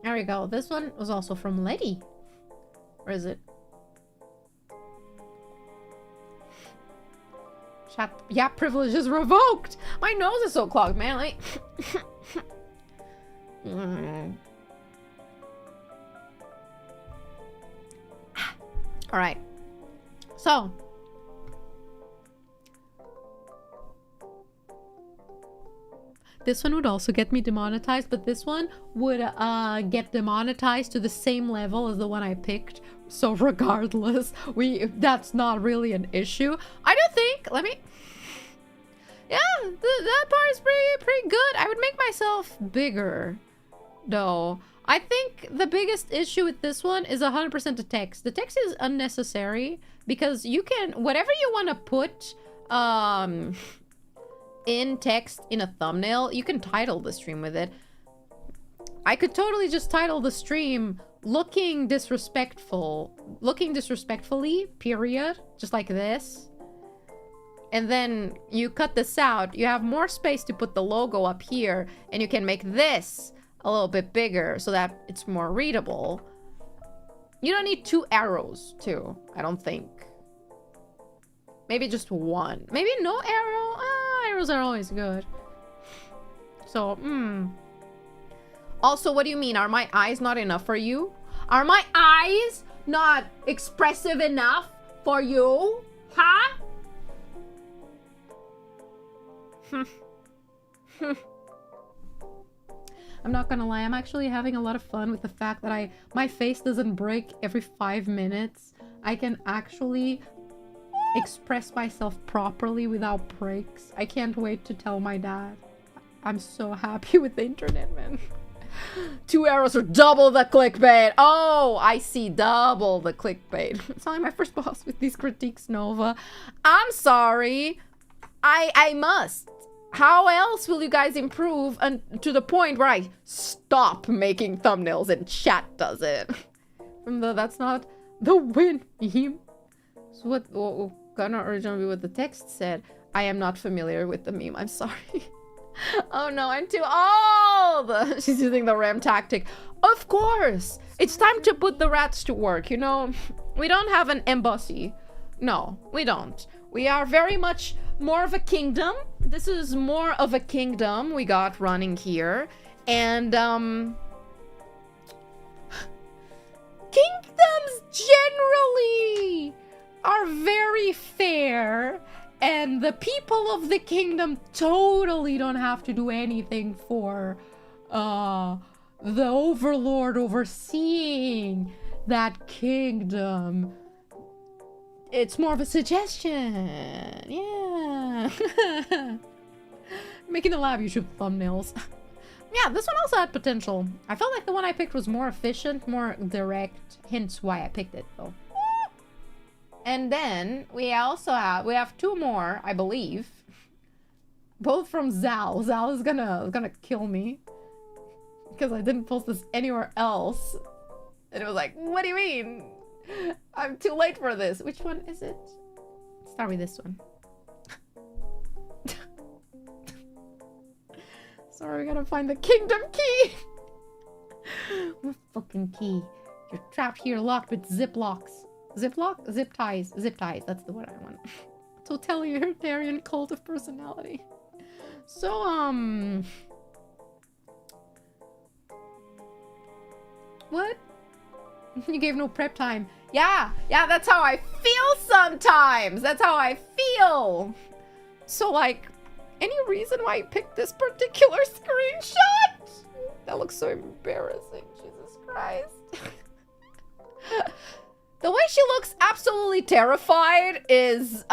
There we go. This one was also from Letty. Where is it? Chat. Yeah, privilege is revoked. My nose is so clogged, man. Let me... All right. So. This one would also get me demonetized, but this one would get demonetized to the same level as the one I picked. So regardless, that's not really an issue. I do think, yeah, that part is pretty good. I would make myself bigger, though. I think the biggest issue with this one is 100% the text. The text is unnecessary because you can, whatever you want to put, in text in a thumbnail, you can title the stream with it. I could totally just title the stream looking disrespectfully, period, just like this. And then you cut this out, you have more space to put the logo up here, and you can make this a little bit bigger so that it's more readable. You don't need 2 arrows too, I don't think. Maybe just 1. Maybe no arrow. Arrows are always good. So, Also, what do you mean? Are my eyes not enough for you? Are my eyes not expressive enough for you? Huh? I'm not gonna lie, I'm actually having a lot of fun with the fact that my face doesn't break every 5 minutes. I can actually express myself properly without breaks. I can't wait to tell my dad. I'm so happy with the internet, man. 2 arrows are double the clickbait. Oh, I see, double the clickbait. It's only my first boss with these critiques, Nova. I'm sorry. I must. How else will you guys improve to the point where I stop making thumbnails and chat does it? From the that's not the win meme. So what gonna originally what the text said. I am not familiar with the meme. I'm sorry. Oh no, I'm too old. She's using the RAM tactic. Of course. It's time to put the rats to work, you know? We don't have an embassy. No, we don't. We are very much more of a kingdom. This is more of a kingdom we got running here. And, kingdom generally are very fair, and the people of the kingdom totally don't have to do anything for the overlord overseeing that kingdom. It's more of a suggestion. Yeah. Making the lab YouTube thumbnails. Yeah, this one also had potential. I felt like the one I picked was more efficient, more direct, hence why I picked it though. And then we have two more, I believe. Both from Zal. Zal is gonna kill me. Because I didn't post this anywhere else. And it was like, what do you mean? I'm too late for this. Which one is it? Let's start with this one. Sorry, we gotta find the kingdom key. What fucking key? You're trapped here, locked with zip locks. Zip lock? Zip ties. Zip ties. That's the word I want. Totalitarian cult of personality. So, what? You gave no prep time. Yeah, that's how I feel sometimes. That's how I feel. So, like, any reason why I picked this particular screenshot? That looks so embarrassing. Jesus Christ. The way she looks absolutely terrified is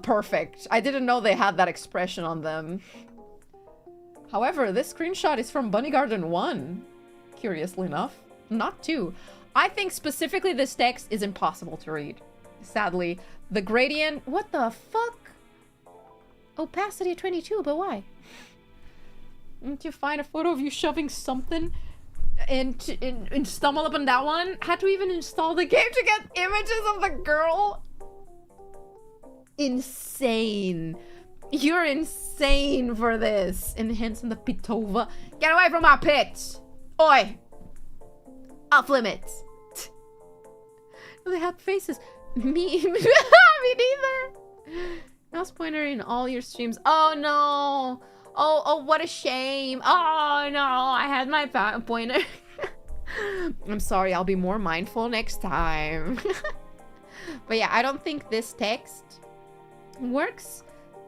perfect. I didn't know they had that expression on them. However, this screenshot is from Bunny Garden 1, curiously enough. Not 2. I think specifically this text is impossible to read. Sadly, the gradient... What the fuck? Opacity 22, but why? Didn't you find a photo of you shoving something and stumble upon that one? Had to even install the game to get images of the girl? Insane. You're insane for this. Enhancing the Pitova. Get away from my pit. Oi. Off limits. They had faces. Me neither. Mouse pointer in all your streams. Oh no. Oh, what a shame. Oh no, I had my pointer. I'm sorry, I'll be more mindful next time. But yeah, I don't think this text works.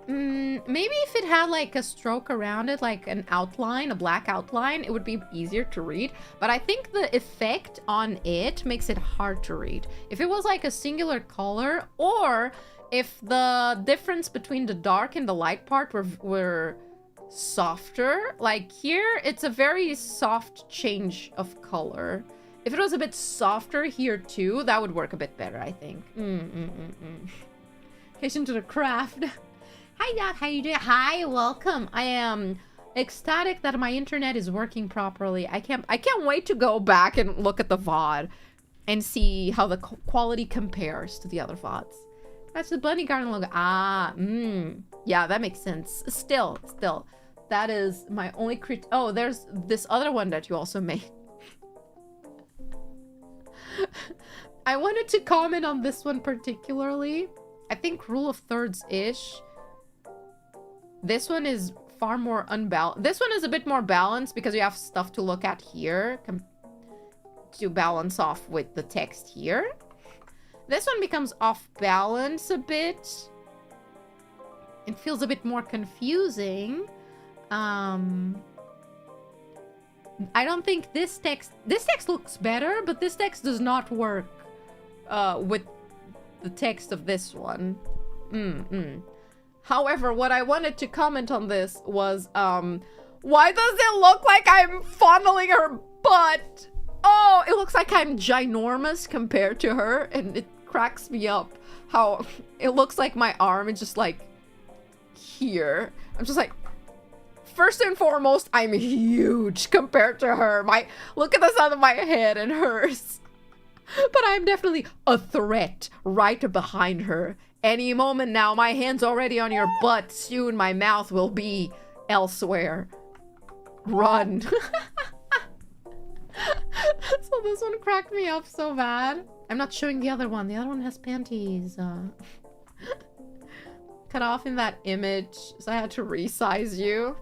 Maybe if it had like a stroke around it, like an outline, a black outline, it would be easier to read. But I think the effect on it makes it hard to read. If it was like a singular color, or if the difference between the dark and the light part were softer, like here, it's a very soft change of color. If it was a bit softer here too, that would work a bit better, I think. Patient to the craft. Hi Doc, how you doing? Hi, welcome. I am ecstatic that my internet is working properly. I can't wait to go back and look at the VOD and see how the quality compares to the other VODs. That's the Bunny Garden logo. Yeah, that makes sense. Still, that is my only oh, there's this other one that you also made. I wanted to comment on this one particularly. I think rule of thirds-ish. This one is far more unbalanced. This one is a bit more balanced because you have stuff to look at here to balance off with the text here. This one becomes off balance a bit. It feels a bit more confusing. I don't think this text looks better, but this text does not work with the text of this one. However, what I wanted to comment on this was, why does it look like I'm fondling her butt? Oh, it looks like I'm ginormous compared to her, and it cracks me up how it looks like my arm is just like here. I'm just like, first and foremost, I'm huge compared to her. Look at the side of my head and hers. But I'm definitely a threat right behind her. Any moment now, my hand's already on your butt. Soon my mouth will be elsewhere. Run. So this one cracked me up so bad. I'm not showing the other one. The other one has panties. Cut off in that image, so I had to resize you.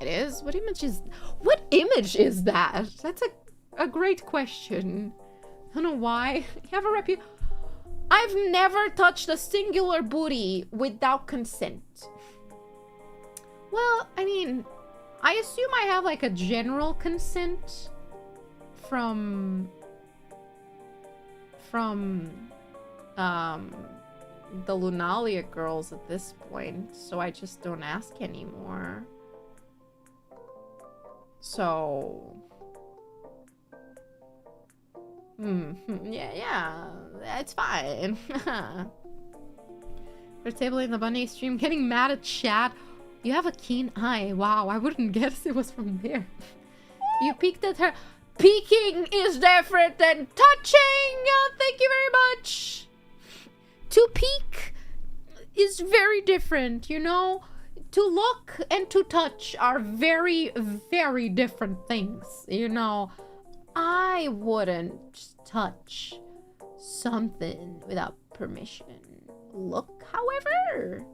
It is? What image is that? That's a great question. don't know why. You have a I've never touched a singular booty without consent. Well, I mean, I assume I have like a general consent from the Lunalia girls at this point, so I just don't ask anymore. So yeah, it's fine. We're tabling the bunny stream, getting mad at chat. You have a keen eye. Wow, I wouldn't guess it was from there. You peeked at her. Peeking is different than touching. Thank you very much. To peek is very different, you know? To look and to touch are very, very different things, you know? I wouldn't touch something without permission. Look, however.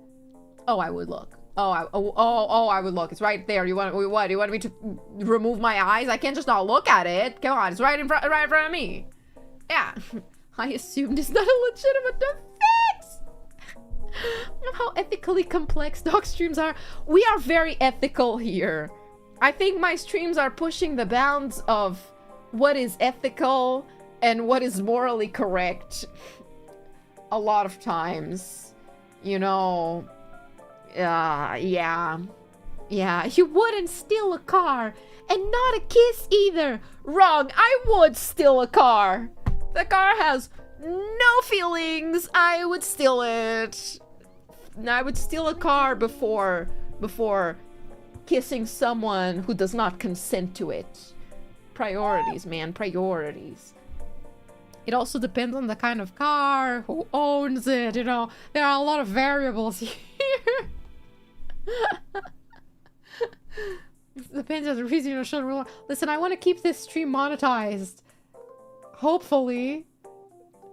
Oh, I would look. Oh, I would look. It's right there. You want what? You want me to remove my eyes? I can't just not look at it. Come on, it's right in front of me. Yeah. I assumed it's not a legitimate defense. Of how ethically complex dog streams are. We are very ethical here. I think my streams are pushing the bounds of what is ethical and what is morally correct. A lot of times, you know. Yeah, you wouldn't steal a car, and not a kiss either. Wrong, I would steal a car. The car has no feelings. I would steal it. I would steal a car before kissing someone who does not consent to it. Priorities, man, priorities. It also depends on the kind of car, who owns it, you know. There are a lot of variables here. It depends on the reason you should. Listen, I want to keep this stream monetized. Hopefully.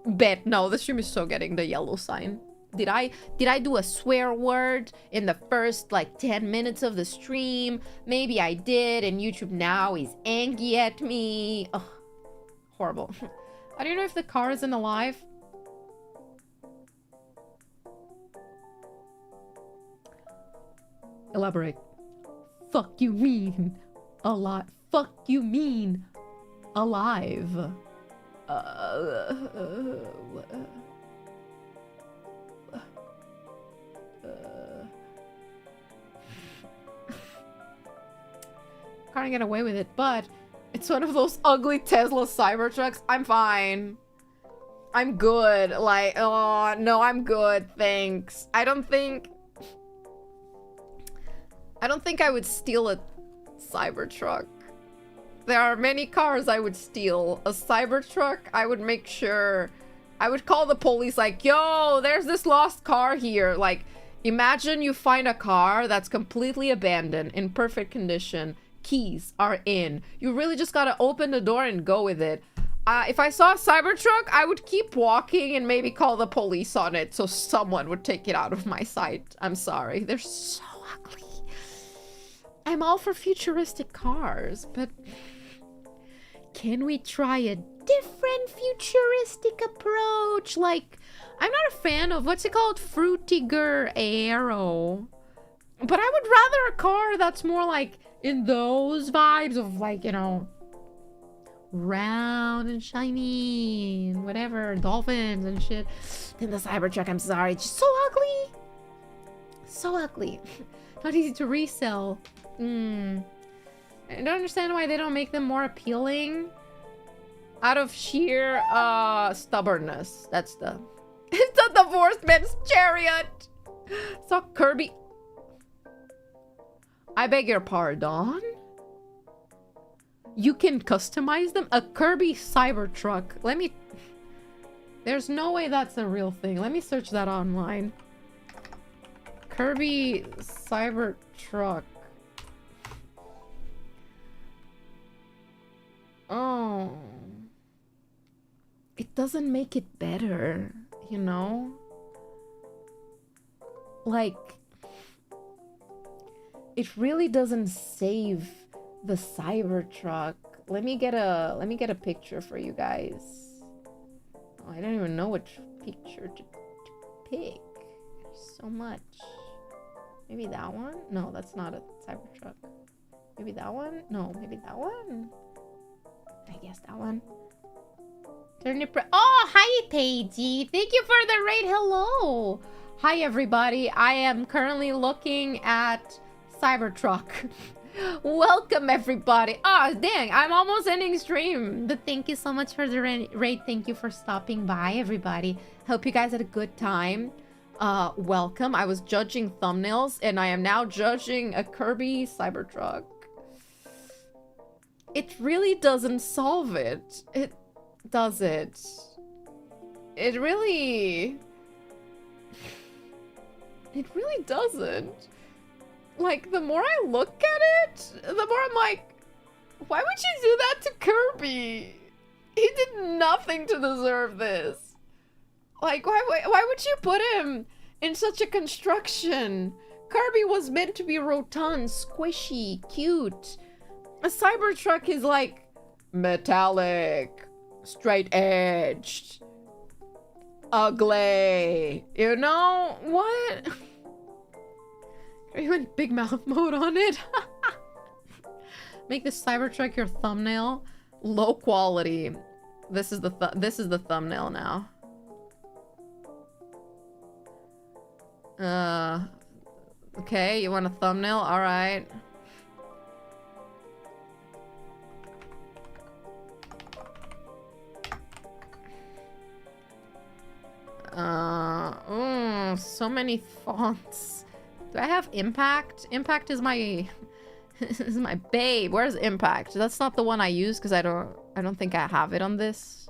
Bet. No, the stream is so getting the yellow sign. Did I do a swear word in the first like 10 minutes of the stream? Maybe I did, and YouTube now is angry at me. Ugh. Horrible. I don't know if the car isn't alive. Elaborate. Fuck you mean a lot. Fuck you mean alive. Can't get away with it, but it's one of those ugly Tesla Cybertrucks. I'm fine. I'm good. Like, oh no, I'm good. Thanks. I don't think I would steal a Cybertruck. There are many cars I would steal. A Cybertruck, I would make sure... I would call the police like, yo, there's this lost car here. Like, imagine you find a car that's completely abandoned, in perfect condition. Keys are in. You really just gotta open the door and go with it. If I saw a Cybertruck, I would keep walking and maybe call the police on it so someone would take it out of my sight. I'm sorry. They're so ugly. I'm all for futuristic cars, but can we try a different futuristic approach? Like, I'm not a fan of, what's it called? Fruitiger Aero. But I would rather a car that's more like in those vibes of like, you know, round and shiny and whatever, dolphins and shit. Than the Cybertruck, I'm sorry. It's just so ugly. So ugly. Not easy to resell. I don't understand why they don't make them more appealing. Out of sheer stubbornness. That's the... It's the divorced man's chariot. So Kirby... I beg your pardon? You can customize them? A Kirby Cybertruck. Let me... There's no way that's a real thing. Let me search that online. Kirby Cybertruck. Oh. It doesn't make it better, you know? Like, it really doesn't save the Cybertruck. Let me get a picture for you guys. I don't even know which picture to pick. There's so much. Maybe that one? No, that's not a Cybertruck. Maybe that one? No, maybe that one? I guess that one. Turn your oh, hi, Paigey. Thank you for the raid. Hello. Hi, everybody. I am currently looking at Cybertruck. Welcome, everybody. Oh, dang. I'm almost ending stream. But thank you so much for the raid. Thank you for stopping by, everybody. Hope you guys had a good time. Welcome. I was judging thumbnails, and I am now judging a Kirby Cybertruck. It really doesn't solve it. It does it. It really doesn't. Like, the more I look at it, the more I'm like, why would you do that to Kirby? He did nothing to deserve this. Like, why would you put him in such a construction? Kirby was meant to be rotund, squishy, cute. A Cybertruck is like metallic, straight-edged, ugly. You know what? You went big mouth mode on it. Make this Cybertruck your thumbnail. Low quality. This is the thumbnail now. Okay, you want a thumbnail? All right. So many fonts. Do I have Impact? Impact is my is my babe. Where's Impact? That's not the one I use because I don't think I have it on this.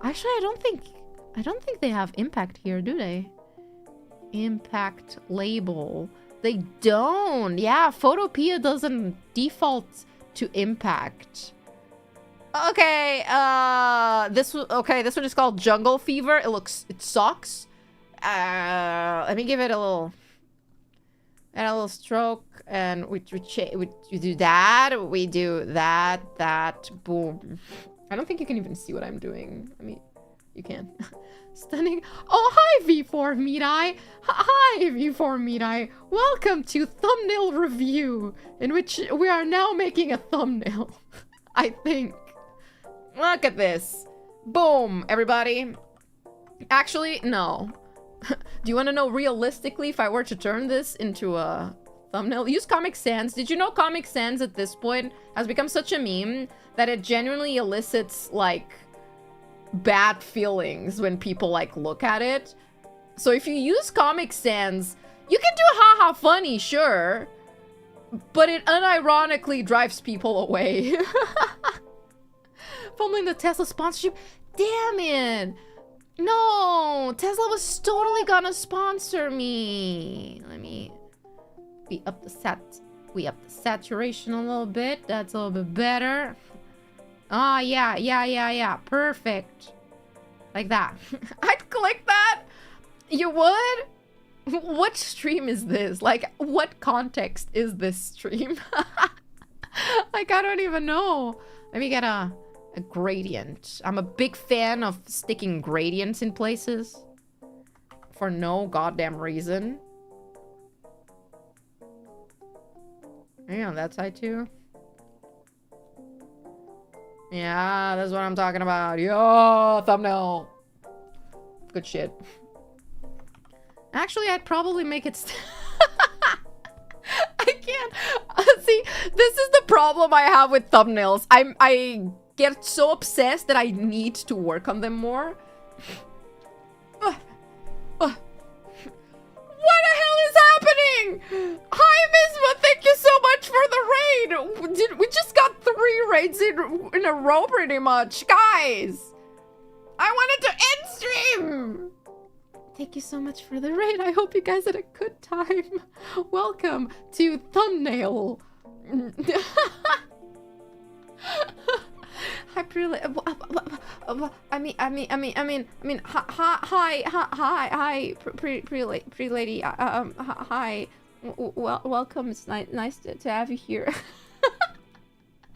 Actually, I don't think they have Impact here, do they? Impact label. They don't. Yeah, Photopea doesn't default to Impact. Okay, this one is called Jungle Fever. It sucks. Let me give it a little stroke, and we do that. We do that. Boom. I don't think you can even see what I'm doing. I mean, you can. Stunning. Oh, hi, V4 Meat Eye. Hi, V4 Meat Eye. Welcome to Thumbnail Review, in which we are now making a thumbnail. I think. Look at this. Boom, everybody. Actually, no. Do you want to know realistically if I were to turn this into a thumbnail? Use Comic Sans. Did you know Comic Sans at this point has become such a meme that it genuinely elicits, like, bad feelings when people, like, look at it? So if you use Comic Sans, you can do haha funny, sure, but it unironically drives people away. Fumbling the Tesla sponsorship. Damn it. No, Tesla was totally gonna sponsor me. Let me up the saturation a little bit. That's a little bit better. Oh, yeah. Perfect. Like that. I'd click that. You would? What stream is this? Like, what context is this stream? Like, I don't even know. Let me get a gradient. I'm a big fan of sticking gradients in places for no goddamn reason. Yeah, on that side too. Yeah, that's what I'm talking about. Yo, thumbnail. Good shit. Actually, I'd probably make it I can't. See, this is the problem I have with thumbnails. I get so obsessed that I need to work on them more. What the hell is happening? Hi, Misma, thank you so much for the raid. We just got 3 raids in a row pretty much. Guys, I wanted to end stream. Thank you so much for the raid. I hope you guys had a good time. Welcome to Thumbnail. Hi, hi, pretty lady. Hi. Welcome. It's nice to have you here.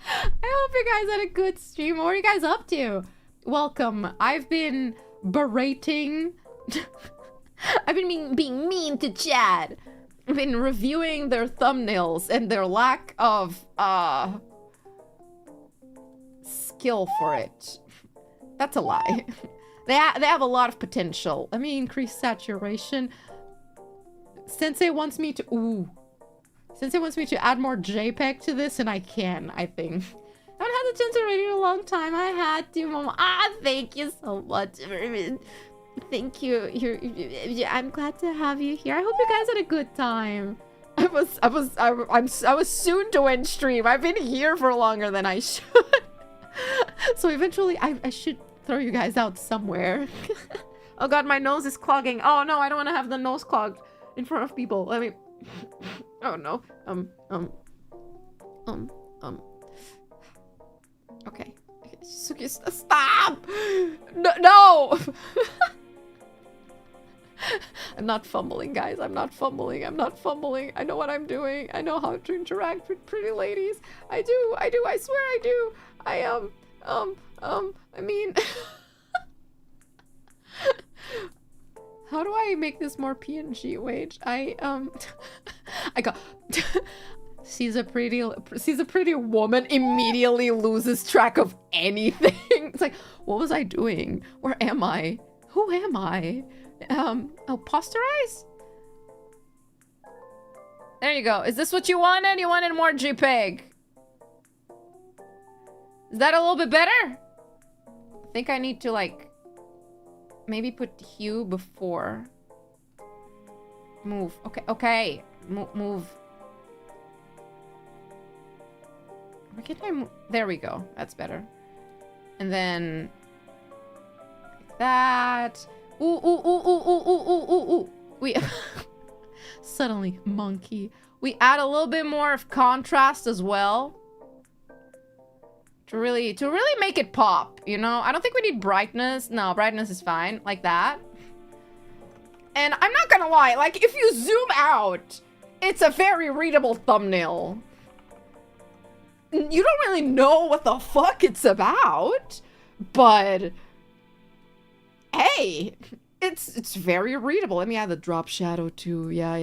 I hope you guys had a good stream. What are you guys up to? Welcome. I've been berating. I've been being mean to chat. I've been reviewing their thumbnails and their lack of skill for it. That's a lie. They have a lot of potential. Let me increase saturation. Sensei wants me to add more JPEG to this, and I can, I think. I haven't had the chance to read it in a long time. I had to, Mom. Thank you so much. Thank you. I'm glad to have you here. I hope you guys had a good time. I was soon to end stream. I've been here for longer than I should. So eventually I should throw you guys out somewhere. Oh god, my nose is clogging. Oh no, I don't want to have the nose clogged in front of people. Let me. Oh no. Okay. Suki, stop! No! I'm not fumbling, guys. I'm not fumbling. I know what I'm doing. I know how to interact with pretty ladies. I do. I swear I do. I mean... How do I make this more PNG? Wait, I got... sees a pretty woman, immediately loses track of anything. It's like, what was I doing? Where am I? Who am I? Oh, posterize? There you go. Is this what you wanted? You wanted more JPEG. Is that a little bit better? I think I need to, like, maybe put hue before. Move. Okay. Move. Where can I move? There we go. That's better. And then... like that. Ooh. We... Suddenly, monkey. We add a little bit more of contrast as well. To really make it pop, you know? I don't think we need brightness. No, brightness is fine. Like that. And I'm not gonna lie, like, if you zoom out, it's a very readable thumbnail. You don't really know what the fuck it's about, but hey, it's very readable. Let me add the drop shadow too. Yeah.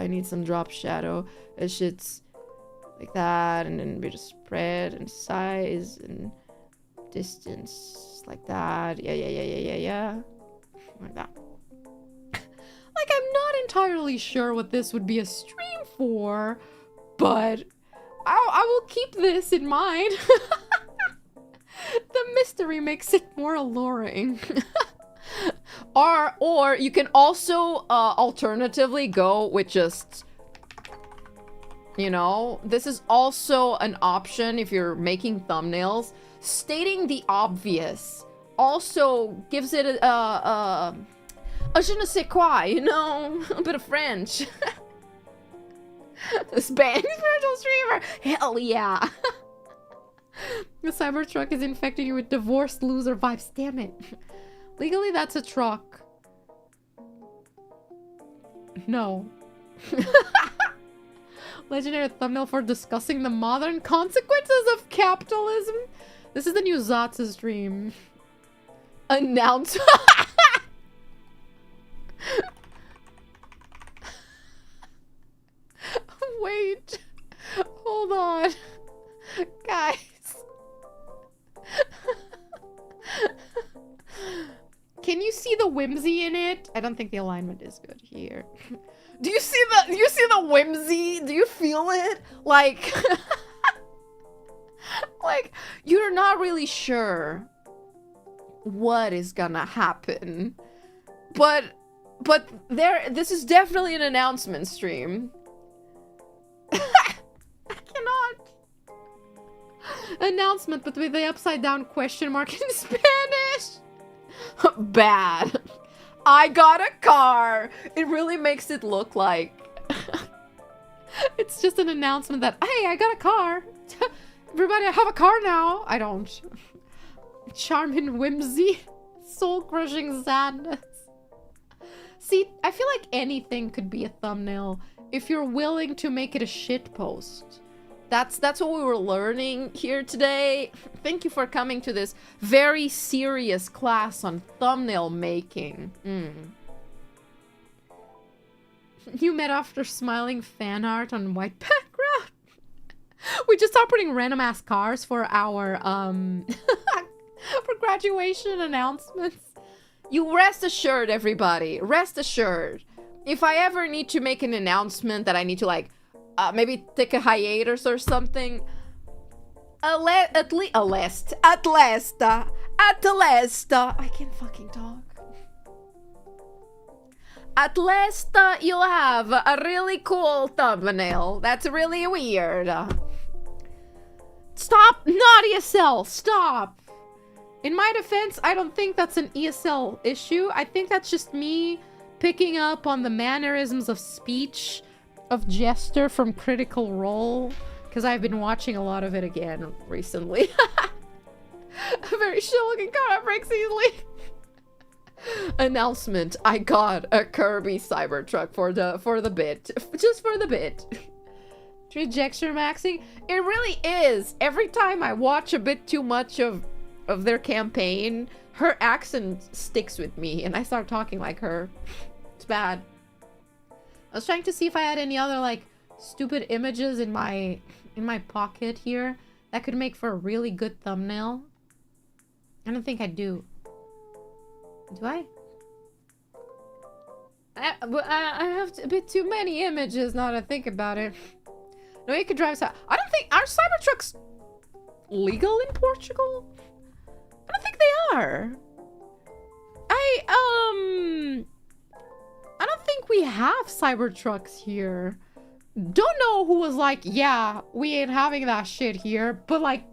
I need some drop shadow. That shit's like that, and then we just spread and size and distance like that. Yeah. Like that. Like, I'm not entirely sure what this would be a stream for, but I will keep this in mind. The mystery makes it more alluring. Or you can also alternatively go with just, you know, this is also an option if you're making thumbnails. Stating the obvious also gives it a je ne sais quoi, you know, a bit of French. The Spanish virtual streamer, hell yeah. The Cybertruck is infecting you with divorced loser vibes. Damn it. Legally, that's a truck. No. Legendary thumbnail for discussing the modern consequences of capitalism. This is the new Zatsu stream. Announce. Wait. Hold on. Guys. Can you see the whimsy in it? I don't think the alignment is good here. Do you see the whimsy? Do you feel it? Like like you're not really sure what is gonna happen. But this is definitely an announcement stream. I cannot. Announcement, but with the upside down question mark in Spanish. Bad. I got a car. It really makes it look like it's just an announcement that, hey, I got a car. Everybody, I have a car now. I don't. Charming whimsy. Soul-crushing sadness. See, I feel like anything could be a thumbnail if you're willing to make it a shit post. That's what we were learning here today. Thank you for coming to this very serious class on thumbnail making. You met after smiling fan art on white background. We just started putting random ass cars for our for graduation announcements. You rest assured, everybody. Rest assured. If I ever need to make an announcement that I need to like maybe take a hiatus or something. At last. I can't fucking talk. At last, you'll have a really cool thumbnail. That's really weird. Stop! Not ESL! Stop! In my defense, I don't think that's an ESL issue. I think that's just me picking up on the mannerisms of speech of Jester from Critical Role, because I've been watching a lot of it again recently. A very chill-looking car breaks easily. Announcement: I got a Kirby Cybertruck for the bit, just for the bit. Trajectory maxing. It really is. Every time I watch a bit too much of their campaign, her accent sticks with me, and I start talking like her. It's bad. I was trying to see if I had any other like stupid images in my pocket here that could make for a really good thumbnail. I don't think I do. Do I? I have a bit too many images now that I think about it. No, you could drive. I don't think are Cybertrucks legal in Portugal. I don't think they are. I don't think we have Cybertrucks here. Don't know who was like, yeah, we ain't having that shit here. But like,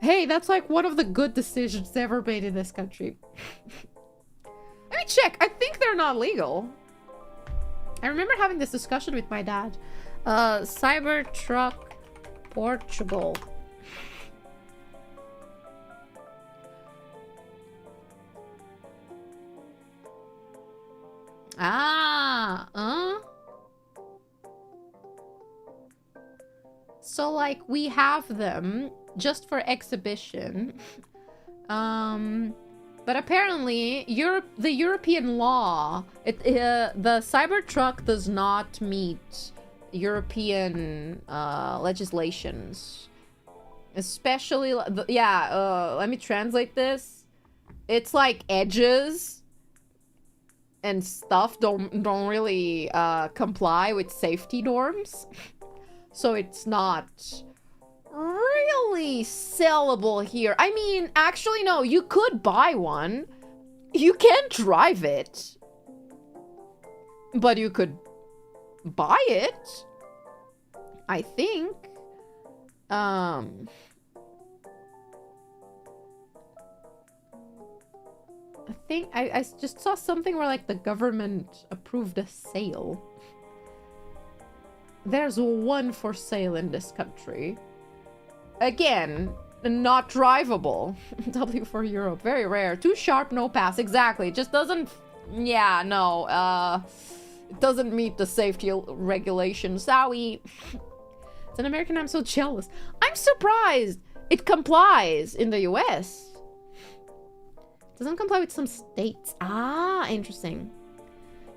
hey, that's like one of the good decisions ever made in this country. Let me check. I think they're not legal. I remember having this discussion with my dad. Cybertruck Portugal. So like we have them just for exhibition. But apparently the European law, the Cybertruck does not meet European legislations. Especially let me translate this. It's like edges and stuff don't really comply with safety norms. So it's not really sellable here. I mean, actually no, you could buy one. You can't drive it. But you could buy it. I think. I think I just saw something where like the government approved a sale. There's one for sale in this country. Again, not drivable. W for Europe, very rare. Too sharp, no pass. Exactly. It just doesn't. Yeah, no. It doesn't meet the safety regulations. Sorry. It's an American. I'm so jealous. I'm surprised. It complies in the US. Doesn't comply with some states. Ah, interesting.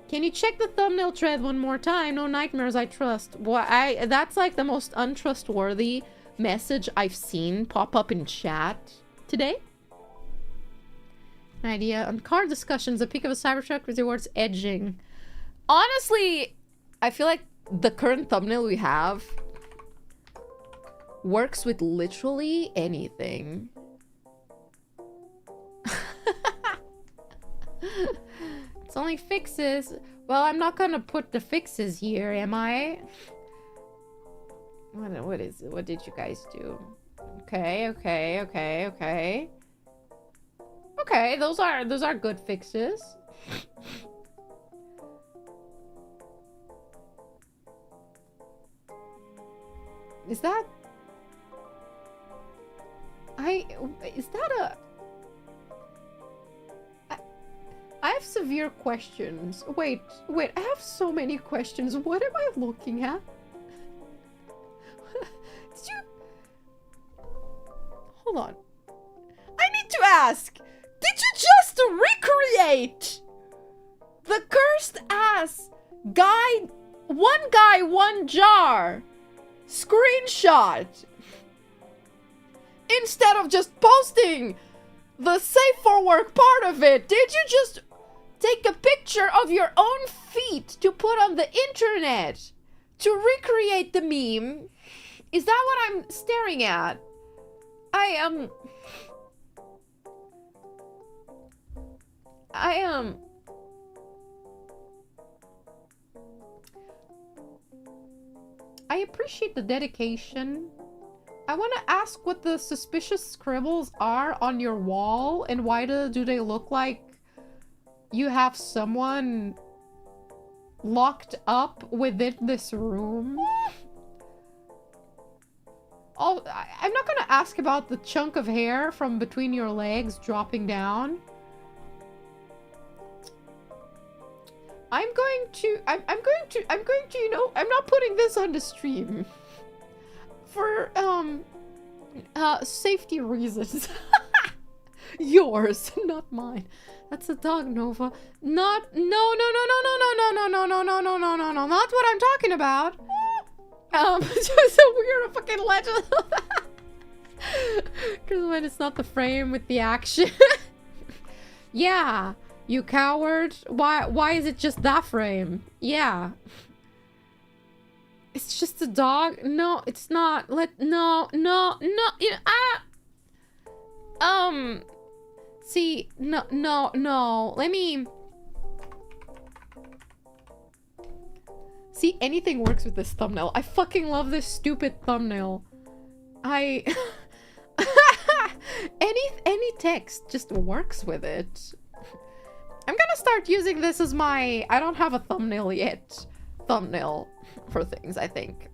Can you check the thumbnail thread one more time? No nightmares, I trust. Well, that's like the most untrustworthy message I've seen pop up in chat today. An idea on car discussions. A pic of a Cybertruck with rewards edging. Honestly, I feel like the current thumbnail we have works with literally anything. It's only fixes. Well, I'm not gonna put the fixes here, am I? What is it? What did you guys do? Okay. Okay, those are good fixes. Is that a I have severe questions. Wait, I have so many questions. What am I looking at? Did you hold on. I need to ask, did you just recreate the cursed ass guy, one jar screenshot instead of just posting the safe for work part of it? Did you just take a picture of your own feet to put on the internet to recreate the meme? Is that what I'm staring at? I appreciate the dedication. I want to ask what the suspicious scribbles are on your wall and why do they look like you have someone locked up within this room? Oh, I'm not gonna ask about the chunk of hair from between your legs dropping down. I'm going to, you know, I'm not putting this on the stream. For, safety reasons. Yours, not mine. That's a dog, Nova. No, not what I'm talking about. Just a weird fucking legend. Because when it's not the frame with the action. Yeah, you coward. Why is it just that frame? Yeah. It's just a dog. No, it's not. No. See, no. Let me... See, anything works with this thumbnail. I fucking love this stupid thumbnail. Any text just works with it. I'm gonna start using this as my... I don't have a thumbnail yet. Thumbnail for things, I think.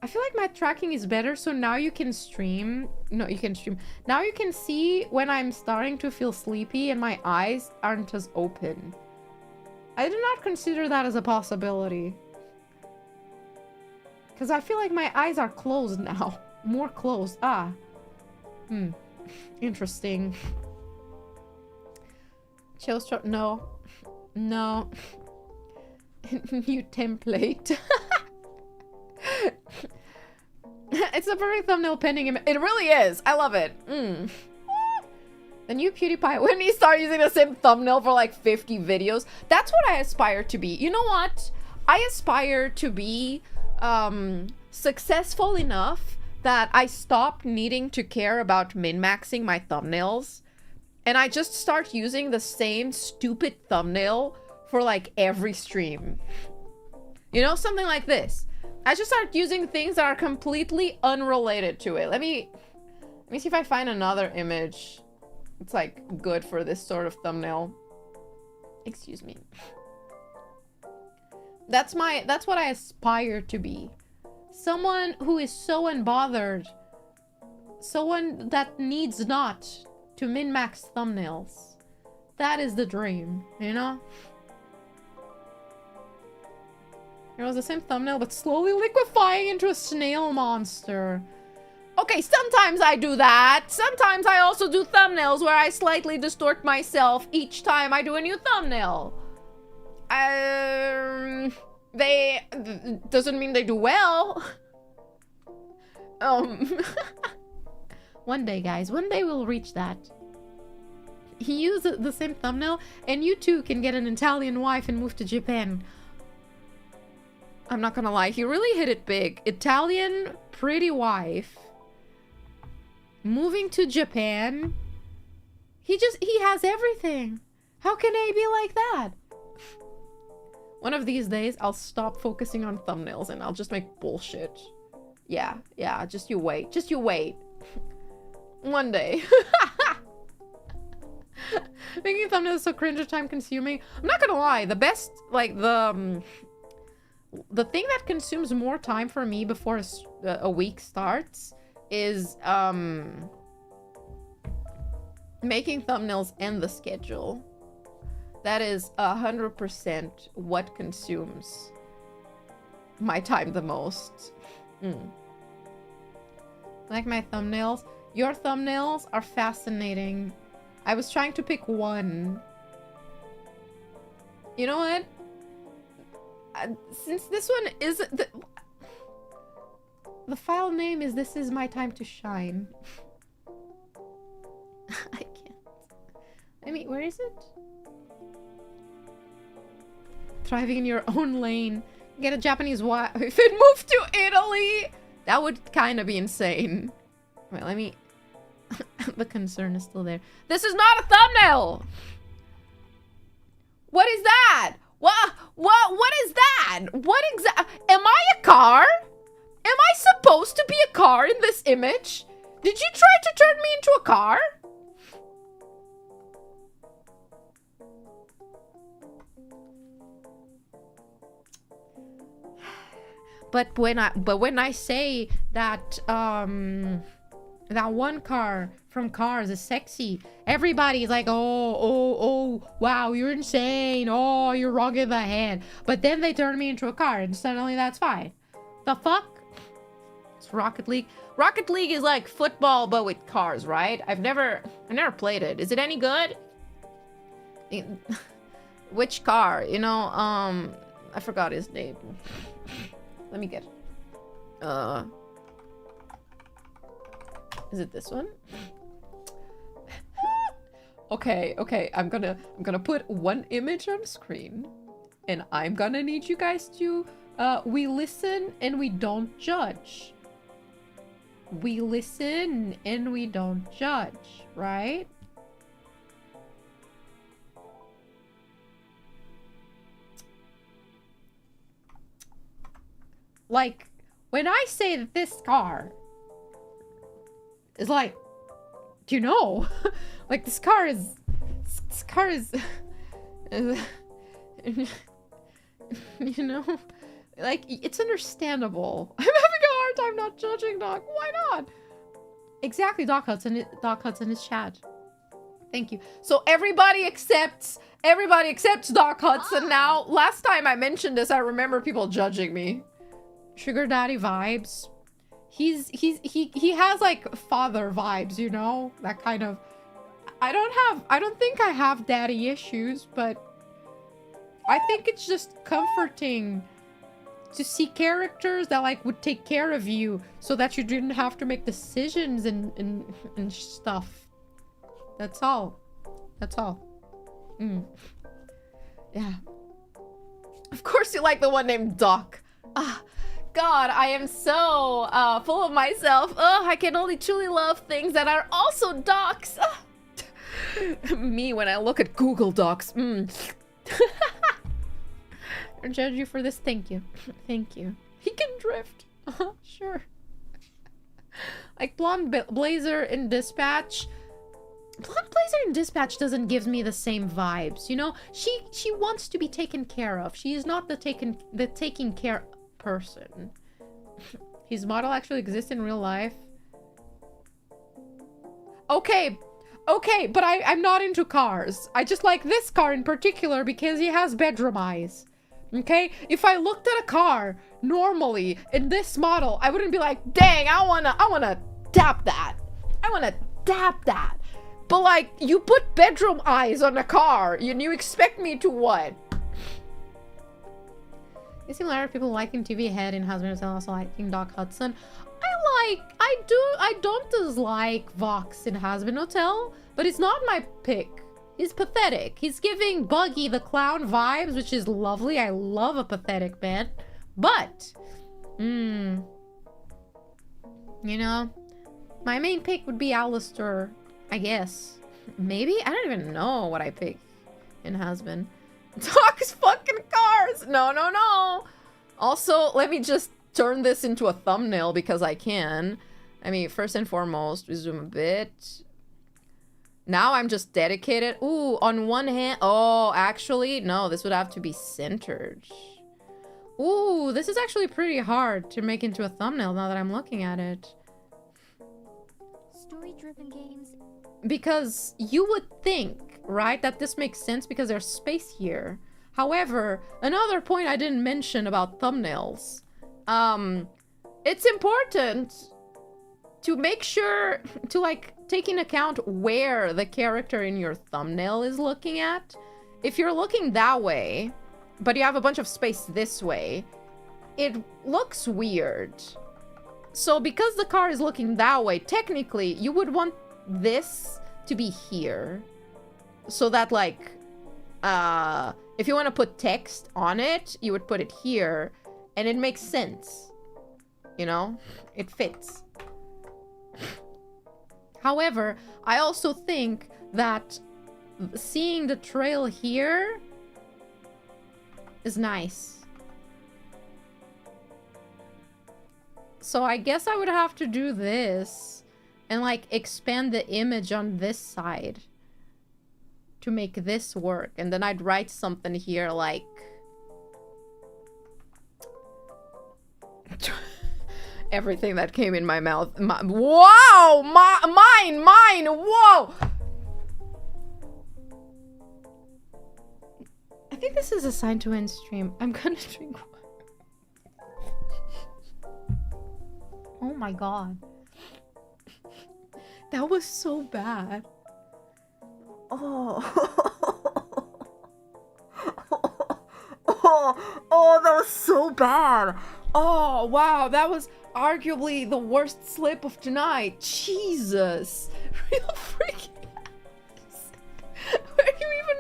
I feel like my tracking is better, so now you can stream. No, you can stream. Now you can see when I'm starting to feel sleepy and my eyes aren't as open. I do not consider that as a possibility. Because I feel like my eyes are closed now. More closed. Ah. Interesting. Chill strap. No. No. New template. It's a perfect thumbnail pending image. It really is. I love it. The new PewDiePie, when he started using the same thumbnail for like 50 videos, that's what I aspire to be. You know what? I aspire to be successful enough that I stop needing to care about min-maxing my thumbnails. And I just start using the same stupid thumbnail for like every stream. You know, something like this. I just start using things that are completely unrelated to it. Let me see if I find another image. It's like good for this sort of thumbnail. Excuse me. That's what I aspire to be. Someone who is so unbothered. Someone that needs not to min-max thumbnails. That is the dream, you know? It was the same thumbnail, but slowly liquefying into a snail monster. Okay, sometimes I do that. Sometimes I also do thumbnails where I slightly distort myself each time I do a new thumbnail. They... doesn't mean they do well. One day, guys. One day we'll reach that. He used the same thumbnail, and you too can get an Italian wife and move to Japan. I'm not gonna lie, he really hit it big. Italian pretty wife. Moving to Japan. He has everything. How can I be like that? One of these days, I'll stop focusing on thumbnails and I'll just make bullshit. Yeah, just you wait. Just you wait. One day. Making thumbnails is so cringe and time consuming. I'm not gonna lie, the best, like, the thing that consumes more time for me before a week starts is making thumbnails and the schedule. That is 100% what consumes my time the most. Like my thumbnails? Your thumbnails are fascinating. I was trying to pick one. You know what? Since this one is... The file name is This Is My Time to Shine. I can't. I mean, where is it? Thriving in your own lane. Get a Japanese wife and move to Italy! That would kind of be insane. Wait, let me... The concern is still there. This is not a thumbnail! What is that? What is that? What am I a car? Am I supposed to be a car in this image? Did you try to turn me into a car? But when I say that that one car from Cars is sexy, everybody's like, oh, wow, you're insane. Oh, you're wrong in the head. But then they turn me into a car and suddenly that's fine. The fuck? It's Rocket League. Rocket League is like football but with cars, right? I've never played it. Is it any good? Which car? You know, I forgot his name. Let me get it. Is it this one? Okay. I'm gonna put one image on screen, and I'm gonna need you guys to we listen and we don't judge. We listen and we don't judge, right? Like, when I say that this car is like, you know, like this car is, you know, like, it's understandable. I'm having a hard time not judging Doc. Why not? Exactly, Doc Hudson is Chad. Thank you. So everybody accepts Doc Hudson now. Last time I mentioned this, I remember people judging me. Sugar daddy vibes. He has like father vibes, you know? That kind of... I don't think I have daddy issues, but I think it's just comforting to see characters that like would take care of you so that you didn't have to make decisions and stuff. That's all. That's all. Yeah. Of course you like the one named Doc. God, I am so full of myself. I can only truly love things that are also docs. Me when I look at Google Docs. I judge you for this. Thank you. Thank you. He can drift. Sure. Like Blonde Blazer in Dispatch. Blonde Blazer in Dispatch doesn't give me the same vibes, you know? She wants to be taken care of. She is not the taking care person. His model actually exists in real life. Okay, but I'm not into cars. I just like this car in particular because he has bedroom eyes. Okay? If I looked at a car normally in this model, I wouldn't be like, dang, I wanna tap that. I wanna tap that. But like, you put bedroom eyes on a car, and you expect me to what? You see a lot of people liking TV Head in Husbands and also liking Doc Hudson. I don't dislike Vox in Husband Hotel, but it's not my pick. He's pathetic. He's giving Buggy the clown vibes, which is lovely. I love a pathetic man. But, you know, my main pick would be Alistair, I guess. Maybe? I don't even know what I picked in Husband. Doc's fucking cars! No. Also, let me just turn this into a thumbnail because I can. I mean, first and foremost, we zoom a bit. Now I'm just dedicated. Ooh, on one hand... Oh, actually, no, this would have to be centered. Ooh, this is actually pretty hard to make into a thumbnail now that I'm looking at it. Story-driven games. Because you would think, right, that this makes sense because there's space here. However, another point I didn't mention about thumbnails. It's important to make sure to like take into account where the character in your thumbnail is looking at. If you're looking that way, but you have a bunch of space this way, it looks weird. So because the car is looking that way, technically you would want this to be here. So that like, if you want to put text on it, you would put it here, and it makes sense. You know? It fits. However, I also think that seeing the trail here is nice. So I guess I would have to do this and like expand the image on this side to make this work. And then I'd write something here like... Everything that came in my mouth. Wow! Mine! Whoa! I think this is a sign to end stream. I'm gonna drink water. Oh my god. That was so bad. Oh. Oh, that was so bad. Oh, wow. That was arguably the worst slip of tonight. Jesus. Real freaking ass. Where do you even...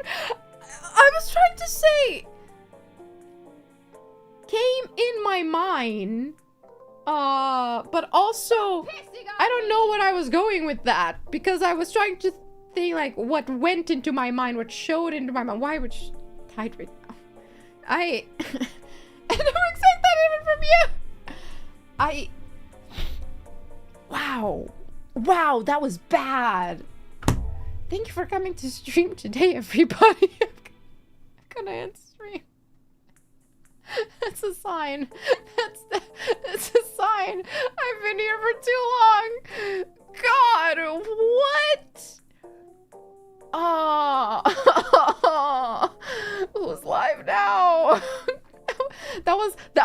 I was trying to say... Came in my mind. But also... I don't know what I was going with that. Because I was trying to think, like, what went into my mind. What showed into my mind. Why would she... Tight right now. I never expect that even from you. Wow, that was bad. Thank you for coming to stream today, everybody. I'm gonna end stream. That's a sign. That's a sign. I've been here for too long. God, what? Oh. Who's live now? that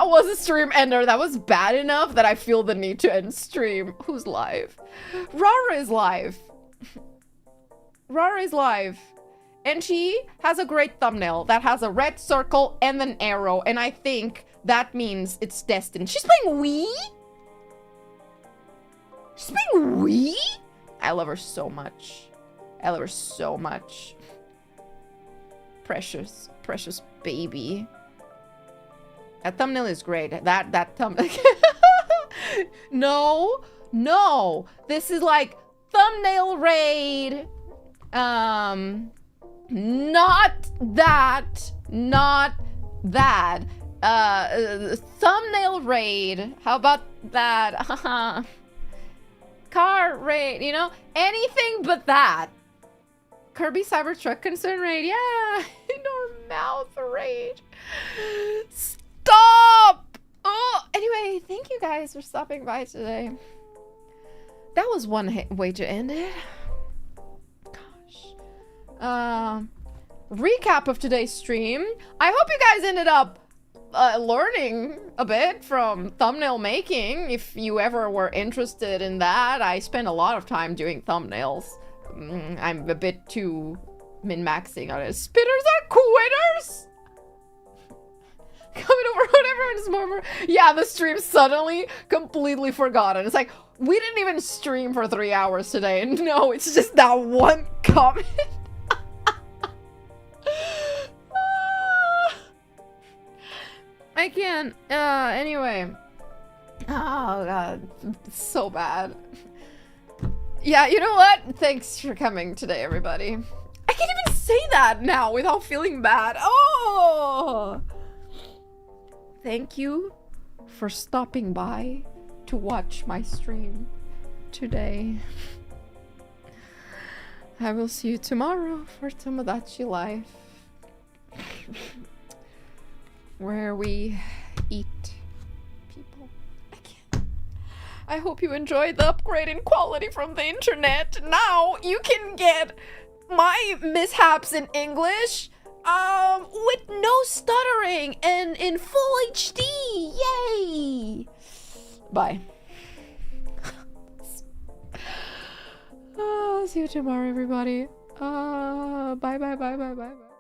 was a stream ender. That was bad enough that I feel the need to end stream. Who's live? Rara is live. Rara is live. And she has a great thumbnail that has a red circle and an arrow. And I think that means it's destined. She's playing Wii? She's playing Wii? I love her so much. I love her so much. Precious, precious baby. That thumbnail is great. That thumbnail. No. This is like thumbnail raid. Not that. Thumbnail raid. How about that? Car raid, you know? Anything but that. Kirby Cybertruck concern raid. Yeah. Indoor mouth raid. Stop! Oh, anyway, thank you guys for stopping by today. That was one way to end it. Gosh. Recap of today's stream. I hope you guys ended up learning a bit from thumbnail making. If you ever were interested in that, I spend a lot of time doing thumbnails. I'm a bit too min-maxing on it. Spitters are quitters? Coming over when everyone's more. Yeah, the stream suddenly completely forgotten. It's like, we didn't even stream for 3 hours today. And no, it's just that one comment. I can't. Anyway. Oh, God. It's so bad. Yeah, you know what? Thanks for coming today, everybody. I can't even say that now without feeling bad. Oh! Thank you for stopping by to watch my stream today. I will see you tomorrow for Tomodachi Life, where we eat people. I can't. I hope you enjoyed the upgrade in quality from the internet. Now you can get my mishaps in English with no stuttering and in full HD. Yay! Bye. see you tomorrow, everybody. Bye, bye, bye, bye, bye, bye.